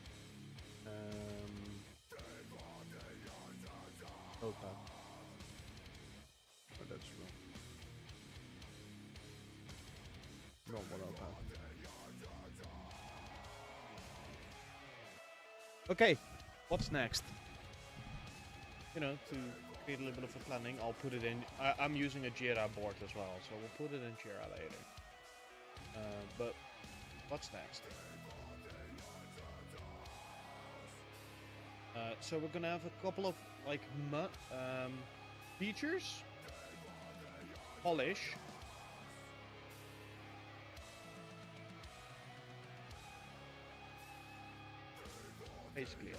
S1: Notepad. Oh, that's wrong. Normal notepad. Okay, what's next? You know, to create a little bit of a planning, I'll put it in. I'm using a Jira board as well, so we'll put it in Jira later. But what's next? So we're gonna have a couple of like features, polish, basically.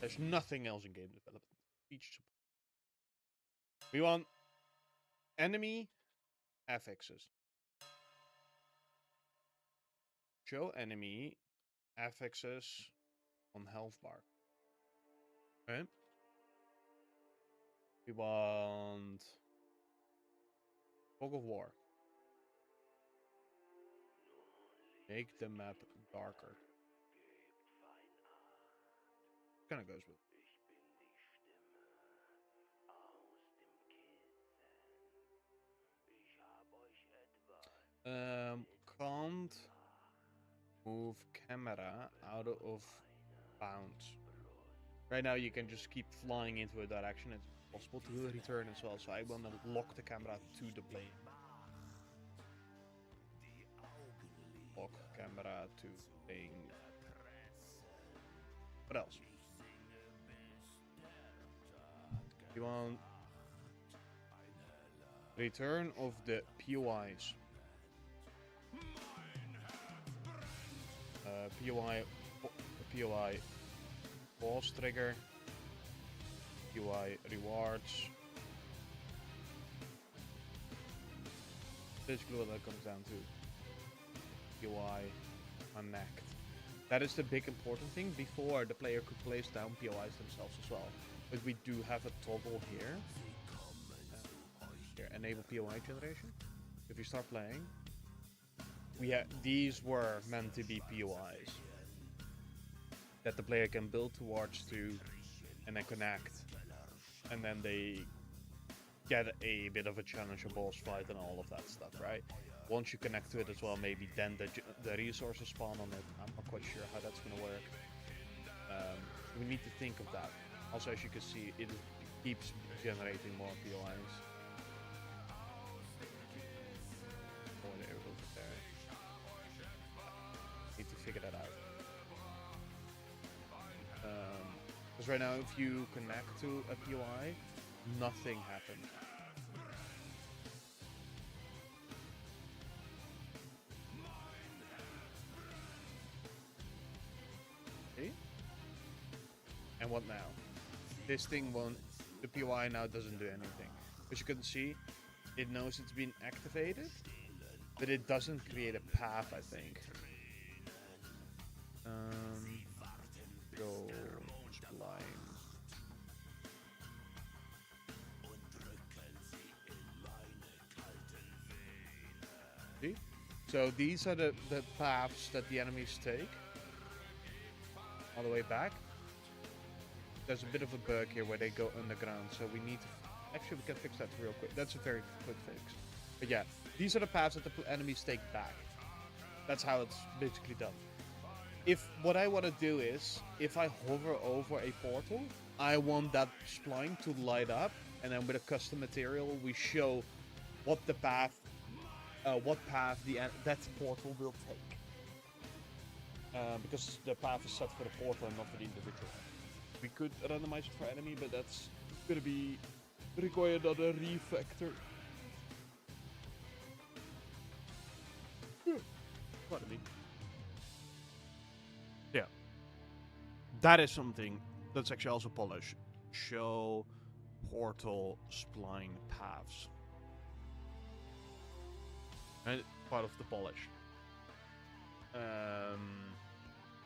S1: There's nothing else in game development. Features. We want enemy affixes. Show enemy affixes on health bar. Okay. We want Fog of War. Make the map darker. Kind of goes with. Can't move camera out of bounds. Right now you can just keep flying into a direction. It's possible to return as well, so I want to lock the camera to the plane. Lock camera to plane. What else? You want return of the POIs. POI pause trigger, POI rewards. Basically what that comes down to. POI connect. That is the big important thing. Before, the player could place down POIs themselves as well. But we do have a toggle here. Here, enable POI generation. If you start playing, these were meant to be POIs that the player can build towards to and then connect, and then they get a bit of a challenge, a boss fight and all of that stuff, right? Once you connect to it as well, maybe then the resources spawn on it. I'm not quite sure how that's gonna work. We need to think of that. Also, as you can see, it keeps generating more POIs. Oh, there, over there. Need to figure that out. Because right now, if you connect to a POI, nothing happens. Okay. And what now? This thing won't. The POI now doesn't do anything. As you can see, it knows it's been activated, but it doesn't create a path, I think. Go spline. See? So these are the paths that the enemies take. All the way back. There's a bit of a bug here where they go underground, so we need to... Actually, we can fix that real quick. That's a very quick fix. But yeah, these are the paths that the enemies take back. That's how it's basically done. If what I want to do is, if I hover over a portal, I want that spline to light up, and then with a custom material, we show what the path, that portal will take. Because the path is set for the portal and not for the individual. We could randomize it for enemy, but that's gonna be require another refactor. Pardon me. Yeah, that is something that's actually also polish. Show portal spline paths. And part of the polish.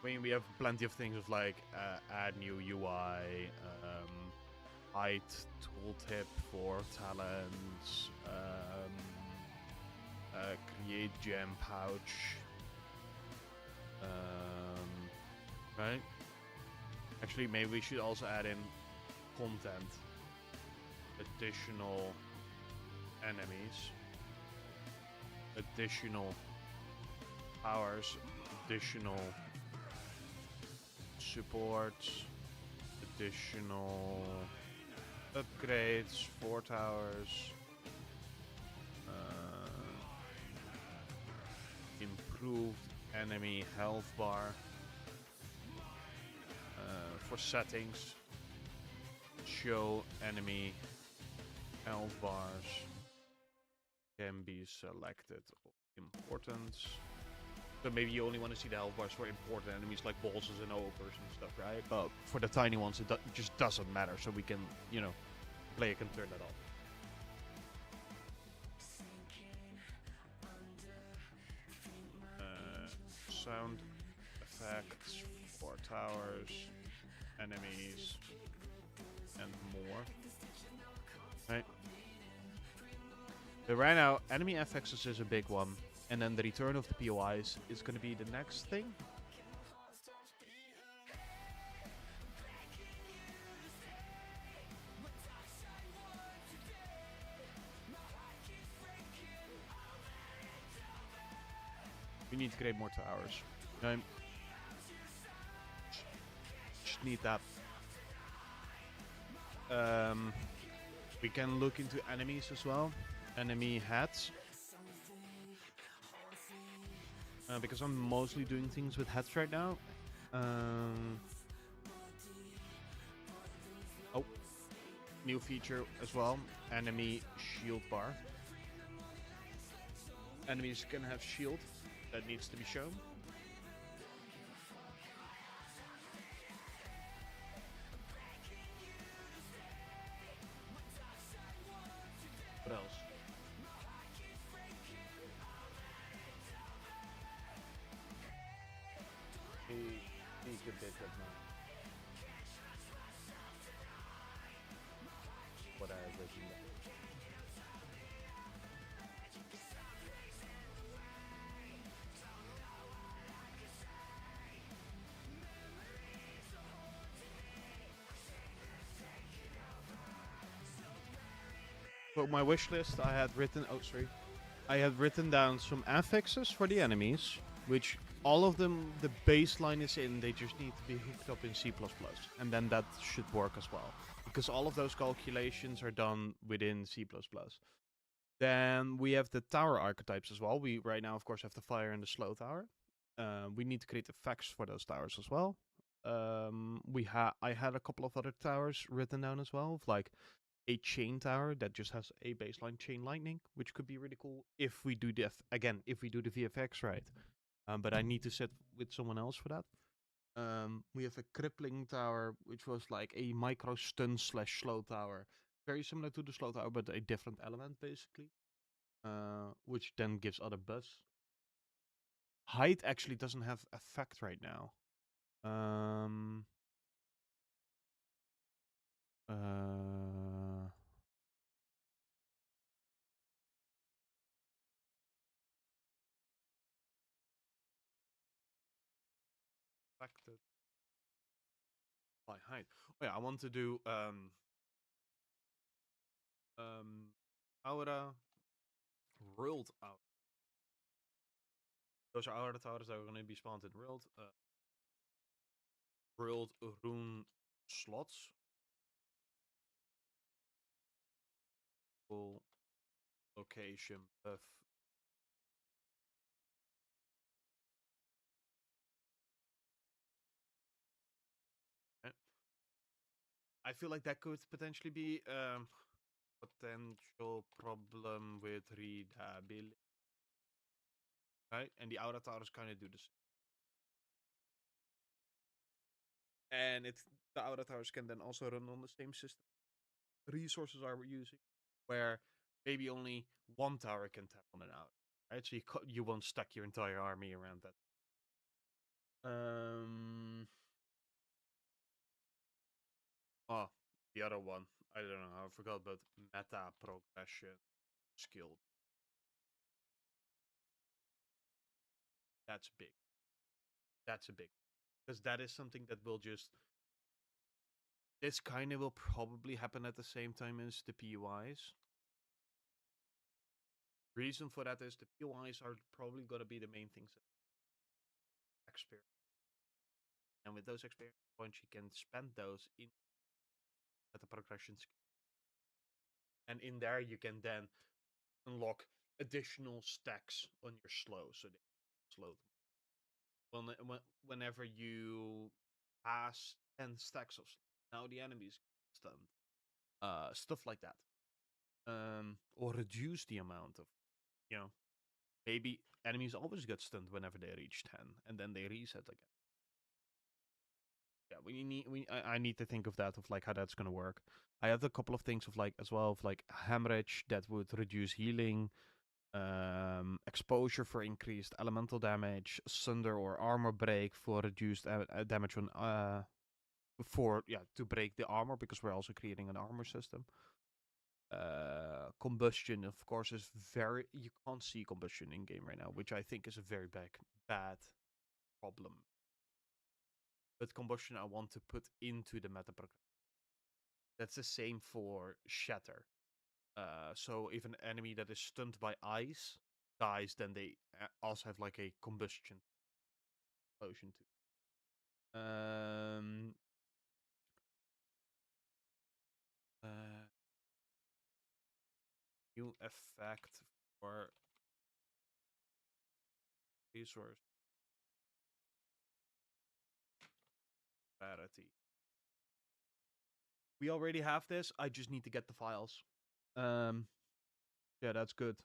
S1: When we have plenty of things of like add new UI, height tooltip for talents, create gem pouch, right? Actually, maybe we should also add in content, additional enemies, additional powers, additional supports, additional upgrades, 4 towers, improved enemy health bar. For settings, show enemy health bars can be selected of importance. So maybe you only want to see the health bars for important enemies like bosses and ogres and stuff, right? But for the tiny ones, it just doesn't matter. So we can, player can turn that off. Sound effects for towers, enemies, and more. Right. But right now, enemy FXs is a big one, and then the return of the POIs is going to be the next thing. We need to create more towers. Okay. Just need that. We can look into enemies as well. Enemy hats. Because I'm mostly doing things with hats right now. Oh, new feature as well. Enemy shield bar. Enemies can have shield. That needs to be shown. What else? He could bit of mine. What I have written down. For my wish list, I had written. Oh, sorry. I had written down some affixes for the enemies, which all of them, the baseline is in. They just need to be hooked up in C++, and then that should work as well, because all of those calculations are done within C++. Then we have the tower archetypes as well. We right now, of course, have the fire and the slow tower. We need to create effects for those towers as well. I had a couple of other towers written down as well, like a chain tower that just has a baseline chain lightning, which could be really cool if we do the if we do the VFX right. But I need to sit with someone else for that. We have a crippling tower, which was like a micro stun slash slow tower, very similar to the slow tower, but a different element basically, which then gives other buffs. Height actually doesn't have effect right now. Affected by height. Oh yeah, I want to do aura world out. Those are aura towers that are going to be spawned in world. World rune slots. Full location buff. I feel like that could potentially be potential problem with readability. Right? And the aura towers kind of do this. And the aura towers can then also run on the same system resources are using, where maybe only one tower can tap on an out, right? So you won't stack your entire army around that. Oh, the other one. I don't know. I forgot about meta progression skill. That's big. That's a big. because that is something that will just. This kind of will probably happen at the same time as the PUIs. Reason for that is the PUIs are probably going to be the main things that experience. And with those experience points, you can spend those in at the progression skill. And in there, you can then unlock additional stacks on your slow, so they slow whenever you pass 10 stacks of slow, now the enemies get stunned. Stuff like that. Or reduce the amount of, you know, maybe enemies always get stunned whenever they reach 10, and then they reset again. Yeah, I need to think of that, of like how that's gonna work. I have a couple of things of like as well of like hemorrhage that would reduce healing, exposure for increased elemental damage, sunder or armor break for reduced damage on for to break the armor, because we're also creating an armor system. Combustion, of course, is very, you can't see combustion in game right now, which I think is a very bad problem. But combustion I want to put into the meta program. That's the same for shatter. So if an enemy that is stunned by ice dies, then they also have like a combustion explosion too. Uh, New effect for resource rarity. We already have this. I just need to get the files. Yeah, that's good.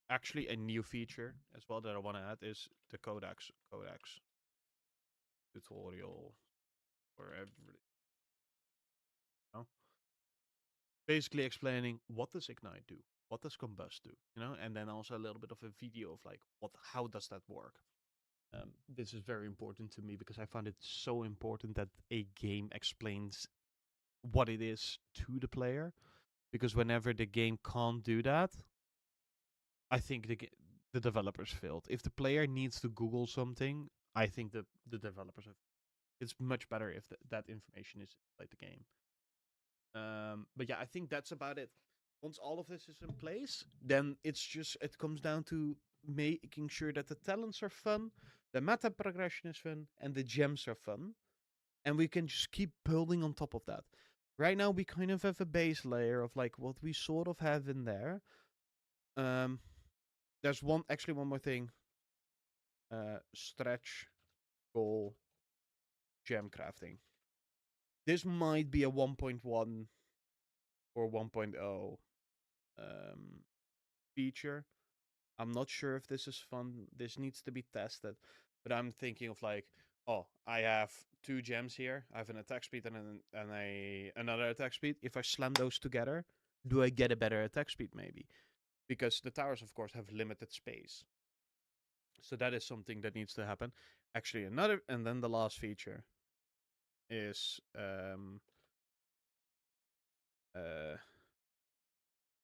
S1: Actually, a new feature as well that I want to add is the codex tutorial for every. Basically explaining what does ignite do, what does combust do, and then also a little bit of a video of like how does that work. This is very important to me because I find it so important that a game explains what it is to the player, because whenever the game can't do that, I think the developers failed. If the player needs to Google something, I think the developers have. It's much better if that information is inside the game. But yeah, I think that's about it. Once all of this is in place, then it comes down to making sure that the talents are fun, the meta progression is fun, and the gems are fun. And we can just keep building on top of that. Right now, we kind of have a base layer of like what we sort of have in there. There's one more thing. Stretch goal gem crafting. This might be a 1.1 or 1.0 feature. I'm not sure if this is fun. This needs to be tested. But I'm thinking of like, oh, I have 2 gems here. I have an attack speed and another attack speed. If I slam those together, do I get a better attack speed maybe? Because the towers, of course, have limited space. So that is something that needs to happen. Actually, and then the last feature is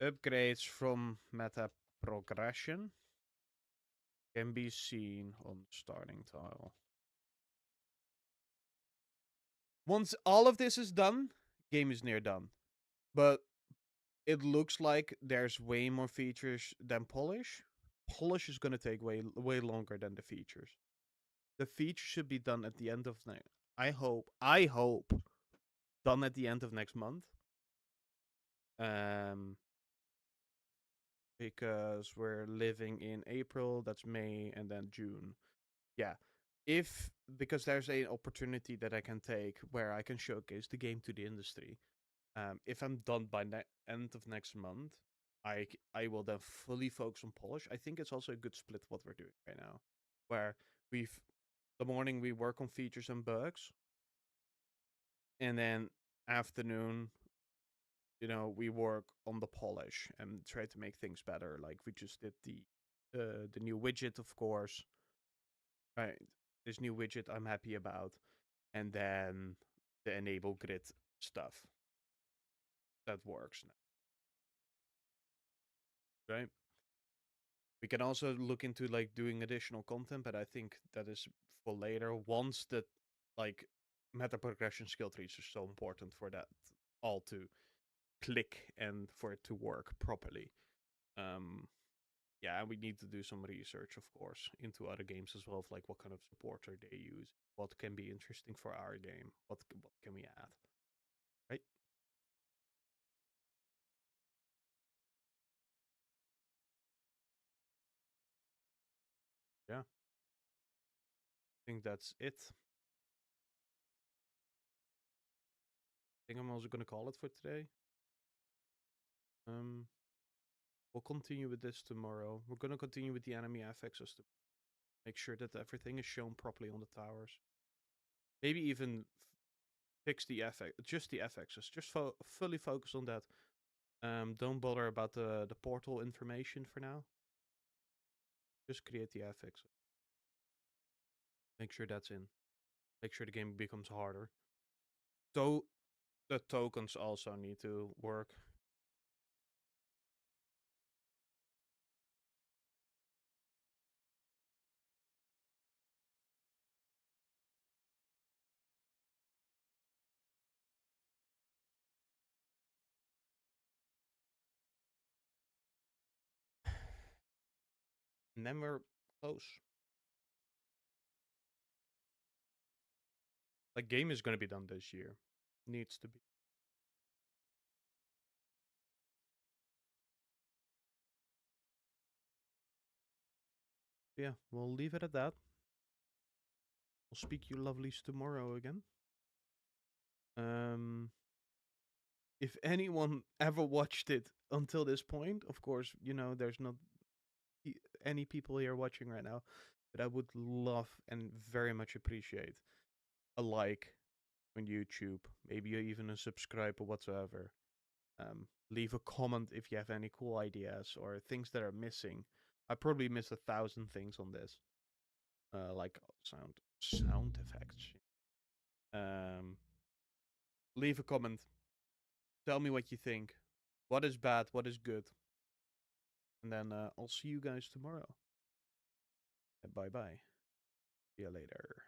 S1: upgrades from meta progression can be seen on starting tile. Once all of this is done, game is near done. But it looks like there's way more features than polish. Polish is going to take way longer than the features. The feature should be done at the end of next. I hope done at the end of next month. Because we're living in April, that's May, and then June. Yeah. Because there's an opportunity that I can take where I can showcase the game to the industry. If I'm done by end of next month, I will then fully focus on polish. I think it's also a good split what we're doing right now, where the morning we work on features and bugs, and then afternoon, we work on the polish and try to make things better. Like we just did the new widget, of course. Right, this new widget I'm happy about, and then the enable grid stuff that works now. Right? We can also look into like doing additional content, but I think that is for later. Once the like meta progression skill trees are so important for that all to click and for it to work properly. Yeah, and we need to do some research, of course, into other games as well, of like what kind of supporter they use, what can be interesting for our game, what can we add, right? Yeah, I think that's it. I think I'm also gonna call it for today. Um, we'll continue with this tomorrow. We're gonna continue with the enemy FXs to make sure that everything is shown properly on the towers. Maybe even fix the FX, just the FXs. Just fully focus on that. Don't bother about the portal information for now. Just create the FX. Make sure that's in. Make sure the game becomes harder. So the tokens also need to work. And then we're close. Like game is gonna be done this year. Needs to be. Yeah, we'll leave it at that. We'll speak you lovelies tomorrow again. Um, if anyone ever watched it until this point, of course, you know, there's not any people here watching right now, but I would love and very much appreciate a like on YouTube, maybe even a subscribe or whatsoever. Leave a comment if you have any cool ideas or things that are missing. I probably missed 1,000 things on this, like sound effects. Leave a comment. Tell me what you think. What is bad? What is good? And then I'll see you guys tomorrow. Bye bye. See you later.